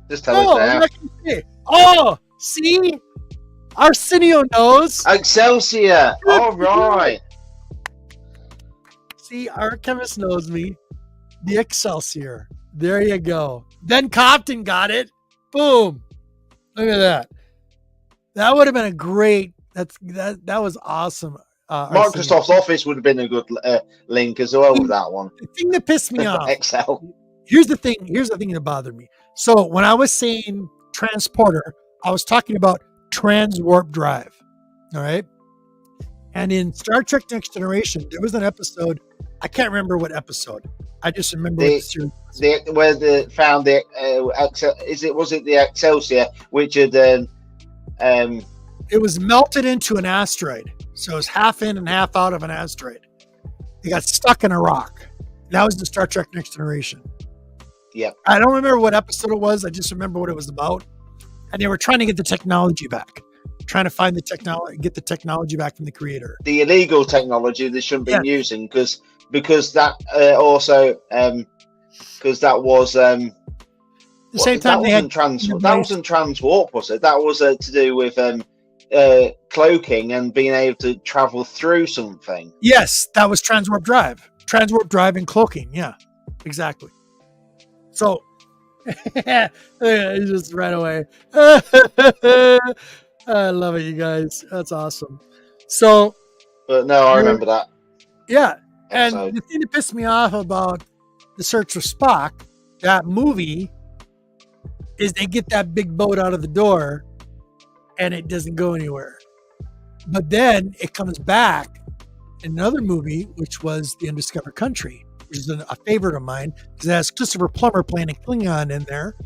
Just tell Oh, us I'm now. not gonna say. Oh, see? Arsenio knows. Excelsior. All right. See, our chemist knows me. The Excelsior. There you go. Then Compton got it. Boom. Look at that. That would have been a great. That was awesome. Microsoft's Office would have been a good link as well with that one. The thing that pissed me off. Excel. Here's the thing that bothered me. So when I was saying transporter, I was talking about transwarp drive. All right. And in Star Trek Next Generation, there was an episode. I can't remember what episode. I just remember what the series was. Where they found the was it the Excelsior, which had it was melted into an asteroid. So it was half in and half out of an asteroid. It got stuck in a rock. That was the Star Trek Next Generation. Yeah. I don't remember what episode it was. I just remember what it was about. And they were trying to get the technology back. Trying to find the technology, get the technology back from the creator. The illegal technology they shouldn't be using because that also because that was the same time they had that wasn't transwarp, was it? That was to do with cloaking and being able to travel through something. Yes, that was transwarp drive. Transwarp drive and cloaking. Yeah, exactly. So he just ran away. I love it, you guys. That's awesome. So, but no, I remember that. Yeah, and the thing that pissed me off about The Search for Spock, that movie, is they get that big boat out of the door, and it doesn't go anywhere. But then it comes back in another movie, which was The Undiscovered Country, which is a favorite of mine, because it has Christopher Plummer playing a Klingon in there.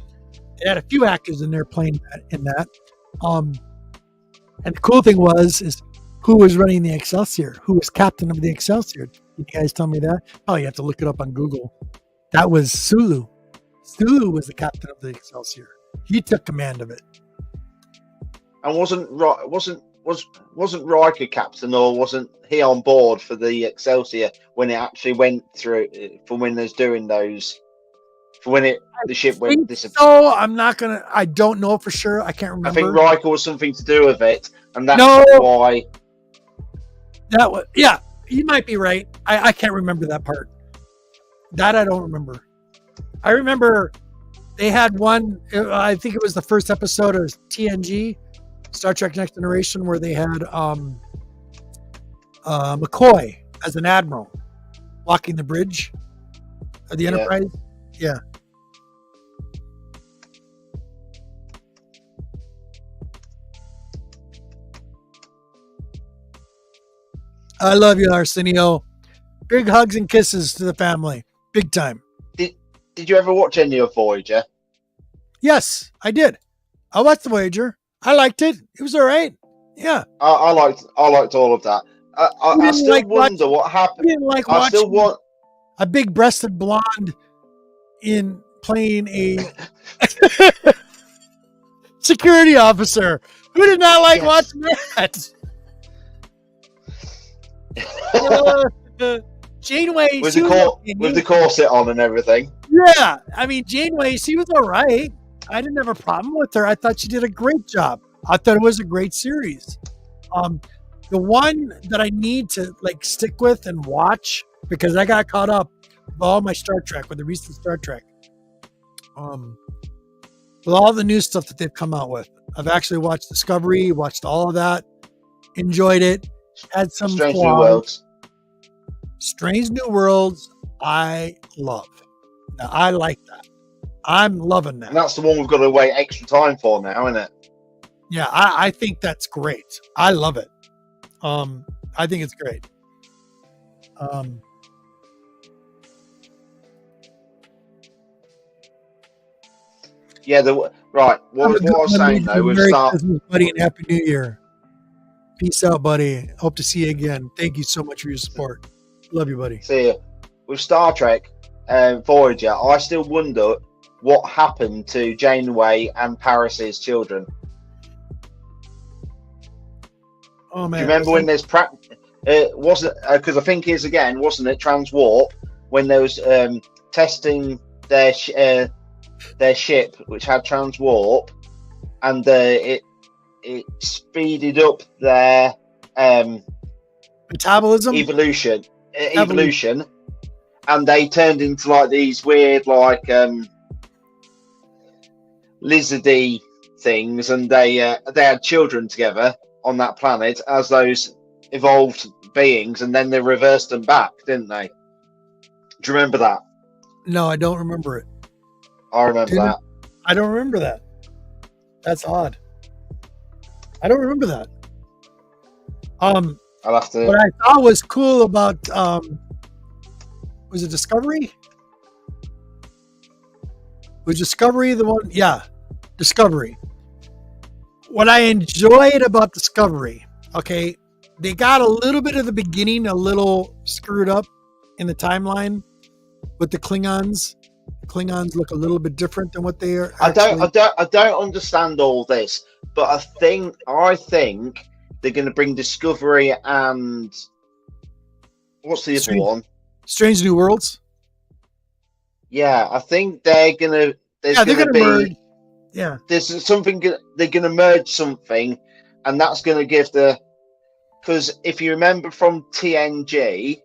It had a few actors in there playing in that. And the cool thing is who was running the Excelsior? Who was captain of the Excelsior? You guys tell me that? Oh, you have to look it up on Google. That was Sulu. Sulu was the captain of the Excelsior. He took command of it. And wasn't Riker captain, or wasn't he on board for the Excelsior when it actually went through? For when there's doing those, for when the ship went disappeared. So I don't know for sure. I can't remember. I think Riker was something to do with it, and that's why. That was, yeah, you might be right. I can't remember that part. That I don't remember. I remember they had one. I think it was the first episode of TNG, Star Trek Next Generation, where they had McCoy as an admiral walking the bridge of the Enterprise. Yeah. I love you, Arsenio. Big hugs and kisses to the family. Big time. Did you ever watch any of Voyager? Yes, I did. I watched the Voyager. I liked it. It was all right. Yeah. I liked all of that. I still wonder what happened. I didn't like watching a big-breasted blonde in playing a security officer. Who did not like watching that? Janeway with the corset on and everything. Yeah, I mean Janeway, she was all right. I didn't have a problem with her. I thought she did a great job. I thought it was a great series. The one that I need to stick with and watch, because I got caught up with all my Star Trek, with the recent Star Trek, with all the new stuff that they've come out with. I've actually watched Discovery, watched all of that, enjoyed it. Had some Strange New Worlds. Strange New Worlds, I love. Now, I like that. I'm loving that. And that's the one we've got to wait extra time for now, isn't it? Yeah, I think that's great. I love it. I think it's great. Yeah, Right. What Have a I good was one, saying Luigi. though, we'll Merry start. Christmas, buddy, and Happy New Year. Peace out, buddy. Hope to see you again. Thank you so much for your support. Love you, buddy. See you. With Star Trek Voyager, I still wonder what happened to Janeway and Paris's children. Oh man, Do you remember when there's wasn't because I think it's again, wasn't it, Transwarp, when there was testing their ship which had Transwarp, and it speeded up their metabolism? evolution, and they turned into like these weird like lizardy things, and they had children together on that planet as those evolved beings, and then they reversed them back, didn't they? Do you remember that? No, I don't remember it. I remember that. I don't remember that. That's odd. I don't remember that. I'll have to. What I thought was cool about was it Discovery? Was Discovery the one? Yeah, Discovery. What I enjoyed about Discovery, okay, they got a little bit of the beginning a little screwed up in the timeline with the Klingons. Klingons look a little bit different than what they are. I don't understand all this, but I think they're going to bring Discovery and what's the other one? Strange New Worlds. Yeah, I think they're going to. They're going to merge. Yeah, there's something they're going to merge something, and that's going to give because if you remember from TNG,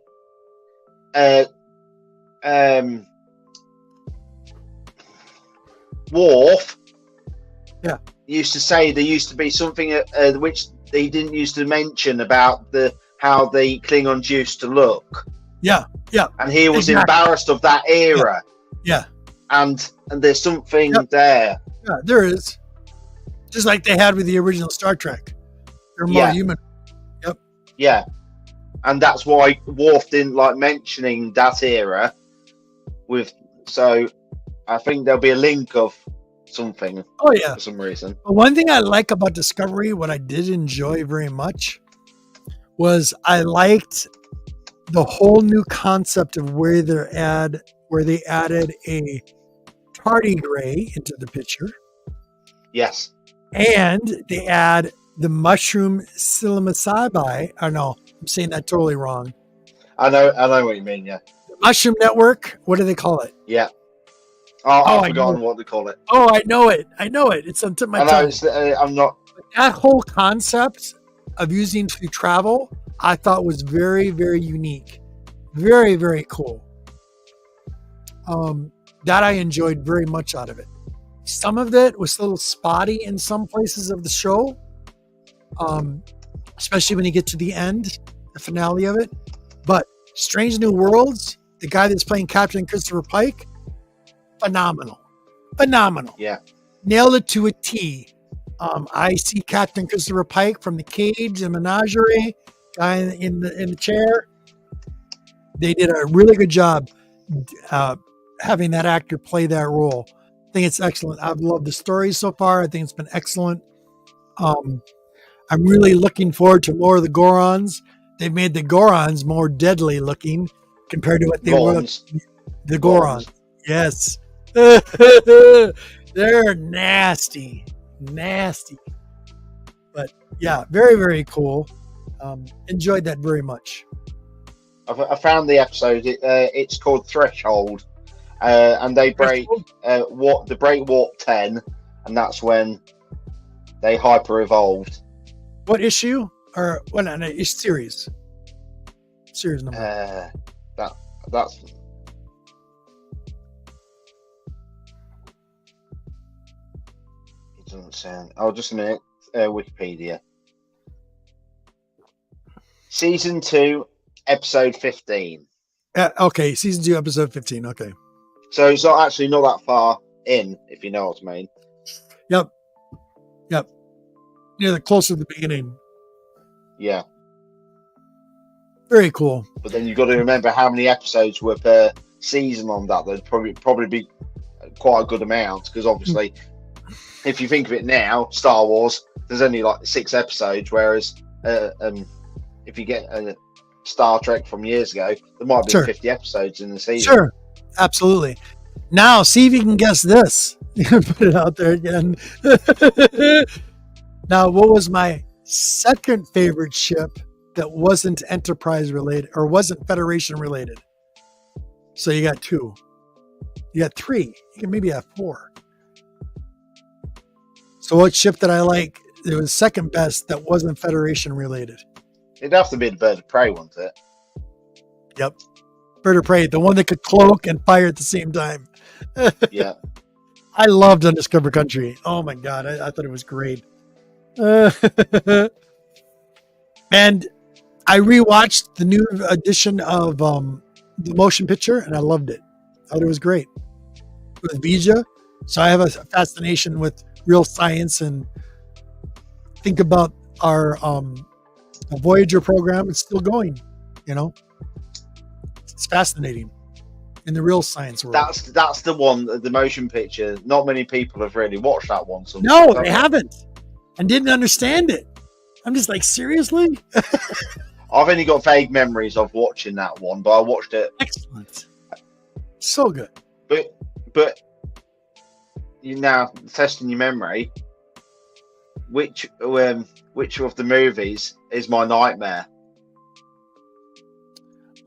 Worf, used to say there used to be something which they didn't used to mention about how the Klingons used to look. Yeah, and he was embarrassed of that era. Yeah, and there's something there. Yeah, there is. Just like they had with the original Star Trek. They're more human. Yep. Yeah. And that's why Worf didn't like mentioning that era so I think there'll be a link of something. Oh yeah. For some reason. But one thing I like about Discovery, what I did enjoy very much, was I liked the whole new concept of where they added a tardigrade into the picture. Yes. And they add the mushroom psilocybin. I know, I'm saying that totally wrong. I know what you mean, yeah. The mushroom network, what do they call it? Yeah. I've forgotten what they call it. Oh, I know it. It's on tip of my tongue. I'm not. That whole concept of using to travel, I thought was very, very unique. Very, very cool. That I enjoyed very much out of it. Some of it was a little spotty in some places of the show, especially when you get to the end, the finale of it. But Strange New Worlds, the guy that's playing Captain Christopher Pike, phenomenal. Yeah. Nailed it to a T. I see Captain Christopher Pike from The Cage and Menagerie, guy in the chair. They did a really good job having that actor play that role. I think it's excellent. I've loved the story so far. I think it's been excellent. I'm really looking forward to more of the Gorons. They've made the Gorons more deadly looking compared to what they were. The Gorons. Yes. They're nasty. But yeah, very, very cool. Enjoyed that very much. I found the episode. It's called Threshold. And they break warp 10, and that's when they hyper evolved. What issue or what? No, it's series number. That's. It doesn't sound. Oh, just a minute. Wikipedia. Season 2, episode 15. Okay, season 2, episode 15. Okay. So it's not that far in, if you know what I mean. Yep. Near the close to the beginning. Yeah. Very cool. But then you've got to remember how many episodes were per season on that. There'd probably be quite a good amount, because obviously if you think of it now, Star Wars, there's only like 6 episodes, whereas if you get a Star Trek from years ago, there might be Sure. 50 episodes in the season. Sure, absolutely. Now, see if you can guess this. Put it out there again. Now, what was my second favorite ship that wasn't Enterprise related or wasn't Federation related? So you got 2. You got 3. You can maybe have 4. So what ship did I like? It was second best that wasn't Federation related. It'd have to be the Bird of Prey, wouldn't it? Yep. Bird of Prey, the one that could cloak and fire at the same time. Yeah. I loved Undiscovered Country. Oh my God. I thought it was great. And I rewatched the new edition of the motion picture and I loved it. I thought it was great. With Vija. So I have a fascination with real science and think about our Voyager program. It's still going, you know. It's fascinating in the real science world. That's the one, the motion picture. Not many people have really watched that one. No, they haven't, and didn't understand it. I'm just like, seriously? I've only got vague memories of watching that one, but I watched it. Excellent, so good. But you now testing your memory. Which of the movies is my nightmare?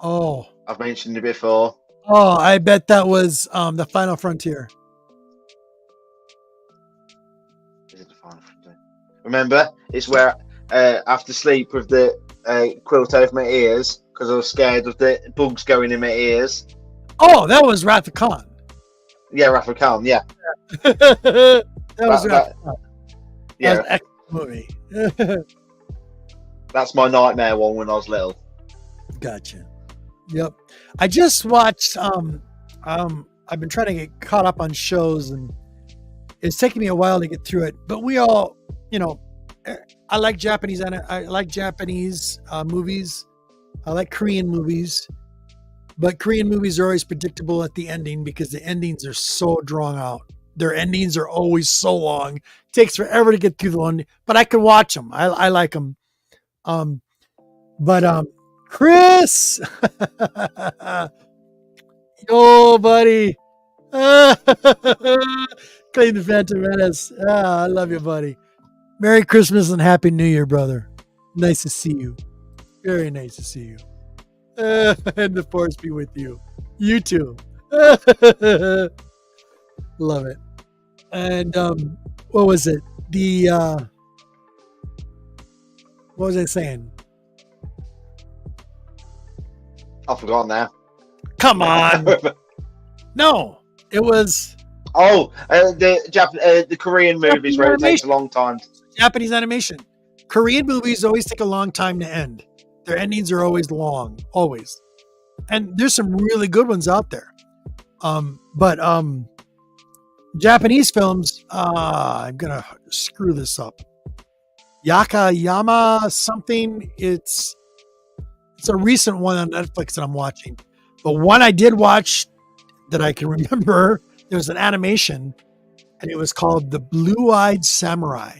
Oh, I've mentioned it before. Oh, I bet that was The Final Frontier. Is it The Final Frontier? Remember, it's where I have to sleep with the quilt over my ears because I was scared of the bugs going in my ears. Oh, that was Wrath of Khan. Yeah, Wrath of Khan, yeah. That was Wrath of Khan. Yeah, that was an excellent movie. That's my nightmare one when I was little. Gotcha. Yep. I just watched I've been trying to get caught up on shows and it's taking me a while to get through it, but we all, I like Japanese movies. I like Korean movies, but Korean movies are always predictable at the ending because the endings are so drawn out. Their endings are always so long. It takes forever to get through the one, but I can watch them. I like them. Chris, yo, buddy, Claim the Phantom Menace. I love you, buddy. Merry Christmas and Happy New Year, brother. Nice to see you. Very nice to see you. And the force be with you. You too. Love it. And what was it? What was I saying? I forgot now. Come on. No, it was the Korean movies where it takes a long time. Japanese animation. Korean movies always take a long time to end. Their endings are always long, always. And there's some really good ones out there. But Japanese films, I'm gonna screw this up. Yakayama something. It's a recent one on Netflix that I'm watching. But one I did watch that I can remember, there was an animation and it was called The Blue-Eyed Samurai.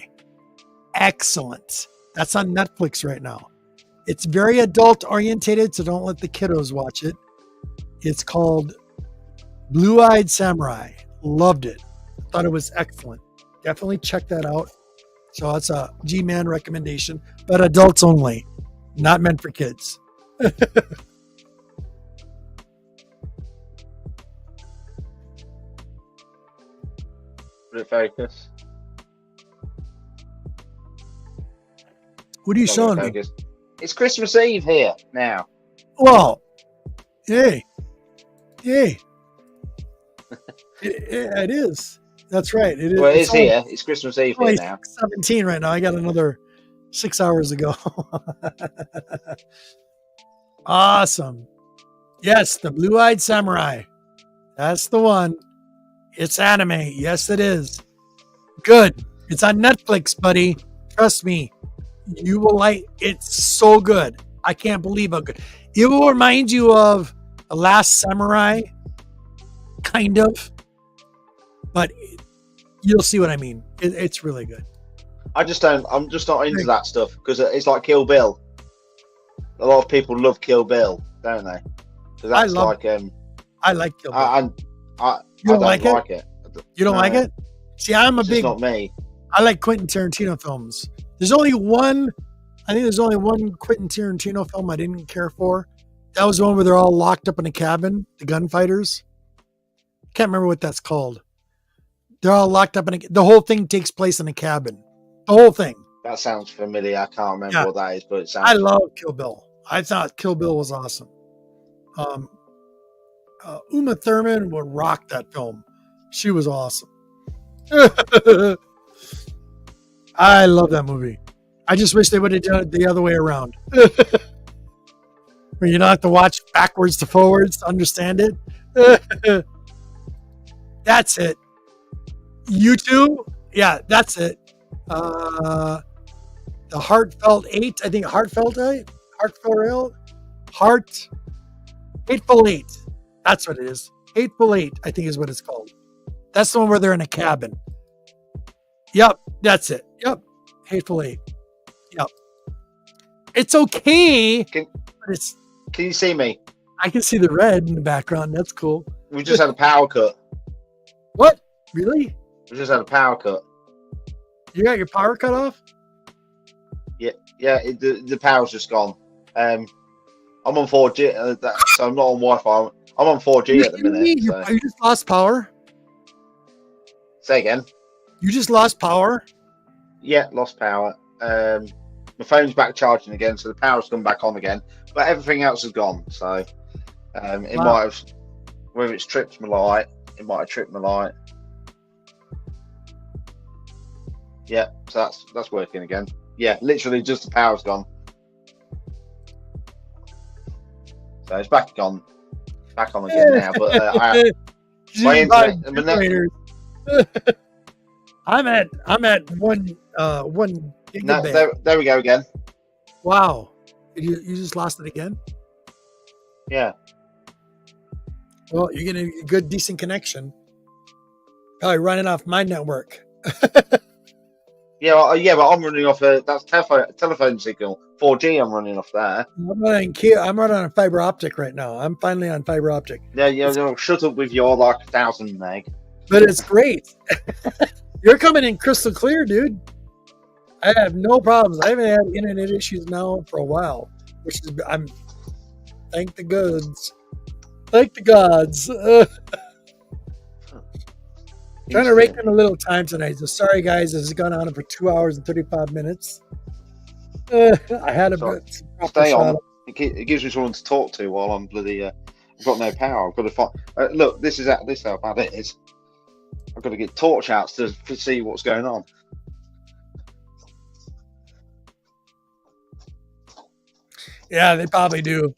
Excellent. That's on Netflix right now. It's very adult orientated, so don't let the kiddos watch it. It's called Blue-Eyed Samurai. Loved it. Thought it was excellent. Definitely check that out. So it's a G-Man recommendation, but adults only, not meant for kids. Would it focus? What are you showing me? It's Christmas Eve here now. Well, hey. It is. That's right. It is. Well, it is here. It's Christmas Eve here now. 17 right now. I got another 6 hours ago. Awesome. Yes, The Blue-Eyed Samurai. That's the one. It's anime. Yes, it is. Good. It's on Netflix, buddy. Trust me. You will like it. It's so good. I can't believe how good. It will remind you of The Last Samurai, kind of. But You'll see what I mean. It's really good. I just don't. I'm just not into that stuff because it's like Kill Bill. A lot of people love Kill Bill, don't they? So that's I like Kill Bill. I You don't like it. You don't like it? See, I'm a big. Not me. I like Quentin Tarantino films. There's only one. I think there's only one Quentin Tarantino film I didn't care for. That was the one where they're all locked up in a cabin, the gunfighters. Can't remember what that's called. They're all locked up the whole thing takes place in a cabin. The whole thing. That sounds familiar. I can't remember what that is, but it sounds. I love Kill Bill. I thought Kill Bill was awesome. Uma Thurman would rock that film. She was awesome. I love that movie. I just wish they would have done it the other way around. Where you don't have to watch backwards to forwards to understand it. That's it. U2? Yeah, that's it. The Heartfelt 8. I think Heartfelt 8? Hateful Eight. That's what it is. Hateful Eight, I think is what it's called. That's the one where they're in a cabin. Yep, that's it. Yep. Hateful Eight. Yep. It's okay. Can it's. Can you see me? I can see the red in the background. That's cool. We just had a power cut. What? Really? We just had a power cut. You got your power cut off? Yeah. The power's just gone. I'm on 4G, so I'm not on Wi-Fi. I'm on 4G at the minute. So. You just lost power? Say again. You just lost power? Yeah, lost power. My phone's back charging again, so the power's come back on again. But everything else is gone. So it might have, whether it's tripped my light, it might have tripped my light. Yeah, so that's working again. Yeah, literally just the power's gone. So it's back on again now. But my internet. I'm at one gigabit. No, there we go again. Wow, you just lost it again? Yeah. Well, you're getting a good decent connection. Probably running off my network. Yeah, but I'm running off that's telephone signal. 4G I'm running off there. I'm running on fiber optic right now. I'm finally on fiber optic. Yeah, shut up with your 1,000 meg. But it's great. You're coming in crystal clear, dude. I have no problems. I haven't had internet issues now for a while, which is thank the gods. Thank the gods. Trying to rake in a little time tonight. So sorry, guys. This has gone on for 2 hours and 35 minutes. I had a bit. Stay on. It gives me someone to talk to while I'm bloody. I've got no power. I've got to find. Look, this is how bad it is. I've got to get torch outs to see what's going on. Yeah, they probably do.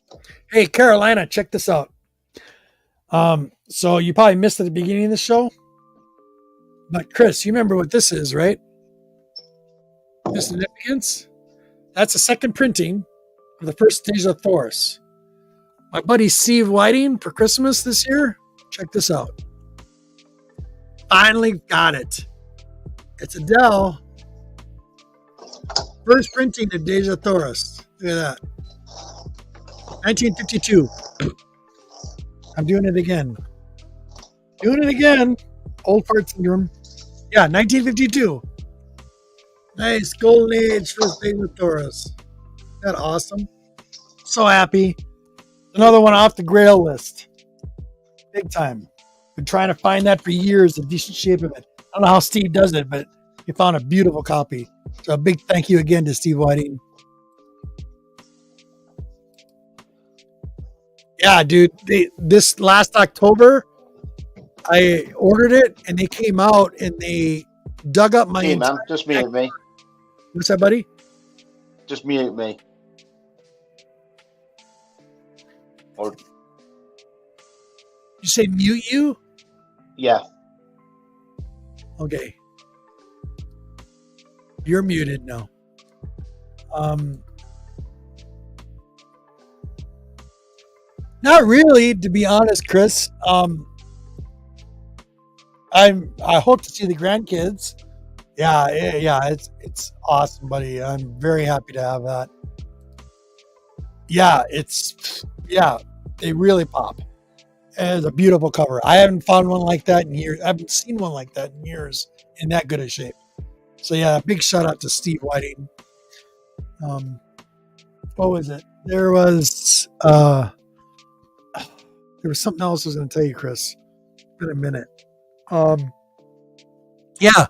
Hey, Carolina, check this out. So you probably missed at the beginning of the show. But Chris, you remember what this is, right? The significance? That's a second printing of the first stage of Thoris. My buddy Steve Whiting for Christmas this year. Check this out. Finally got it. It's Adele. First printing of Deja Thoris. Look at that. 1952. I'm doing it again. Old fart syndrome. Yeah, 1952. Nice. Golden Age, first Deja Thoris. Isn't that awesome? So happy. Another one off the Grail list. Big time. Been trying to find that for years, a decent shape of it. I don't know how Steve does it, but he found a beautiful copy. So a big thank you again to Steve Whiting. Yeah, dude. This last October, I ordered it and they came out and they dug up my. Hey, man, just mute me. What's that, buddy? Just mute me. Or you say mute you? Yeah. Okay. You're muted now. Not really, to be honest, Chris. I hope to see the grandkids. Yeah, it's awesome, buddy. I'm very happy to have that. Yeah, they really pop. And it's a beautiful cover. I haven't found one like that in years. I haven't seen one like that in years in that good a shape. So yeah, big shout out to Steve Whiting. What was it? There was something else I was going to tell you, Chris. It's been a minute. Yeah,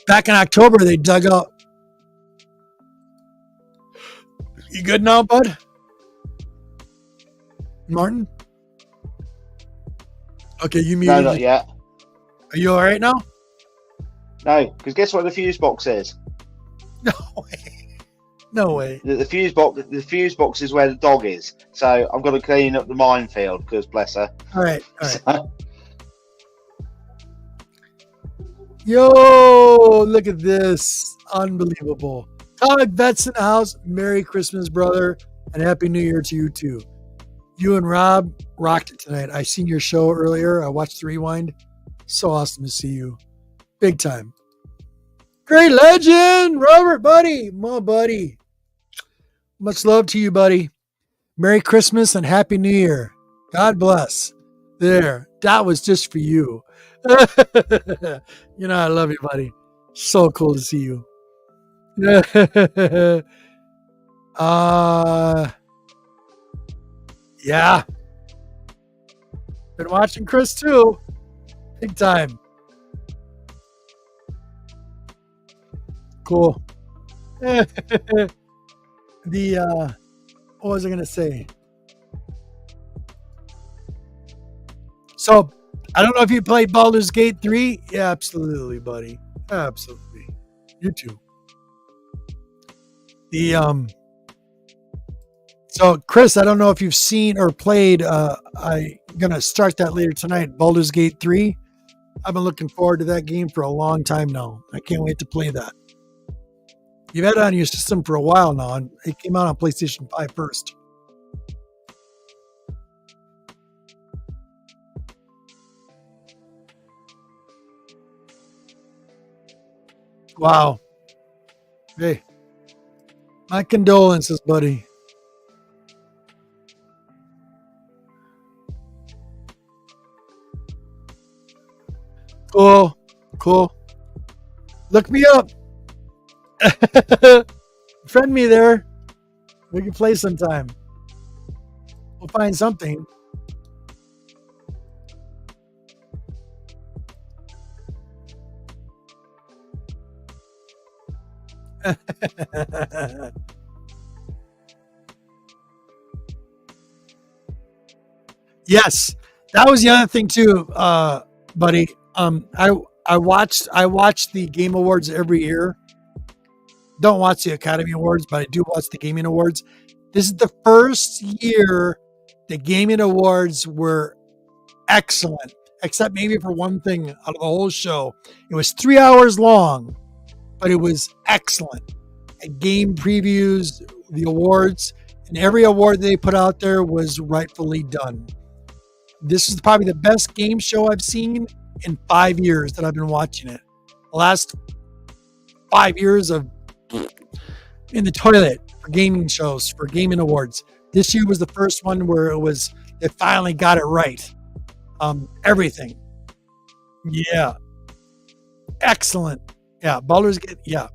back in October they dug out. You good now, bud? Martin? Okay, you muted. No, not yet. Are you all right now? No, because guess what the fuse box is? No way. No way. The fuse box is where the dog is. So I've got to clean up the minefield because bless her. All right. Yo, look at this. Unbelievable. Todd Vets in the house. Merry Christmas, brother. And Happy New Year to you, too. You and Rob rocked it tonight. I seen your show earlier. I watched the rewind. So awesome to see you. Big time. Great legend, Robert, buddy. My buddy. Much love to you, buddy. Merry Christmas and Happy New Year. God bless. There. That was just for you. You know I love you, buddy. So cool to see you. Yeah. Been watching Chris too. Big time. Cool. What was I gonna say? So I don't know if you played Baldur's Gate 3. Yeah, absolutely, buddy. Absolutely. You too. So Chris, I don't know if you've seen or played, I'm gonna start that later tonight, Baldur's Gate 3. I've been looking forward to that game for a long time now. I can't wait to play that. You've had it on your system for a while now, and it came out on PlayStation 5 first. Wow. Hey, my condolences, buddy. Cool. Look me up. Friend me there. We can play sometime. We'll find something. Yes, that was the other thing too, buddy. I watched the Game Awards every year. Don't watch the Academy Awards, but I do watch the Gaming Awards. This is the first year the Gaming Awards were excellent, except maybe for one thing out of the whole show. It was 3 hours long, but it was excellent. Game previews, the awards, and every award they put out there was rightfully done. This is probably the best game show I've seen in 5 years that I've been watching it. The last 5 years of in the toilet for gaming shows, for gaming awards. This year was the first one where they finally got it right. Everything. Yeah. Excellent. Yeah. Baldur's Gate. Yeah.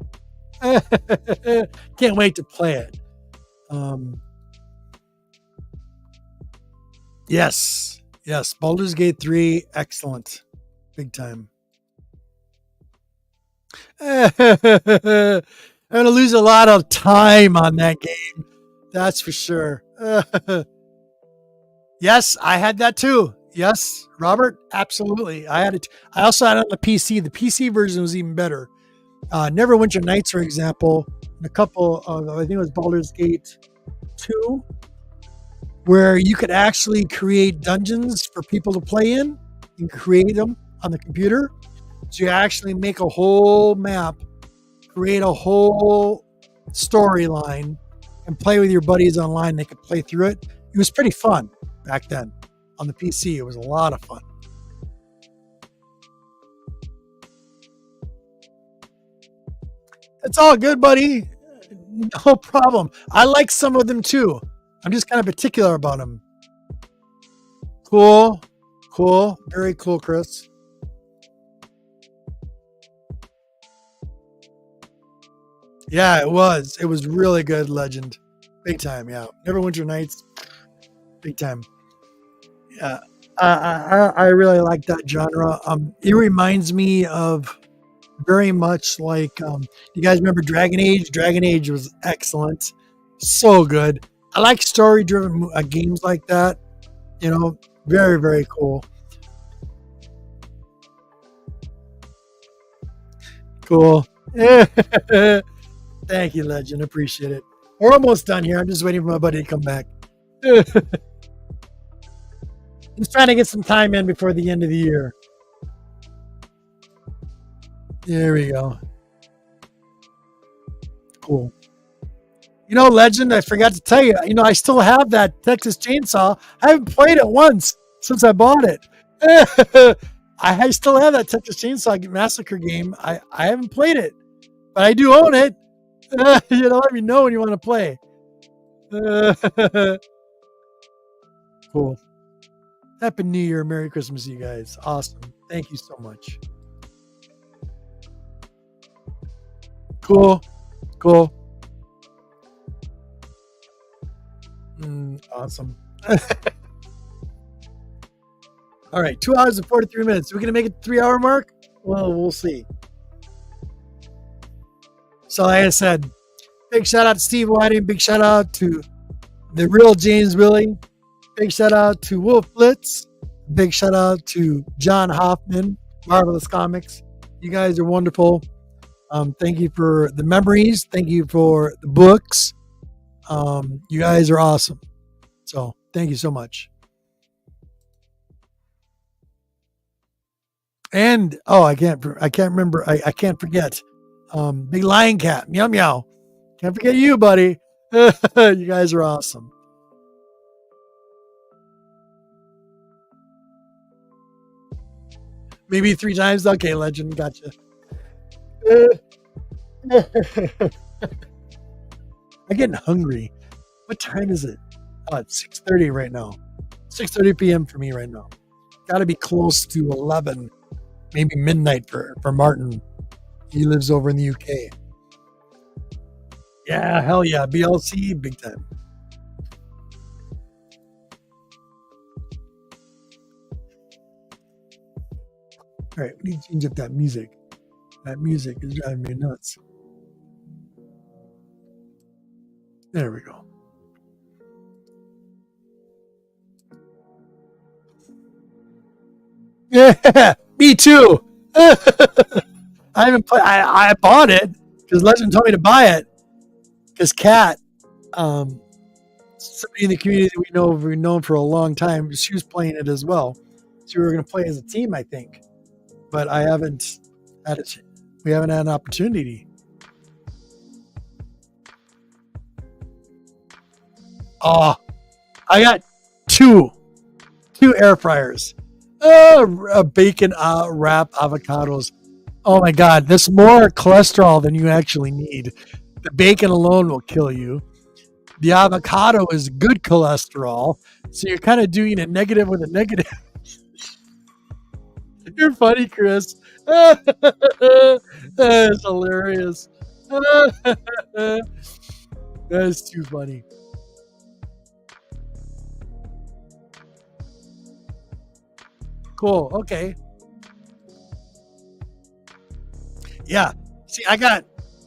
Can't wait to play it. Yes. Baldur's Gate 3, excellent. Big time. I'm going to lose a lot of time on that game. That's for sure. Yes, I had that too. Yes, Robert, absolutely. I had it. I also had it on the PC. The PC version was even better. Neverwinter Nights, for example, and a couple of, I think it was Baldur's Gate 2, where you could actually create dungeons for people to play in. You can create them on the computer. So you actually make a whole map, create a whole storyline, and play with your buddies online. They could play through it. It was pretty fun back then on the PC. It was a lot of fun. It's all good, buddy. No problem. I like some of them too. I'm just kind of particular about them. Cool. Cool. Very cool, Chris. Yeah, it was. It was really good, Legend. Big time, yeah. Neverwinter Nights, big time. Yeah. I really like that genre. It reminds me of very much like you guys remember Dragon Age? Dragon Age was excellent. So good. I like story driven games like that. You know, very, very cool. Cool. Thank you, Legend. Appreciate it. We're almost done here. I'm just waiting for my buddy to come back. He's trying to get some time in before the end of the year. There we go. Cool. You know, Legend, I forgot to tell you, I still have that Texas Chainsaw. I haven't played it once since I bought it. I still have that Texas Chainsaw Massacre game. I haven't played it, but I do own it. Let me know when you want to play. Cool. Happy New Year. Merry Christmas, you guys. Awesome. Thank you so much. Cool. Cool. Awesome. All right. 2 hours and 43 minutes. Are we going to make it the 3 hour mark? Well, we'll see. So, like I said, big shout out to Steve Whiting. Big shout out to the real James Willie. Big shout out to Wolf Blitz. Big shout out to John Hoffman, Marvelous Comics. You guys are wonderful. Thank you for the memories. Thank you for the books. You guys are awesome. So thank you so much. And I can't remember. I can't forget. Big Lion Cat, meow meow. Can't forget you, buddy. You guys are awesome. Maybe 3 times. Okay, Legend, gotcha. I'm getting hungry. What time is it? Oh, it's 6:30 right now. 6:30 p.m. for me right now. Got to be close to 11, maybe midnight for Martin. He lives over in the UK. Yeah, hell yeah. BLC, big time. All right, we need to change up that music. That music is driving me nuts. There we go. Yeah, me too. I haven't played. I bought it because Legend told me to buy it. Because Kat, somebody in the community that we've known for a long time, she was playing it as well. So we were going to play as a team, I think. But I haven't had it. We haven't had an opportunity. Oh, I got two air fryers. Bacon wrap avocados. Oh my God, that's more cholesterol than you actually need. The bacon alone will kill you. The avocado is good cholesterol, so you're kind of doing a negative with a negative. You're funny, Chris. That's hilarious. That's too funny. Cool. Okay. Yeah. See, I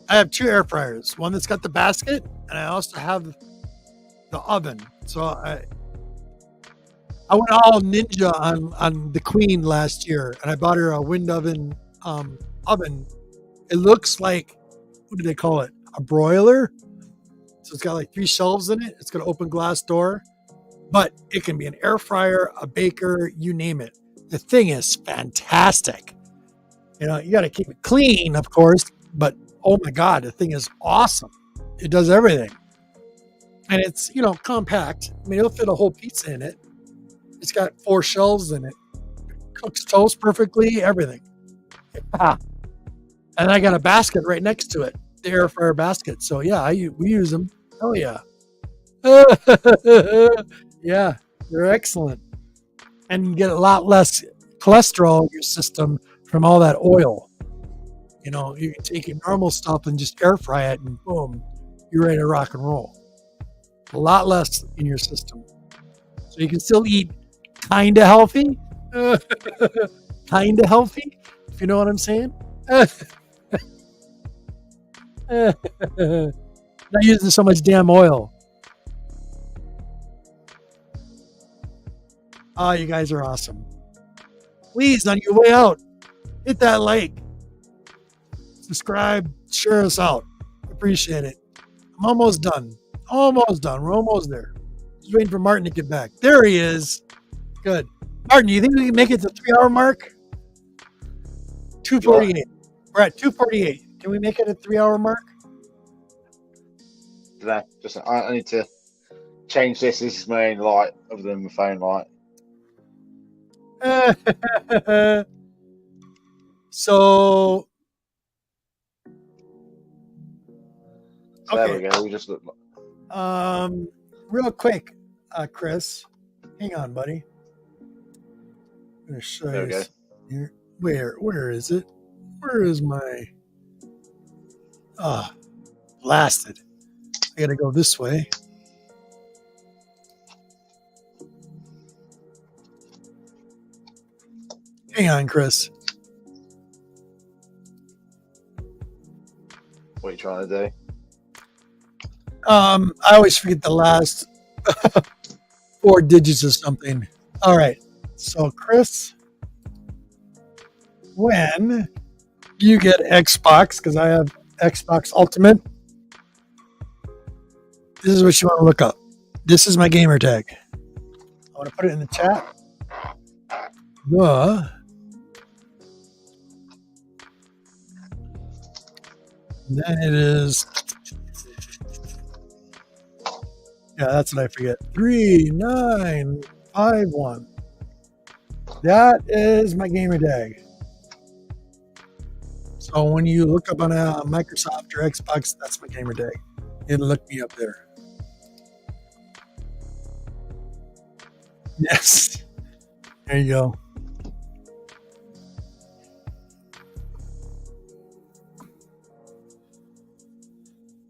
have 2 air fryers. One that's got the basket, and I also have the oven. So I went all ninja on the Queen last year, and I bought her a wind oven oven. It looks like, what do they call it? A broiler. So it's got like 3 shelves in it. It's got an open glass door, but it can be an air fryer, a baker, you name it. The thing is fantastic. You got to keep it clean, of course, but oh my God, the thing is awesome. It does everything. And it's, compact. I mean, it'll fit a whole pizza in it. It's got 4 shelves in it. Cooks toast perfectly, everything. Ah. And I got a basket right next to it. the air fryer basket. So yeah, we use them. Oh yeah. Yeah, they're excellent. And you get a lot less cholesterol in your system from all that oil. You know, you can take your normal stuff and just air fry it, and boom, you're ready to rock and roll. A lot less in your system. So you can still eat kind of healthy. Kind of healthy, if you know what I'm saying. Not using so much damn oil. Oh, you guys are awesome. Please, on your way out, hit that like, subscribe, share us out. Appreciate it. I'm almost done. Almost done. We're almost there. Just waiting for Martin to get back. There he is. Good. Martin, do you think we can make it to the 3 hour mark? 2:48. We're at 2:48. Can we make it a 3 hour mark? I need to change this. This is my own light other than my phone light. So There we go. We just look. Real quick, Chris, hang on, buddy. I'm gonna show There we you go. here. Where is it? Where is my? Blasted! I gotta go this way. Hang on, Chris. What are you trying to do? I always forget the last 4 digits of something. All right. So, Chris, when you get Xbox, because I have Xbox Ultimate, this is what you want to look up. This is my gamer tag. I want to put it in the chat. Then it is. Yeah, that's what I forget. 3951. That is my gamer tag. So when you look up on a Microsoft or Xbox, that's my gamer tag. It'll look me up there. Yes. There you go.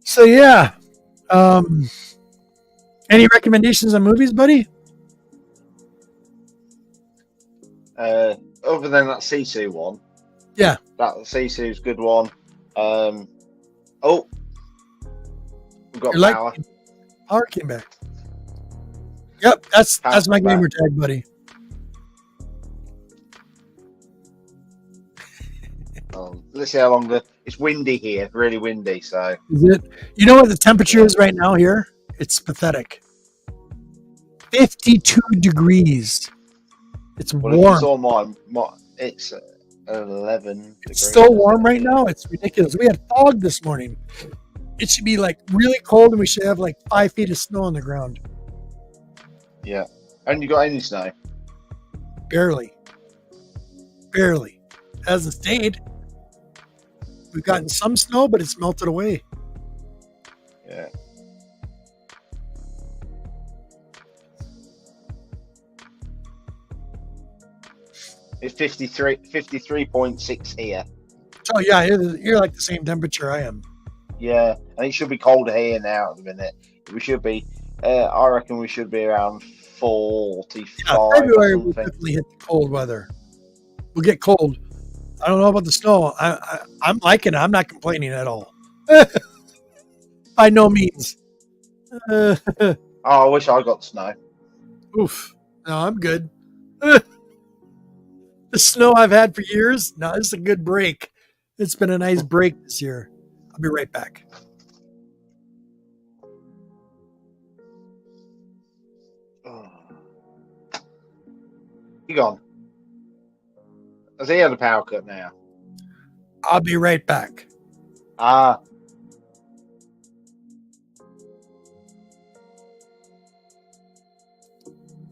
So yeah. Any recommendations on movies, buddy? Other than that Sisu one. Yeah. That Sisu's good one. We've got Your Power. Power came back. Yep, that's my gamer tag, buddy. Let's see how long it's windy here, really windy. So Is it? You know what the temperature is right now here? It's pathetic. 52 degrees. It's well, warm. if you saw my it's 11. It's still warm right now. It's ridiculous. We had fog this morning. It should be like really cold, and we should have like 5 feet of snow on the ground. Yeah. And you got any snow? Barely. Hasn't stayed. We've gotten some snow, but it's melted away. Yeah. It's 53.6 here. Oh yeah, you're like the same temperature I am. Yeah, and it should be colder here now at the minute. We should be. I reckon we should be around 45. Yeah, February will definitely hit the cold weather. We'll get cold. I don't know about the snow. I'm liking it. I'm not complaining at all. By no means. I wish I got snow. Oof. No, I'm good. The snow I've had for years. No, it's a good break. It's been a nice break this year. I'll be right back. You gone? Has he had a power cut now? I'll be right back. Got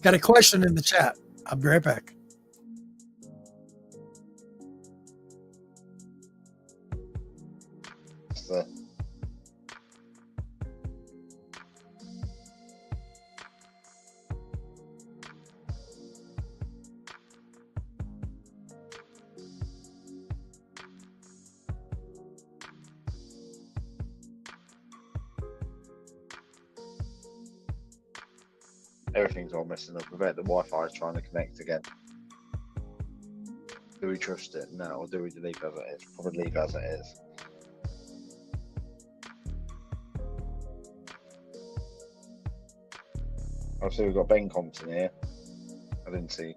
a question in the chat. I'll be right back. Everything's all messing up. I bet the Wi-Fi is trying to connect again. Do we trust it? No, or do we leave it as it is? Probably leave it as it is. Obviously, we've got Ben Compton here. I didn't see.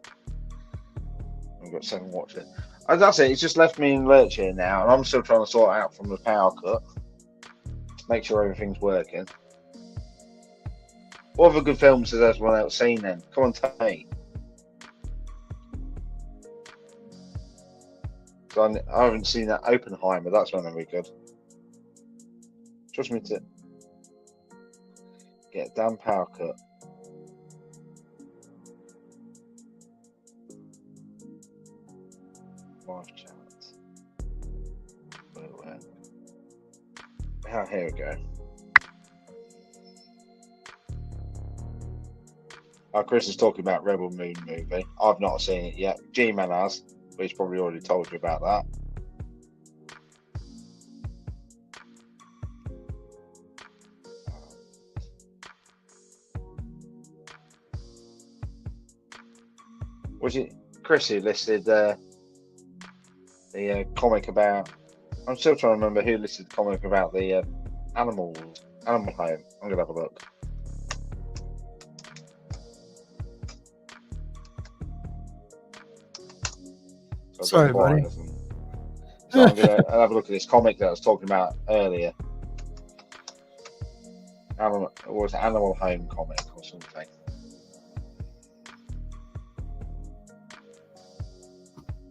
We've got 7 watching. And that's it. It's just left me in lurch here now, and I'm still trying to sort out from the power cut. Make sure everything's working. What other good films has everyone else seen then? Come on, tell me. I haven't seen that Oppenheimer. That's going to be good. Trust me to get a damn power cut. Live chat. Oh, here we go. Oh, Chris is talking about Rebel Moon movie. I've not seen it yet. G-Man has, but he's probably already told you about that. Was it Chris who listed the comic about? I'm still trying to remember who listed the comic about the animal home. I'm gonna have a look. Sorry, buddy. So I'm gonna have a look at this comic that I was talking about earlier. Animal Home comic or something.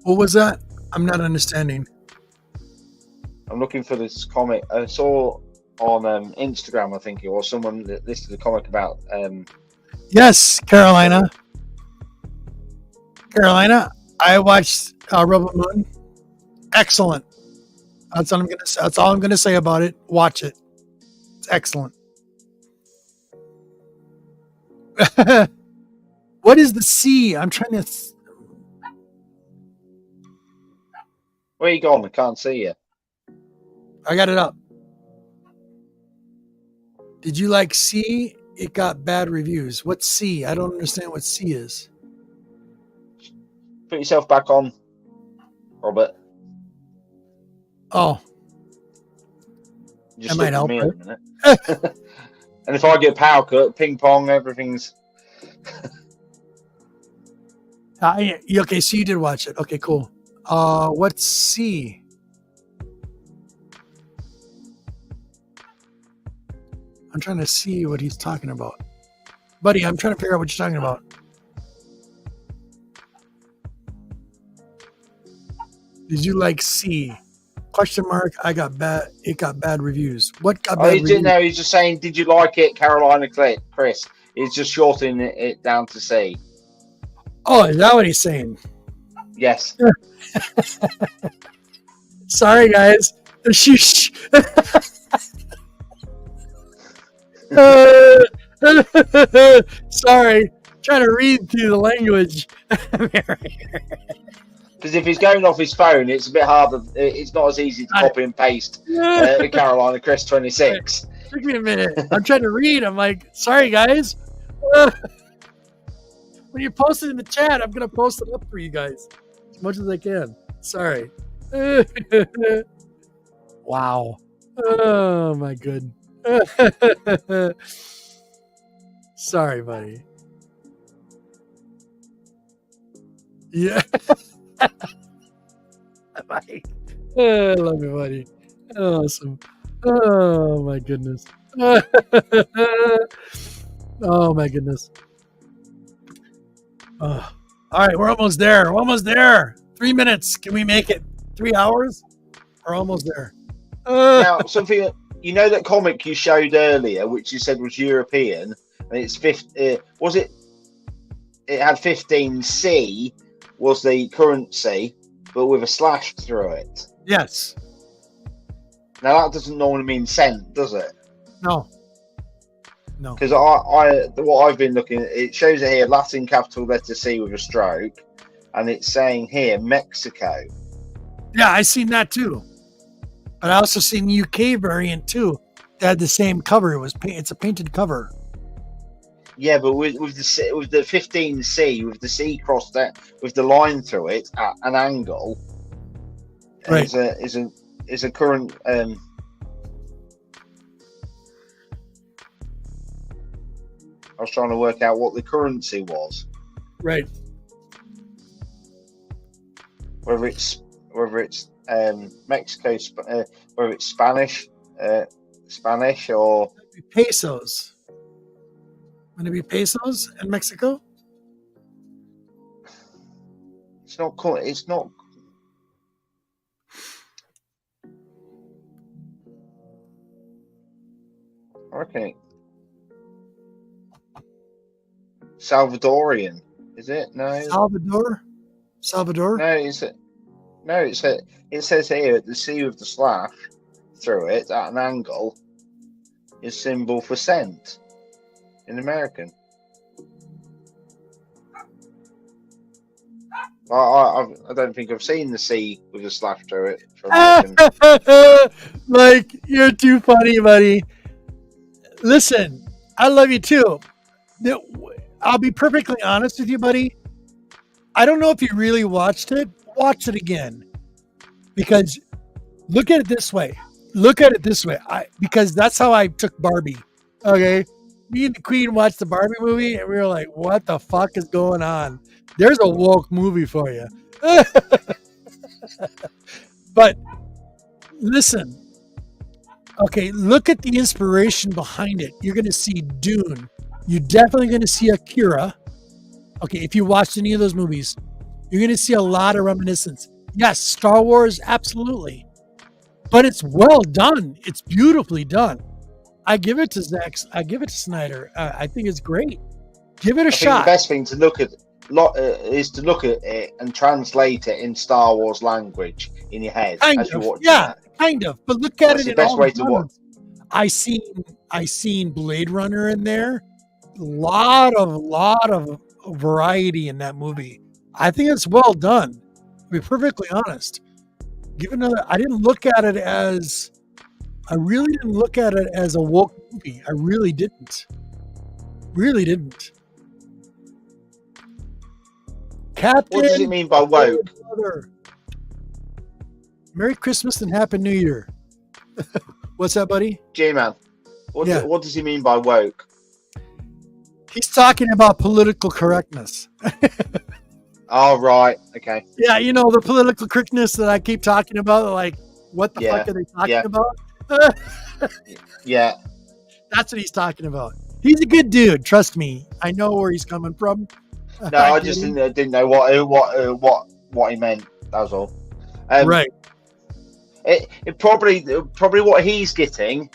What was that? I'm not understanding. I'm looking for this comic. I saw on Instagram, I think it was, someone that listed a comic about. Yes, Carolina. I watched Rebel Moon. Excellent. That's all I'm gonna say. That's all I'm gonna say about it. Watch it. It's excellent. What is the C? I'm trying to. Where you gone? I can't see you. I got it up. Did you like C? It got bad reviews. What's C? I don't understand what C is. Put yourself back on, Robert. Oh. Just that might help. Me a minute. And if I get power cut, ping pong, everything's. Okay, so you did watch it. Okay, cool. What's C? I'm trying to see what he's talking about. Buddy, I'm trying to figure out what you're talking about. Did you like C? Question mark. It got bad reviews. What got bad reviews? He didn't know. He's just saying, did you like it, Carolina Chris? He's just shortening it down to C. Oh, is that what he's saying? Yes. Sorry, guys. Sheesh. Sorry. Trying to read through the language. Because if he's going off his phone, it's a bit harder. It's not as easy to copy and paste the Carolina Chris 26. Took me a minute. I'm trying to read. I'm like, sorry, guys. When you post it in the chat, I'm going to post it up for you guys as much as I can. Sorry. Wow. Oh, my good. Sorry, buddy. Yeah. I love you, buddy. Awesome. Oh, my goodness. Oh, my goodness. Oh. All right, we're almost there. 3 minutes. Can we make it 3 hours? We're almost there. Now, something, you know that comic you showed earlier, which you said was European, and it's was it? It had 15C was the currency, but with a slash through it. Yes. Now that doesn't normally mean cent, does it? No. Because what I've been looking at, it shows it here, Latin capital letter C with a stroke, and it's saying here Mexico. Yeah, I seen that too. But I also seen UK variant too. That had the same cover. It's a painted cover. Yeah, but with the 15C, with the C crossed out, with the line through it at an angle, Right. is a current. I was trying to work out what the currency was. Right. Whether it's Mexico, whether it's Spanish or Pesos. Would it be pesos in Mexico? it's not called. It's not. I reckon it. Salvadorian, is it? No. Salvador. No, it says here the C with the slash through it at an angle is symbol for cent in American. I don't think I've seen the C with a slash through it for American. Like, you're too funny, buddy. Listen, I love you too. I'll be perfectly honest with you, buddy. I don't know if you really watched it. Watch it again. Because look at it this way. Because that's how I took Barbie. Okay. Me and the Queen watched the Barbie movie and we were like, what the fuck is going on? There's a woke movie for you. But listen. Okay, look at the inspiration behind it. You're going to see Dune. You're definitely going to see Akira. Okay, if you watched any of those movies, you're going to see a lot of reminiscence. Yes, Star Wars, absolutely. But it's well done. It's beautifully done. I give it to Zack. I give it to Snyder. I think it's great. Give it a shot. The best thing to look at is to look at it and translate it in Star Wars language in your head as you watch it. Kind of. But look at That's it. The best way to watch. I seen Blade Runner in there. Lot of variety in that movie. I think it's well done. To be perfectly honest. I really didn't look at it as a woke movie. I really didn't. Captain. What does it mean by woke? Merry Christmas and Happy New Year. What's that, buddy? J-Man. What does he mean by woke? He's talking about political correctness. Oh, right. Okay. Yeah, you know, the political correctness that I keep talking about. Like, what the fuck are they talking about? Yeah. That's what he's talking about. He's a good dude. Trust me. I know where he's coming from. No, I just didn't know what he meant. That was all. Right. It probably what he's getting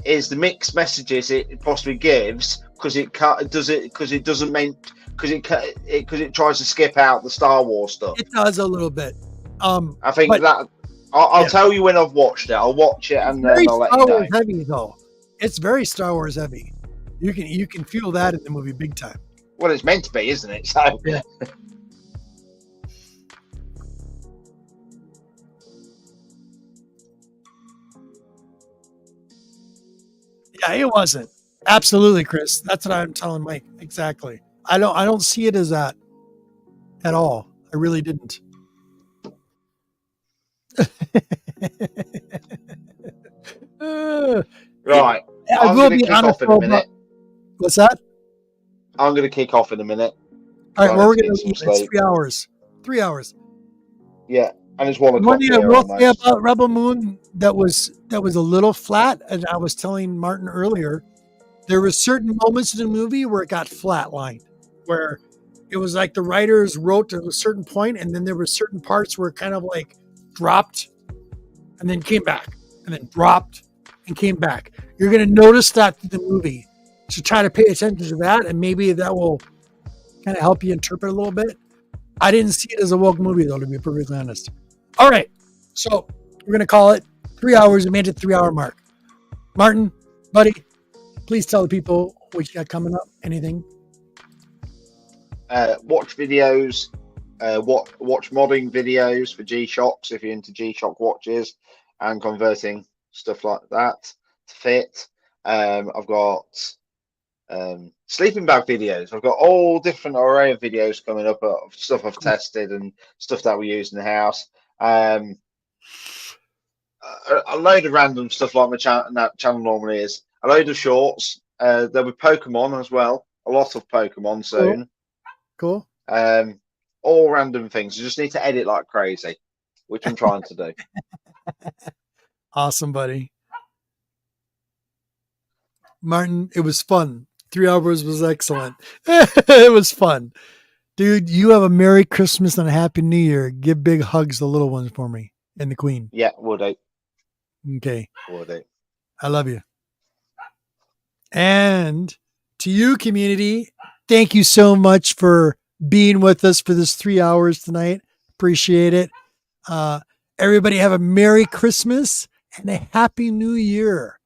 is the mixed messages it possibly gives because it tries to skip out the Star Wars stuff. It does a little bit. I think that I'll tell you when I've watched it. I'll watch it and then I'll let you know. Star Wars heavy though. It's very Star Wars heavy. You can feel that in the movie big time. Well, it's meant to be, isn't it? So yeah. Yeah, it wasn't. Absolutely, Chris. That's what I'm telling Mike. Exactly. I don't see it as that at all. I really didn't. Right. I will be honest in a minute. What's that? I'm going to kick off in a minute. All right, well, we're going to leave. It's 3 hours. 3 hours. Yeah, and it's 1 o'clock. One thing I will say about Rebel Moon that was a little flat, and I was telling Martin earlier, there were certain moments in the movie where it got flatlined, where it was like the writers wrote to a certain point, and then there were certain parts where it kind of like dropped and then came back, and then dropped and came back. You're going to notice that through the movie. So try to pay attention to that, and maybe that will kind of help you interpret a little bit. I didn't see it as a woke movie, though, to be perfectly honest. All right. So we're going to call it 3 hours. We made it 3 hour mark. Martin, buddy, please tell the people what you got coming up. Anything? Watch videos. Watch modding videos for G-Shocks if you're into G-Shock watches and converting stuff like that to fit. I've got sleeping bag videos. I've got all different array of videos coming up of stuff I've tested and stuff that we use in the house. A load of random stuff like my that channel normally is. A load of shorts. There'll be Pokemon as well. A lot of Pokemon soon. Cool. All random things. You just need to edit like crazy, which I'm trying to do. Awesome, buddy. Martin, it was fun. 3 hours was excellent. It was fun. Dude, you have a Merry Christmas and a Happy New Year. Give big hugs to the little ones for me and the Queen. Yeah, will do. Okay. Will do. I love you. And to you, community, thank you so much for being with us for this 3 hours tonight. Appreciate it. Everybody have a Merry Christmas and a Happy New Year.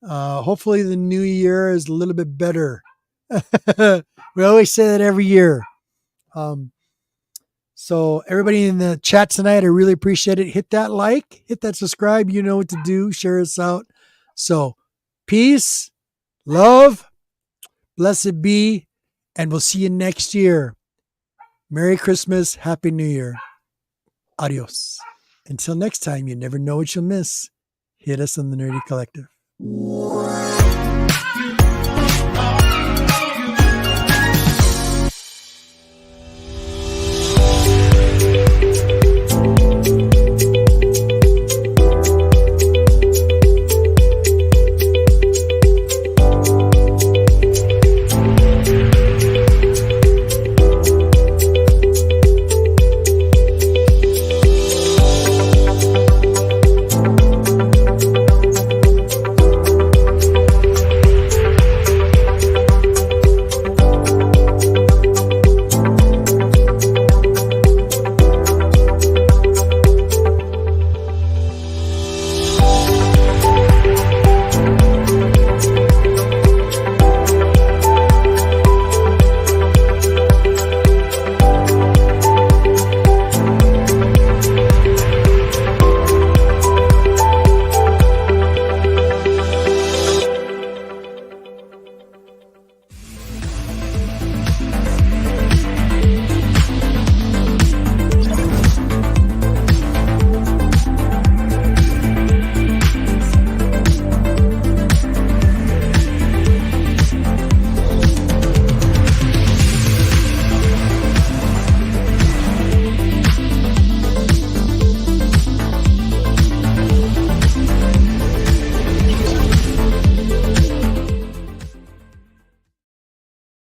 Hopefully the new year is a little bit better. We always say that every year. So everybody in the chat tonight, I really appreciate it. Hit that like, hit that subscribe. You know what to do. Share us out. So peace, love, blessed be, and we'll see you next year. Merry Christmas. Happy New Year. Adios. Until next time, you never know what you'll miss. Hit us on the Nerdy Collective.